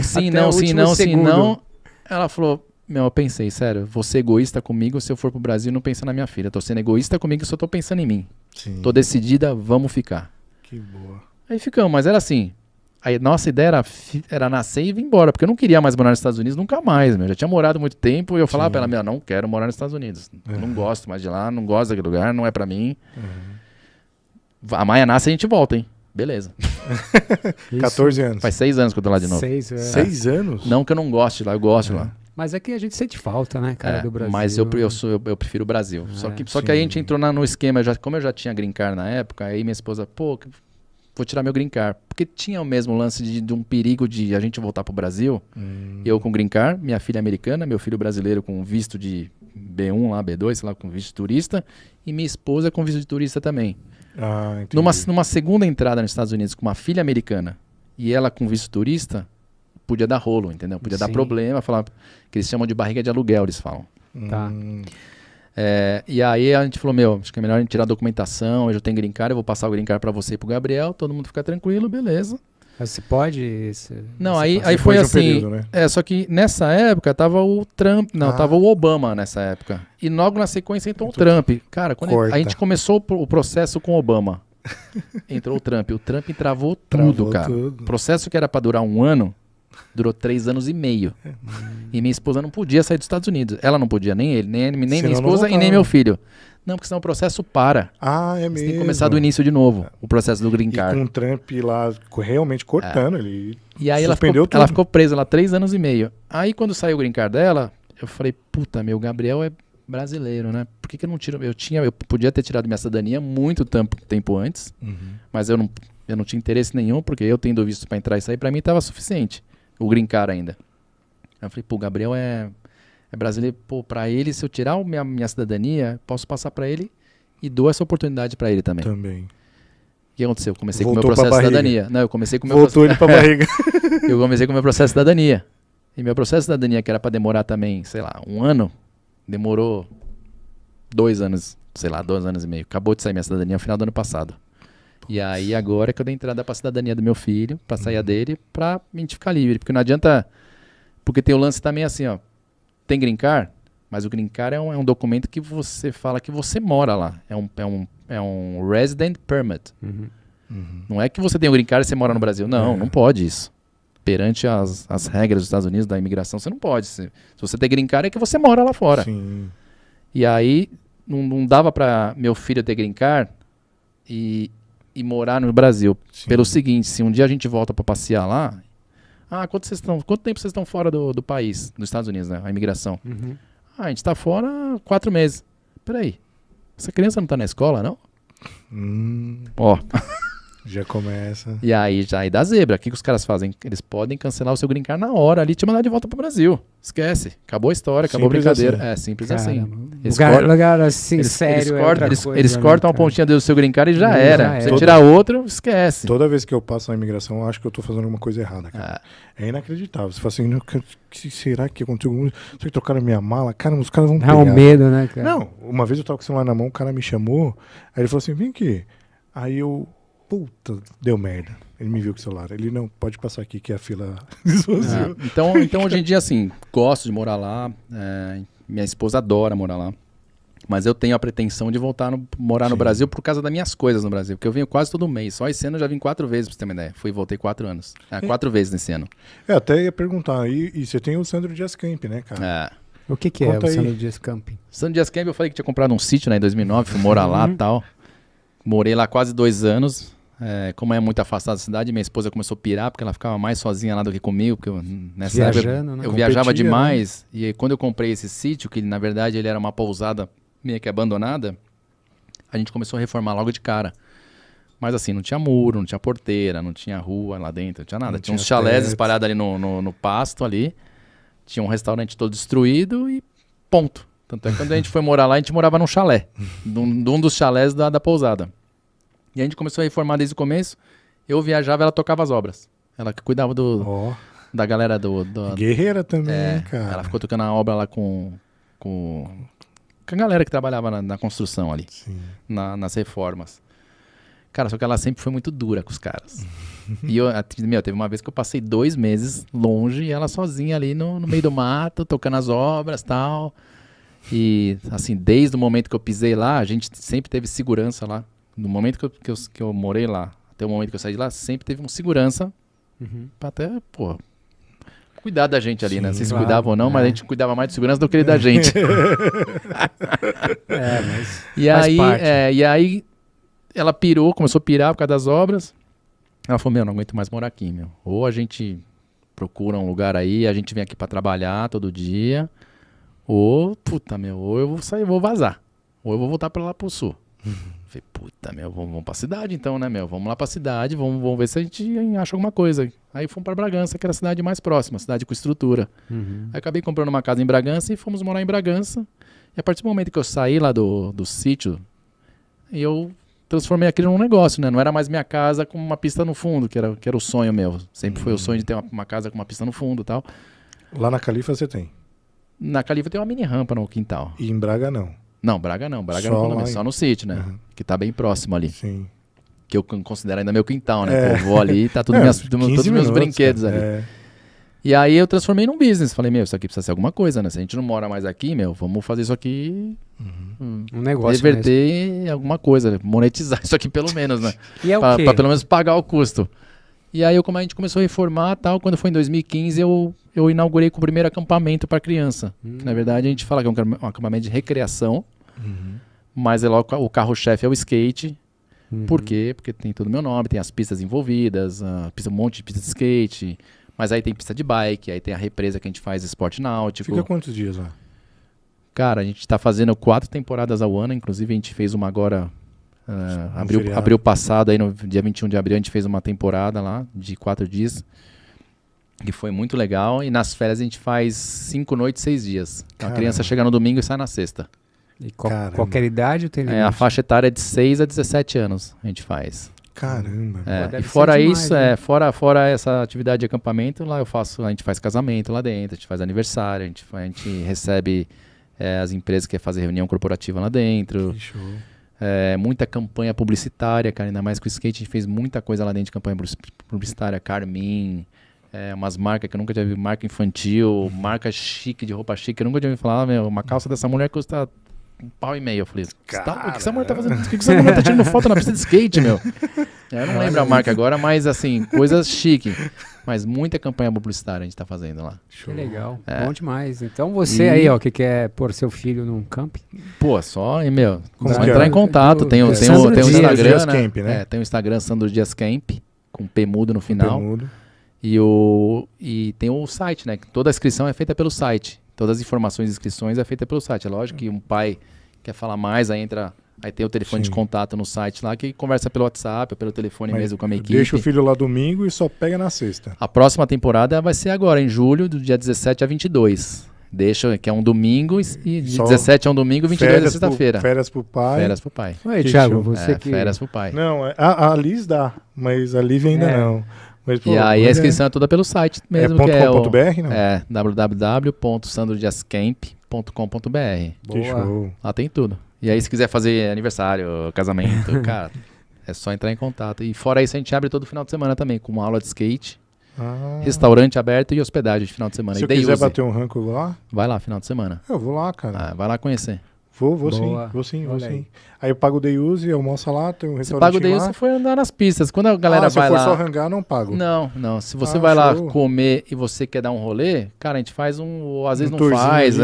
Speaker 3: sim, não, sim, não, sim, não. Ela falou, eu pensei, sério, vou ser egoísta comigo se eu for pro Brasil e não pensar na minha filha. Tô sendo egoísta comigo se eu tô pensando em mim.
Speaker 1: Sim.
Speaker 3: Tô decidida, vamos ficar.
Speaker 1: Que boa.
Speaker 3: Aí ficamos, mas era assim. Aí nossa ideia era nascer e vir embora, porque eu não queria mais morar nos Estados Unidos nunca mais, meu. Já tinha morado muito tempo e eu falava pra ela, não quero morar nos Estados Unidos. Não gosto mais de lá, não gosto daquele lugar, não é pra mim. A Maia nasce e a gente volta, hein? Beleza.
Speaker 1: 14 anos.
Speaker 3: Faz 6 anos que eu tô lá de novo.
Speaker 1: 6 anos?
Speaker 3: Não que eu não goste de lá, eu gosto de lá.
Speaker 2: Mas é que a gente sente falta, né, cara, do Brasil.
Speaker 3: Mas eu prefiro o Brasil. Só que aí a gente entrou no esquema, como eu já tinha green card na época, aí minha esposa, pô, vou tirar meu green card. Porque tinha o mesmo lance de um perigo de a gente voltar pro Brasil. Eu com green card, minha filha americana, meu filho brasileiro com visto de B1 lá, B2, sei lá, com visto de turista. E minha esposa com visto de turista também. Numa segunda entrada nos Estados Unidos com uma filha americana e ela com visto turista, podia dar rolo, entendeu? Podia dar problema, falar que eles chamam de barriga de aluguel, eles falam.
Speaker 2: Tá.
Speaker 3: E aí a gente falou, acho que é melhor a gente tirar a documentação, eu já tenho green card, eu vou passar o green card pra você e pro Gabriel, todo mundo fica tranquilo, beleza.
Speaker 2: Mas você pode...
Speaker 3: Não, aí foi assim, período, né? Só que nessa época tava o Trump, tava o Obama nessa época. E logo na sequência entrou o Trump. Cara, quando a gente começou o processo com o Obama, entrou o Trump travou tudo, cara. O processo que era pra durar 1 ano, durou 3 anos e meio. E minha esposa não podia sair dos Estados Unidos. Ela não podia, nem ele, nem minha esposa e nem meu filho. Não, porque senão o processo para.
Speaker 1: É mesmo.
Speaker 3: Você tem que começar do início de novo, o processo do green card.
Speaker 1: E com o Trump lá realmente cortando, ele
Speaker 3: e aí ela ficou presa lá 3 anos e meio. Aí quando saiu o green card dela, eu falei, puta, meu, Gabriel é brasileiro, né? Por que eu não tiro? Eu podia ter tirado minha cidadania muito tempo antes, mas eu não tinha interesse nenhum, porque eu tendo visto pra entrar e sair, pra mim tava suficiente. O green card ainda. Aí eu falei, pô, o Gabriel é brasileiro, pô, pra ele, se eu tirar minha cidadania, posso passar pra ele e dou essa oportunidade pra ele também.
Speaker 1: Também.
Speaker 3: O que aconteceu? Eu comecei com o meu processo de cidadania. Não, eu comecei com o meu
Speaker 1: Voltou ele pra barriga.
Speaker 3: Eu comecei com o meu processo de cidadania. E meu processo de cidadania, que era pra demorar também, sei lá, 1 ano, demorou 2 anos, sei lá, 2 anos e meio. Acabou de sair minha cidadania no final do ano passado. E aí agora é que eu dei entrada pra cidadania do meu filho, pra sair a dele, pra a gente ficar livre. Porque não adianta... Porque tem o lance também assim, ó. Tem green card, mas o green card é um documento que você fala que você mora lá. É um resident permit. Não é que você tem o green card e você mora no Brasil. Não pode isso. perante as regras dos Estados Unidos, da imigração, você não pode. Se você ter green card, é que você mora lá fora.
Speaker 1: Sim.
Speaker 3: E aí, não dava para meu filho ter green card e morar no Brasil.
Speaker 1: Sim.
Speaker 3: Pelo seguinte, se um dia a gente volta para passear lá, quanto tempo vocês estão fora do país, dos Estados Unidos, né? A imigração.
Speaker 2: Uhum.
Speaker 3: A gente está fora 4 meses. Peraí, essa criança não está na escola, não? Ó.
Speaker 1: Já começa.
Speaker 3: E aí dá zebra. O que os caras fazem? Eles podem cancelar o seu green card na hora ali e te mandar de volta pro Brasil. Esquece. Acabou a história, acabou a brincadeira.
Speaker 1: Assim.
Speaker 3: É simples
Speaker 2: Cara,
Speaker 3: assim.
Speaker 2: lugar assim, sério.
Speaker 3: Eles cortam a pontinha do seu green card e já era. Você
Speaker 1: era.
Speaker 3: tirar outro, esquece.
Speaker 1: Toda vez que eu passo na imigração, eu acho que eu tô fazendo alguma coisa errada, cara. É inacreditável. Você fala assim, será que aconteceu alguma coisa? Será que trocaram minha mala? Cara, os caras vão pegar.
Speaker 2: É um medo, né, cara?
Speaker 1: Não, uma vez eu tava com o celular na mão, o cara me chamou, aí ele falou assim, vem aqui. Aí eu, puta, deu merda. Ele me viu com o celular. Ele, não, pode passar aqui que a fila esvaziou.
Speaker 3: Então, hoje em dia, assim, gosto de morar lá. Minha esposa adora morar lá. Mas eu tenho a pretensão de morar no Brasil por causa das minhas coisas no Brasil. Porque eu venho quase todo mês. Só esse ano eu já vim 4 vezes, pra você ter uma ideia. Fui e voltei 4 anos. 4 vezes nesse ano.
Speaker 1: Até ia perguntar. E você tem o Sandro Dias Camp, né, cara?
Speaker 2: O que
Speaker 1: Conta
Speaker 2: é o
Speaker 1: aí.
Speaker 2: Sandro Dias Camping?
Speaker 3: Sandro Dias Camp, eu falei que tinha comprado um sítio, né, em 2009. Fui morar lá e tal. Morei lá quase 2 anos. Como é muito afastado da cidade, minha esposa começou a pirar, porque ela ficava mais sozinha lá do que comigo, porque nessa época
Speaker 2: Viajando, né?
Speaker 3: eu viajava
Speaker 1: Competia,
Speaker 3: demais. E aí, quando eu comprei esse sítio, que na verdade ele era uma pousada meio que abandonada, a gente começou a reformar logo de cara. Mas assim, não tinha muro, não tinha porteira, não tinha rua lá dentro, não tinha nada.
Speaker 1: Não
Speaker 3: Tinha uns
Speaker 1: tinha
Speaker 3: chalés
Speaker 1: teto.
Speaker 3: espalhados ali no pasto ali, tinha um restaurante todo destruído e ponto. Tanto é que quando a gente foi morar lá, a gente morava num chalé, de um dos chalés da pousada. E a gente começou a reformar desde o começo. Eu viajava, ela tocava as obras. Ela que cuidava da galera
Speaker 1: Guerreira também, cara.
Speaker 3: Ela ficou tocando a obra lá com a galera que trabalhava na construção ali.
Speaker 1: Sim.
Speaker 3: Nas reformas. Cara, só que ela sempre foi muito dura com os caras. E teve uma vez que eu passei 2 meses longe e ela sozinha ali no meio do mato, tocando as obras e tal. E assim, desde o momento que eu pisei lá, a gente sempre teve segurança lá. No momento que eu morei lá, até o momento que eu saí de lá, sempre teve um segurança pra até, cuidar da gente ali, né? Não sei se cuidava ou não, mas a gente cuidava mais de segurança do que ele da gente.
Speaker 2: Mas
Speaker 3: E
Speaker 2: faz parte.
Speaker 3: e aí ela pirou, começou a pirar por causa das obras. Ela falou, não aguento mais morar aqui, meu. Ou a gente procura um lugar aí, a gente vem aqui pra trabalhar todo dia, ou eu vou sair, vou vazar. Ou eu vou voltar pra lá pro sul. Falei, vamos pra cidade então, né, meu? Vamos lá pra cidade, vamos ver se a gente acha alguma coisa. Aí fomos pra Bragança, que era a cidade mais próxima, cidade com estrutura. Aí acabei comprando uma casa em Bragança e fomos morar em Bragança. E a partir do momento que eu saí lá do sítio, eu transformei aquilo num negócio, né? Não era mais minha casa com uma pista no fundo, que era o sonho meu. Sempre foi o sonho de ter uma casa com uma pista no fundo e tal.
Speaker 1: Lá na Califa você tem?
Speaker 3: Na Califa tem uma mini rampa no quintal.
Speaker 1: E em Braga não?
Speaker 3: Não, Braga não. Braga
Speaker 1: Só
Speaker 3: no
Speaker 1: lá
Speaker 3: condomínio,
Speaker 1: em-
Speaker 3: só no sítio, né?
Speaker 1: Uhum.
Speaker 3: Que tá bem próximo ali.
Speaker 1: Sim.
Speaker 3: Que eu considero ainda meu quintal, né? Eu vou ali, tá tudo todos
Speaker 1: 15
Speaker 3: os meus
Speaker 1: minutos,
Speaker 3: brinquedos
Speaker 1: cara.
Speaker 3: ali. E aí eu transformei num business. Falei, isso aqui precisa ser alguma coisa, né? Se a gente não mora mais aqui, vamos fazer isso aqui,
Speaker 2: Um negócio mesmo.
Speaker 3: reverter em alguma coisa, monetizar isso aqui pelo menos, né?
Speaker 2: E é o
Speaker 3: Pra
Speaker 2: quê?
Speaker 3: pelo menos pagar o custo. E aí, como a gente começou a reformar tal, quando foi em 2015, eu inaugurei com o primeiro acampamento para criança. Que, na verdade, a gente fala que é um acampamento de recreação, mas o carro-chefe é o skate. Por quê? Porque tem todo o meu nome, tem as pistas envolvidas, um monte de pista de skate, mas aí tem pista de bike, aí tem a represa que a gente faz esporte náutico.
Speaker 1: Fica quantos dias lá?
Speaker 3: Cara, a gente tá fazendo 4 temporadas ao ano, inclusive a gente fez uma agora,
Speaker 1: feriado.
Speaker 3: abril passado, aí no dia 21 de abril a gente fez uma temporada lá, de 4 dias, que foi muito legal, e nas férias a gente faz 5 noites, 6 dias. Então, a
Speaker 1: Caramba.
Speaker 3: criança chega no domingo e sai na sexta.
Speaker 2: E
Speaker 1: Caramba.
Speaker 2: qualquer idade tem limite?
Speaker 3: A faixa etária é de 6 a 17 anos a gente faz.
Speaker 1: Caramba.
Speaker 2: Deve
Speaker 3: E
Speaker 2: ser
Speaker 3: fora
Speaker 2: demais,
Speaker 3: isso,
Speaker 2: né?
Speaker 3: fora essa atividade de acampamento, lá a gente faz casamento lá dentro, a gente faz aniversário, a gente recebe as empresas que querem fazer reunião corporativa lá dentro.
Speaker 1: Que show.
Speaker 3: Muita campanha publicitária, cara, ainda mais com o skate, a gente fez muita coisa lá dentro de campanha publicitária, Carmin, umas marcas que eu nunca tinha visto, marca infantil, marca chique, de roupa chique, eu nunca tinha ouvido falar, uma calça dessa mulher custa 1,5 pau. Eu falei, o que essa mulher tá fazendo? O que essa mulher tá tirando foto na pista de skate, meu? Eu não lembro a marca agora, mas assim, coisas chique. Mas muita campanha publicitária a gente tá fazendo lá.
Speaker 2: Que legal, bom demais. Então você aí, ó, que quer pôr seu filho num camping.
Speaker 3: Pô, só
Speaker 1: Como
Speaker 3: entrar em contato. Tem o
Speaker 1: Sandro
Speaker 3: Instagram,
Speaker 1: Dias
Speaker 3: né?
Speaker 1: Camp, né?
Speaker 3: Tem o Instagram Sandro Dias Camp, com P mudo no final.
Speaker 1: Pemudo.
Speaker 3: E tem o site, né? Toda a inscrição é feita pelo site. Todas as informações de inscrições é feita pelo site. É lógico que um pai quer falar mais, aí tem o telefone de contato no site lá, que conversa pelo WhatsApp, ou pelo telefone mesmo com a minha equipe.
Speaker 1: Deixa o filho lá domingo e só pega na sexta.
Speaker 3: A próxima temporada vai ser agora, em julho, do dia 17 a 22. Que é um domingo, e 17 é um domingo, 22 é sexta-feira.
Speaker 1: Férias pro pai.
Speaker 3: Férias pro pai.
Speaker 2: Oi, Thiago, você que...
Speaker 3: Férias pro pai.
Speaker 1: Não, a Liz dá, mas a Lívia ainda não. Mas, pô,
Speaker 3: E aí a inscrição é toda pelo site mesmo.
Speaker 1: .com.br, não?
Speaker 3: É, www.sandrodiascamp.com.br.
Speaker 1: Que show.
Speaker 3: Lá tem tudo. E aí se quiser fazer aniversário, casamento, cara, é só entrar em contato. E fora isso a gente abre todo final de semana também, com uma aula de skate, restaurante aberto e hospedagem de final de semana.
Speaker 1: Se eu quiser bater um ranco, eu vou lá?
Speaker 3: Vai lá, final de semana.
Speaker 1: Eu vou lá, cara.
Speaker 3: Vai lá conhecer.
Speaker 1: Vou sim. Aí eu pago o day use, almoça lá, tem um restaurante.
Speaker 3: Você paga o day use, você foi andar nas pistas. Quando a galera vai lá...
Speaker 1: se eu for só hangar, não pago.
Speaker 3: Não. Se você vai lá comer e você quer dar um rolê, cara, a gente faz ou às vezes não faz.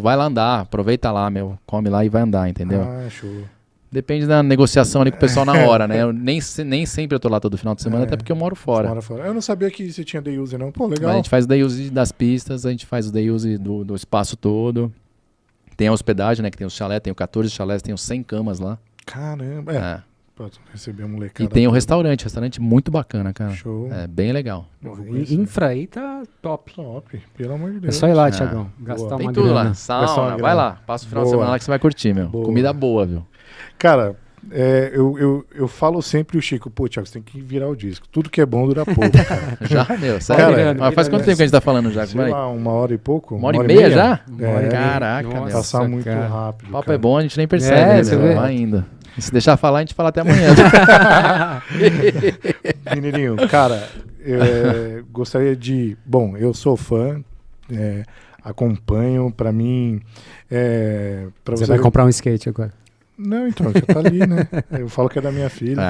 Speaker 3: Vai lá andar, aproveita lá, come lá e vai andar, entendeu?
Speaker 1: Show.
Speaker 3: Depende da negociação ali com o pessoal na hora, né? Eu nem sempre eu tô lá todo final de semana, até porque eu moro fora.
Speaker 1: Eu não sabia que você tinha day use, não. Pô, legal.
Speaker 3: A gente faz o day use das pistas, a gente faz o day use do espaço todo. Tem a hospedagem, né? Que tem os chalés, tem 14 chalés, tem 100 camas lá.
Speaker 1: Caramba, Pra receber a molecada.
Speaker 3: E tem o restaurante muito bacana, cara.
Speaker 1: Show.
Speaker 3: É bem legal.
Speaker 2: Infra aí tá top.
Speaker 1: Pelo amor de Deus.
Speaker 2: É só ir lá, Thiagão. Gastar
Speaker 3: tem
Speaker 2: uma
Speaker 3: tudo
Speaker 2: grana.
Speaker 3: lá. Sauna, vai lá. Passa o final de semana lá que você vai curtir, meu. Comida boa, viu?
Speaker 1: Cara, eu falo sempre o Chico, pô, Thiago, você tem que virar o disco. Tudo que é bom dura pouco, cara.
Speaker 3: Já, sério? Mas faz quanto tempo que a gente tá falando já?
Speaker 1: Sei lá, 1 hora e pouco?
Speaker 3: 1 hora e meia já?
Speaker 1: Caraca,
Speaker 3: meu.
Speaker 1: Passar muito rápido.
Speaker 3: O papo é bom, a gente nem percebe,
Speaker 2: você vê.
Speaker 3: Vai ainda. E se deixar falar, a gente fala até amanhã.
Speaker 1: Menininho, cara, gostaria de... Bom, eu sou fã, acompanho, pra mim...
Speaker 2: Você vai comprar um skate agora.
Speaker 1: Não, então, já tá ali, né? Eu falo que é da minha filha.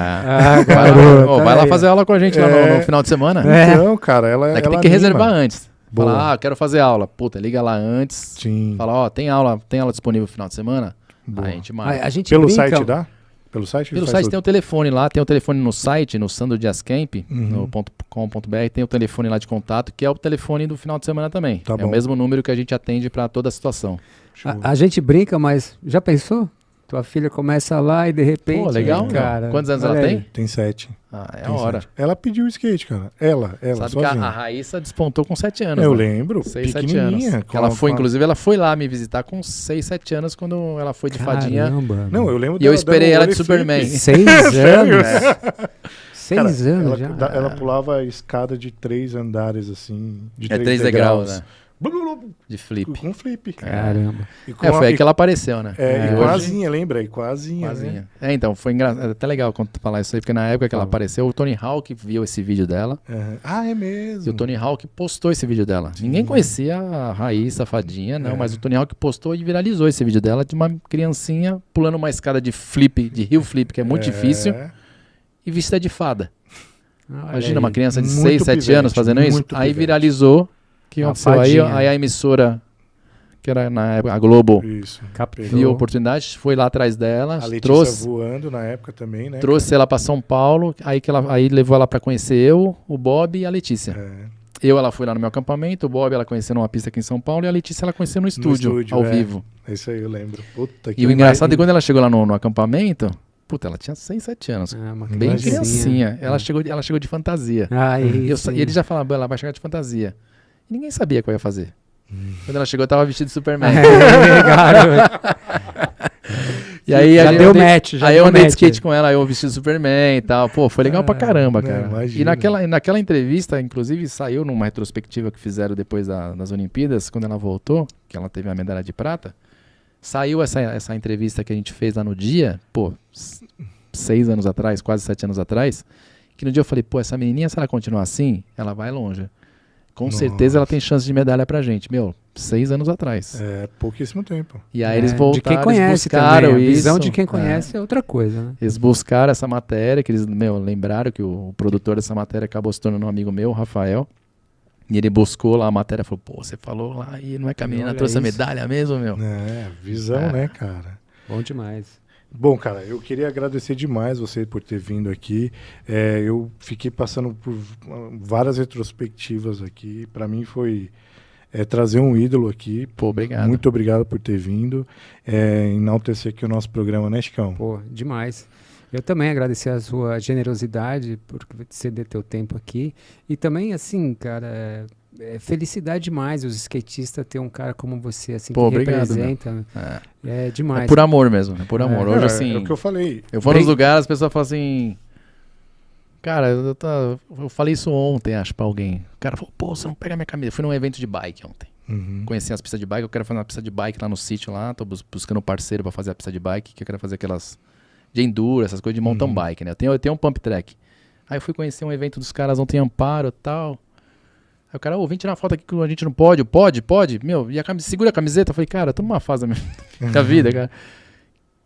Speaker 2: Garoto.
Speaker 3: Vai lá fazer aula com a gente lá no final de semana.
Speaker 1: Então, cara, ela
Speaker 3: tem que
Speaker 1: anima.
Speaker 3: reservar antes. Falar, quero fazer aula. Puta, liga lá antes.
Speaker 1: Sim.
Speaker 3: Fala, tem aula disponível no final de semana? Aí a gente marca.
Speaker 2: A gente
Speaker 1: Pelo
Speaker 2: brinca...
Speaker 1: site dá? Pelo site
Speaker 3: tem o telefone lá, tem o telefone no site, no Sandro Dias Camp, no .com.br, tem o telefone lá de contato, que é o telefone do final de semana também.
Speaker 1: Tá bom.
Speaker 3: O mesmo número que a gente atende para toda a situação.
Speaker 2: A gente brinca, mas já pensou? Tua filha começa lá e de repente...
Speaker 3: Pô, legal,
Speaker 2: cara.
Speaker 3: Quantos anos ela tem?
Speaker 1: Tem 7.
Speaker 3: É a hora.
Speaker 1: 7. Ela pediu o skate, cara. Ela
Speaker 3: Sabe
Speaker 1: sozinha.
Speaker 3: que a Raíssa despontou com 7 anos.
Speaker 1: Eu
Speaker 3: né?
Speaker 1: lembro,
Speaker 3: 6, 7 anos. Inclusive, ela foi lá me visitar com 6, 7 anos, quando ela foi de fadinha.
Speaker 1: Não, eu lembro
Speaker 3: E eu esperei ela de Superman.
Speaker 2: 6 anos? 6 anos já?
Speaker 1: Ela pulava a escada de 3 andares, assim, de
Speaker 3: 3 degraus, né? De flip.
Speaker 1: Com flip.
Speaker 2: Caramba.
Speaker 3: Foi aí que ela apareceu, né?
Speaker 1: E com a asinha, lembra? E com a asinha, né?
Speaker 3: Então, foi engraçado. É até legal falar isso aí, porque na época que ela apareceu, o Tony Hawk viu esse vídeo dela.
Speaker 1: É mesmo?
Speaker 3: E o Tony Hawk postou esse vídeo dela. Ninguém conhecia a Raíssa, a fadinha, não, mas o Tony Hawk postou e viralizou esse vídeo dela de uma criancinha pulando uma escada de flip, de heel flip, que é muito difícil, e vestida de fada. Imagina uma criança de 6, 7 anos fazendo isso. Aí viralizou. Que aconteceu? Aí a emissora, que era na época a Globo, viu a oportunidade, foi lá atrás dela,
Speaker 1: a Letícia
Speaker 3: trouxe
Speaker 1: voando na época também, né?
Speaker 3: Trouxe ela para São Paulo, aí levou ela para conhecer eu, o Bob e a Letícia. Ela foi lá no meu acampamento, o Bob ela conheceu numa pista aqui em São Paulo e a Letícia ela conheceu no estúdio ao vivo.
Speaker 1: Isso aí eu lembro. Puta,
Speaker 3: e o engraçado é que quando ela chegou lá no acampamento, puta, ela tinha 6, 7 anos. Bem criancinha. Ela chegou de fantasia. E ele já falava, ela vai chegar de fantasia. E ninguém sabia o que eu ia fazer. Quando ela chegou, eu tava vestido de Superman. E aí
Speaker 2: já deu match.
Speaker 3: Aí eu andei de skate com ela, aí eu vestido de Superman e tal. Pô, foi legal pra caramba, cara. E naquela entrevista, inclusive, saiu numa retrospectiva que fizeram depois das Olimpíadas, quando ela voltou, que ela teve a medalha de prata. Saiu essa entrevista que a gente fez lá no dia, 6 anos atrás, quase 7 anos atrás, que no dia eu falei, essa menininha, se ela continuar assim, ela vai longe. com certeza ela tem chance de medalha pra gente. 6 anos atrás.
Speaker 1: É pouquíssimo tempo.
Speaker 3: E aí eles voltaram,
Speaker 2: de quem conhece
Speaker 3: eles buscaram
Speaker 2: também. A
Speaker 3: isso.
Speaker 2: visão de quem conhece é outra coisa, né?
Speaker 3: Eles buscaram essa matéria, que eles, lembraram que o produtor dessa matéria acabou se tornando um amigo meu, o Rafael. E ele buscou lá a matéria e falou, pô, você falou lá e não é que a menina trouxe a medalha mesmo, meu?
Speaker 1: Visão, né, cara?
Speaker 2: Bom demais.
Speaker 1: Bom, cara, eu queria agradecer demais você por ter vindo aqui. Eu fiquei passando por várias retrospectivas aqui. Para mim foi trazer um ídolo aqui.
Speaker 3: Pô, obrigado.
Speaker 1: Muito obrigado por ter vindo. Enaltecer aqui o nosso programa, né, Chicão?
Speaker 2: Pô, demais. Eu também agradecer a sua generosidade por ceder teu tempo aqui. E também, assim, cara, felicidade demais os skatistas ter um cara como você, assim,
Speaker 3: pô,
Speaker 2: que
Speaker 3: obrigado,
Speaker 2: representa. É demais.
Speaker 3: É por amor mesmo, é por amor. Hoje, assim...
Speaker 1: É o que eu falei.
Speaker 3: Eu vou nos lugares, as pessoas falam assim... Cara, eu falei isso ontem, acho, pra alguém. O cara falou, pô, você não pega minha camisa. Eu fui num evento de bike ontem. Conheci as pistas de bike, eu quero fazer uma pista de bike lá no sítio lá. Tô buscando um parceiro pra fazer a pista de bike, que eu quero fazer aquelas... de enduro, essas coisas de mountain bike, né? Eu tenho um pump track. Aí eu fui conhecer um evento dos caras ontem em Amparo e tal. Aí o cara, vem tirar uma foto aqui que a gente não pode. Pode? Meu, e segura a camiseta. Eu falei, cara, eu tô numa fase da vida, cara.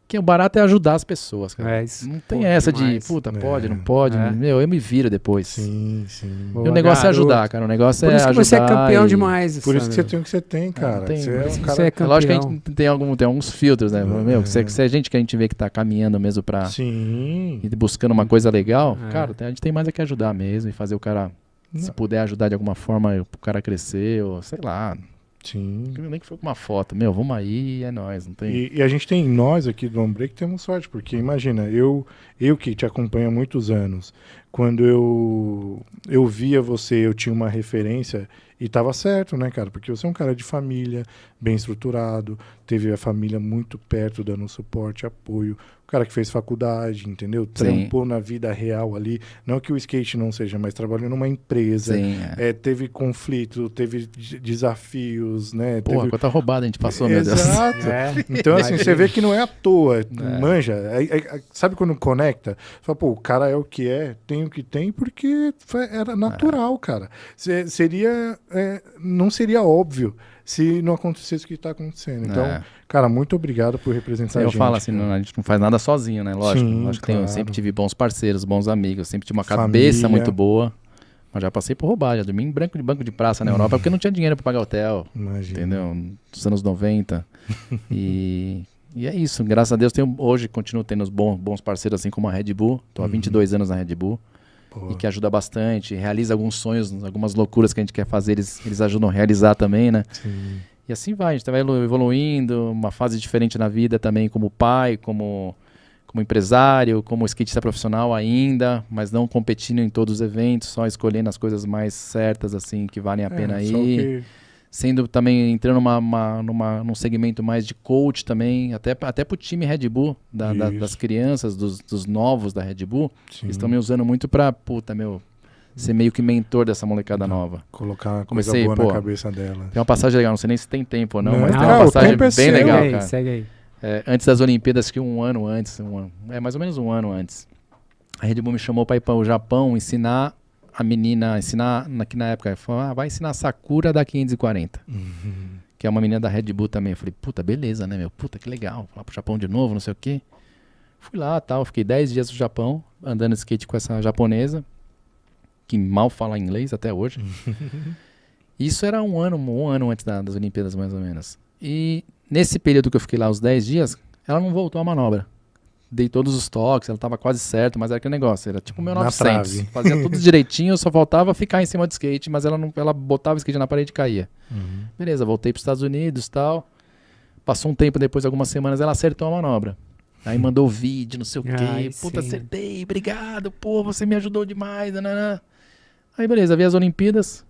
Speaker 3: Que o barato é ajudar as pessoas, cara. Não tem essa demais. De, puta, pode, não pode. Meu, eu me viro depois.
Speaker 1: Sim.
Speaker 3: Boa, o negócio é ajudar, cara. O negócio é ajudar.
Speaker 2: Por isso que você é campeão demais.
Speaker 1: Por isso que você tem o que você tem, cara.
Speaker 2: Você
Speaker 1: é
Speaker 2: campeão.
Speaker 3: É lógico que a gente tem alguns filtros, né? Meu, se é gente que a gente vê que tá caminhando mesmo pra...
Speaker 1: Sim.
Speaker 3: E buscando uma coisa legal, cara, a gente tem mais é que ajudar mesmo e fazer o cara... Se puder ajudar de alguma forma o cara crescer, ou sei lá...
Speaker 1: Sim.
Speaker 3: Nem que for com uma foto. Vamos aí, é nóis. Não tem...
Speaker 1: E a gente tem, nós aqui do Ombrek temos sorte, porque imagina, eu que te acompanho há muitos anos, quando eu via você, eu tinha uma referência e tava certo, né, cara? Porque você é um cara de família, bem estruturado, teve a família muito perto, dando suporte, apoio. O cara que fez faculdade, entendeu? Trampou na vida real ali. Não que o skate não seja, mas trabalhou numa empresa.
Speaker 3: Sim,
Speaker 1: teve conflito, teve desafios, né?
Speaker 3: Porra, quanta roubada a gente passou, meu Deus.
Speaker 1: Exato. Então, assim, você vê que não é à toa. Manja. Sabe quando conecta? Você fala, pô, o cara é o que é, tem o que tem, porque era natural, cara. Não seria óbvio se não acontecesse o que está acontecendo. Então, cara, muito obrigado por representar a gente.
Speaker 3: Eu falo assim, a gente não faz nada sozinho, né? Lógico.
Speaker 1: Sim,
Speaker 3: Lógico que
Speaker 1: claro.
Speaker 3: eu sempre tive bons parceiros, bons amigos, sempre tive uma cabeça muito boa. Mas já passei por roubada, já dormi em banco de praça na Europa, porque não tinha dinheiro para pagar hotel.
Speaker 1: Imagina.
Speaker 3: Entendeu? Nos anos 90. E é isso. Graças a Deus, hoje continuo tendo bons parceiros, assim como a Red Bull. Estou há 22 anos na Red Bull. E que ajuda bastante, realiza alguns sonhos, algumas loucuras que a gente quer fazer, eles ajudam a realizar também, né?
Speaker 1: Sim.
Speaker 3: E assim vai, a gente vai evoluindo, uma fase diferente na vida também, como pai, como empresário, como skatista profissional ainda, mas não competindo em todos os eventos, só escolhendo as coisas mais certas, assim, que valem a pena ir. Sendo também, entrando num segmento mais de coach também, até pro time Red Bull, das crianças, dos novos da Red Bull, eles estão me usando muito pra, ser meio que mentor dessa molecada nova.
Speaker 1: Colocar uma coisa boa na cabeça dela.
Speaker 3: Tem uma passagem legal, não sei nem se tem tempo ou não, mas tem uma passagem bem legal, cara.
Speaker 2: Segue aí.
Speaker 3: Antes das Olimpíadas, que um ano antes, mais ou menos um ano antes, a Red Bull me chamou pra ir para o Japão ensinar a menina, que na época, falou, vai ensinar a Sakura da 540. Que é uma menina da Red Bull também. Eu falei, puta, beleza, né, meu? Puta, que legal. Vou lá pro Japão de novo, não sei o quê. Fui lá, tal, fiquei 10 dias no Japão, andando de skate com essa japonesa, que mal fala inglês até hoje. Isso era um ano antes das Olimpíadas, mais ou menos. E nesse período que eu fiquei lá, os 10 dias, ela não voltou à manobra. Dei todos os toques, ela tava quase certo, mas era aquele negócio, era tipo o meu 900. Fazia tudo direitinho, só faltava ficar em cima do skate, mas ela botava o skate na parede e caía. Beleza, voltei pros Estados Unidos e tal. Passou um tempo depois, algumas semanas, ela acertou a manobra. Aí mandou vídeo, não sei o quê. Puta, acertei, obrigado, pô, você me ajudou demais. Nanana. Aí beleza, vi as Olimpíadas.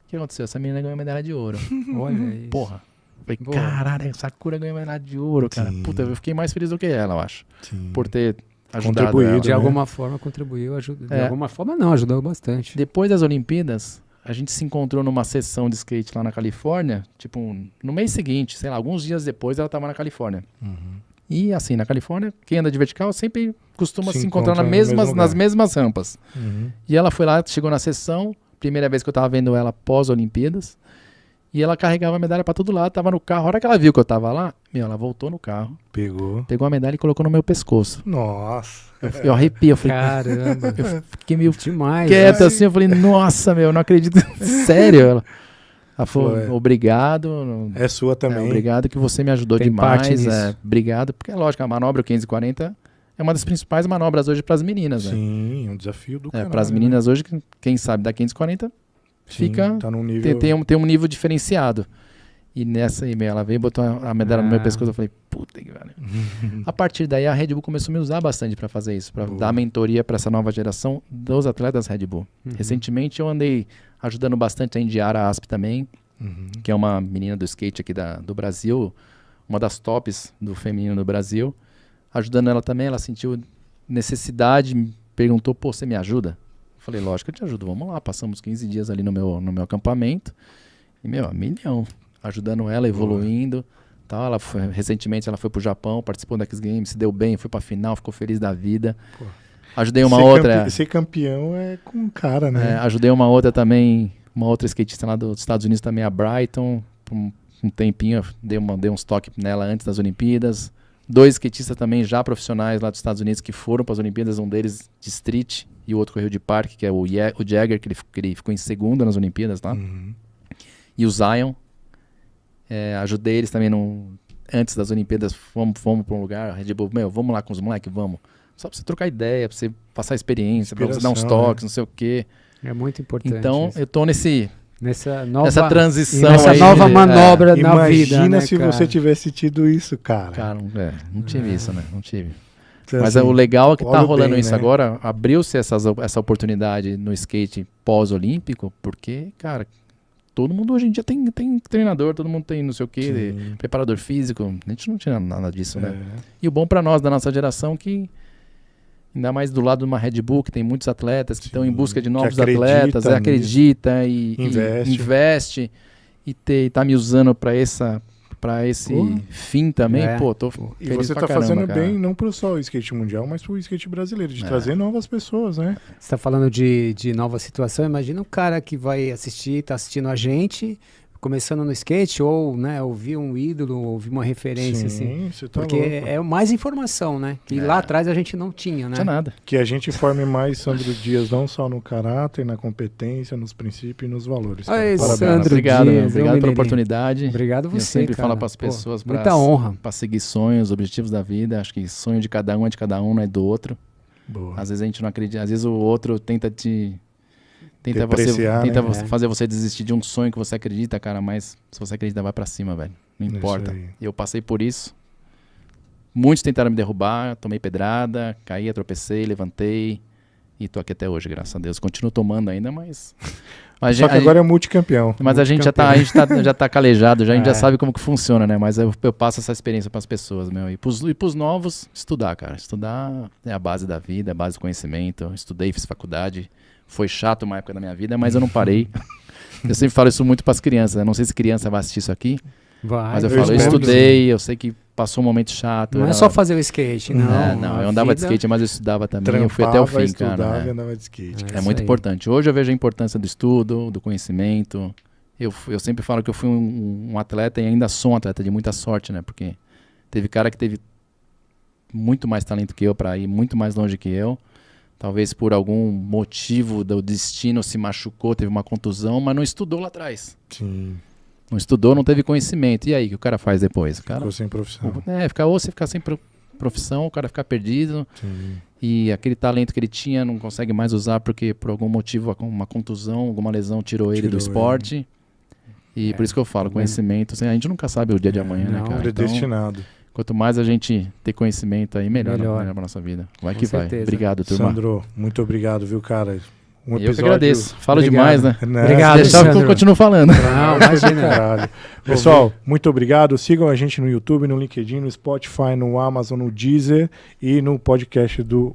Speaker 3: O que aconteceu? Essa menina ganhou medalha de ouro.
Speaker 2: Olha isso.
Speaker 3: Porra. Falei, caralho, Sakura ganhou medalha de ouro, cara.
Speaker 1: Sim.
Speaker 3: Puta, eu fiquei mais feliz do que ela, eu acho.
Speaker 1: Sim.
Speaker 3: Por ter ajudado
Speaker 1: Contribuído,
Speaker 3: ela.
Speaker 2: De alguma forma contribuiu, de alguma forma não, ajudou bastante.
Speaker 3: Depois das Olimpíadas, a gente se encontrou numa sessão de skate lá na Califórnia, tipo, no mês seguinte, sei lá, alguns dias depois ela tava na Califórnia. E assim, na Califórnia, quem anda de vertical sempre costuma se encontrar nas mesmas rampas. E ela foi lá, chegou na sessão, primeira vez que eu tava vendo ela pós-Olimpíadas. E ela carregava a medalha pra todo lado, tava no carro. A hora que ela viu que eu tava lá, ela voltou no carro, pegou a medalha e colocou no meu pescoço.
Speaker 1: Nossa.
Speaker 3: Eu arrepio, eu falei,
Speaker 2: Caramba.
Speaker 3: eu fiquei meio
Speaker 2: Demais.
Speaker 3: quieto assim, eu falei, nossa, eu não acredito. Sério? Ela falou, obrigado.
Speaker 1: É sua também.
Speaker 3: Obrigado que você me ajudou
Speaker 2: Tem parte
Speaker 3: demais.
Speaker 2: nisso.
Speaker 3: Obrigado, porque é lógico, a manobra 540 é uma das principais manobras hoje pras meninas, né?
Speaker 1: Sim, é um desafio do caralho.
Speaker 3: Para as meninas hoje, quem sabe da 540 fica,
Speaker 1: tá num nível...
Speaker 3: tem um nível diferenciado. E nessa aí, ela veio e botou a medalha no meu pescoço, eu falei, puta que velho. A partir daí a Red Bull começou a me usar bastante para fazer isso, para dar mentoria para essa nova geração dos atletas Red Bull. Recentemente eu andei ajudando bastante a Indiara Asp também, que é uma menina do skate aqui do Brasil, uma das tops do feminino do Brasil. Ajudando ela também, ela sentiu necessidade, me perguntou, pô, você me ajuda? Eu falei, lógico que eu te ajudo, vamos lá. Passamos 15 dias ali no meu acampamento. E, milhão. Ajudando ela, evoluindo. Tal. Recentemente ela foi pro Japão, participou da X Games, se deu bem, foi pra final, ficou feliz da vida. Pô. Ajudei uma outra...
Speaker 1: Ser campeão é com cara, né?
Speaker 3: Ajudei uma outra também, uma outra skatista lá dos Estados Unidos também, a Brighton. Por um tempinho, dei uns toques nela antes das Olimpíadas. 2 skatistas também já profissionais lá dos Estados Unidos que foram para as Olimpíadas, um deles de street e o outro correu de parque, que é o Jagger, que ele ficou em segundo nas Olimpíadas lá. E o Zion. Ajudei eles também antes das Olimpíadas, fomos para um lugar, a Red Bull, vamos lá com os moleques, vamos. Só para você trocar ideia, para você passar experiência, para você dar uns toques, não sei o quê.
Speaker 2: É muito importante.
Speaker 3: Então,
Speaker 2: isso.
Speaker 3: eu tô
Speaker 2: nessa
Speaker 3: transição
Speaker 2: nessa nova manobra na vida,
Speaker 1: Imagina
Speaker 2: né,
Speaker 1: se
Speaker 2: cara?
Speaker 1: você tivesse tido isso, cara.
Speaker 3: Cara, não tive isso, né? Não tive.
Speaker 1: Então,
Speaker 3: Mas
Speaker 1: assim,
Speaker 3: o legal é que tá
Speaker 1: olha o
Speaker 3: rolando
Speaker 1: bem,
Speaker 3: isso
Speaker 1: né?
Speaker 3: agora, abriu-se essa oportunidade no skate pós-olímpico, porque, cara, todo mundo hoje em dia tem treinador, todo mundo tem não sei o quê, preparador físico, a gente não tinha nada disso, né? E o bom pra nós, da nossa geração, que ainda mais do lado de uma Red Bull, que tem muitos atletas que estão em busca de novos atletas, acredita e investe e tá me usando para esse fim também, tô feliz.
Speaker 1: E você tá fazendo bem não pro só o skate mundial, mas pro skate brasileiro, de trazer novas pessoas, né?
Speaker 2: Você tá falando de nova situação, imagina um cara que vai assistir, tá assistindo a gente, começando no skate, ou, né, ouvir um ídolo, ouvir uma referência, assim.
Speaker 1: Você tá
Speaker 2: porque
Speaker 1: louco.
Speaker 2: é mais informação, né? Que lá atrás a gente não tinha, né?
Speaker 3: Não tinha nada.
Speaker 1: Que a gente forme mais Sandro Dias, não só no caráter, na competência, nos princípios e nos valores.
Speaker 2: Oi,
Speaker 1: Parabéns.
Speaker 2: Sandro
Speaker 3: Obrigado,
Speaker 2: Dias,
Speaker 3: obrigado pela
Speaker 2: Mineirinho.
Speaker 3: oportunidade.
Speaker 2: Obrigado a
Speaker 3: Eu
Speaker 2: você,
Speaker 3: sempre
Speaker 2: cara.
Speaker 3: falo para as pessoas
Speaker 2: muita honra.
Speaker 3: para seguir sonhos, objetivos da vida. Acho que sonho de cada um é de cada um, não é do outro.
Speaker 1: Boa.
Speaker 3: Às vezes a gente não acredita, às vezes o outro tenta
Speaker 1: Depreciar, né?
Speaker 3: fazer você desistir de um sonho que você acredita, cara, mas se você acredita, vai pra cima, velho. Não importa.
Speaker 1: aí.
Speaker 3: Eu passei por isso. Muitos tentaram me derrubar, tomei pedrada, caí, tropecei, levantei e tô aqui até hoje, graças a Deus. Continuo tomando ainda, mas
Speaker 1: Só que agora é multicampeão.
Speaker 3: mas a gente já tá calejado, a gente já sabe como que funciona, né? Mas eu passo essa experiência pras pessoas, meu. E pros novos, estudar, cara. Estudar é a base da vida, é a base do conhecimento. Eu estudei, fiz faculdade. Foi chato uma época da minha vida, mas eu não parei. Eu sempre falo isso muito pras crianças. Eu não sei se criança vai assistir isso aqui, mas eu falo, eu estudei, eu sei que passou um momento chato.
Speaker 2: Não é só fazer o skate, não.
Speaker 3: Não, eu andava de skate, mas eu estudava também. Eu fui até o fim, cara.
Speaker 1: E andava de skate.
Speaker 3: É muito importante. Hoje eu vejo a importância do estudo, do conhecimento. Eu sempre falo que eu fui um atleta e ainda sou um atleta de muita sorte, né? Porque teve cara que teve muito mais talento que eu para ir muito mais longe que eu. Talvez por algum motivo do destino se machucou, teve uma contusão, mas não estudou lá atrás.
Speaker 1: Sim.
Speaker 3: Não estudou, não teve conhecimento. E aí, o que o cara faz depois? O cara
Speaker 1: Ficou sem profissão.
Speaker 3: Você ficar sem profissão, o cara ficar perdido.
Speaker 1: Sim.
Speaker 3: E aquele talento que ele tinha não consegue mais usar porque por algum motivo, uma contusão, alguma lesão tirou ele do esporte. E por isso que eu falo, conhecimento, assim, a gente nunca sabe o dia de amanhã, né, cara?
Speaker 1: Predestinado.
Speaker 3: Então, quanto mais a gente ter conhecimento aí, melhor pra nossa vida. Vai que vai. Obrigado, turma.
Speaker 1: Sandro, muito obrigado, viu, cara?
Speaker 3: Eu que agradeço. Falo demais, né?
Speaker 2: Obrigado,
Speaker 3: deixar
Speaker 2: Sandro.
Speaker 3: eu continuo falando.
Speaker 2: Não, imagina.
Speaker 1: Caralho. Pessoal, muito obrigado. Sigam a gente no YouTube, no LinkedIn, no Spotify, no Amazon, no Deezer e no podcast do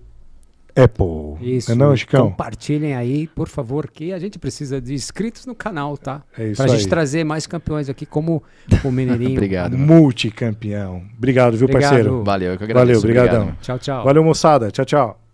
Speaker 1: Apple.
Speaker 2: Isso.
Speaker 1: Não, Chicão?
Speaker 2: Compartilhem aí, por favor, que a gente precisa de inscritos no canal, tá?
Speaker 1: É isso
Speaker 2: pra
Speaker 1: aí.
Speaker 2: gente trazer mais campeões aqui, como o Mineirinho.
Speaker 3: Obrigado.
Speaker 1: Multicampeão. Obrigado, viu,
Speaker 2: Obrigado.
Speaker 1: parceiro?
Speaker 3: Valeu, eu que agradeço.
Speaker 1: Valeu, obrigadão.
Speaker 3: Obrigado.
Speaker 2: Tchau, tchau.
Speaker 1: Valeu, moçada. Tchau, tchau.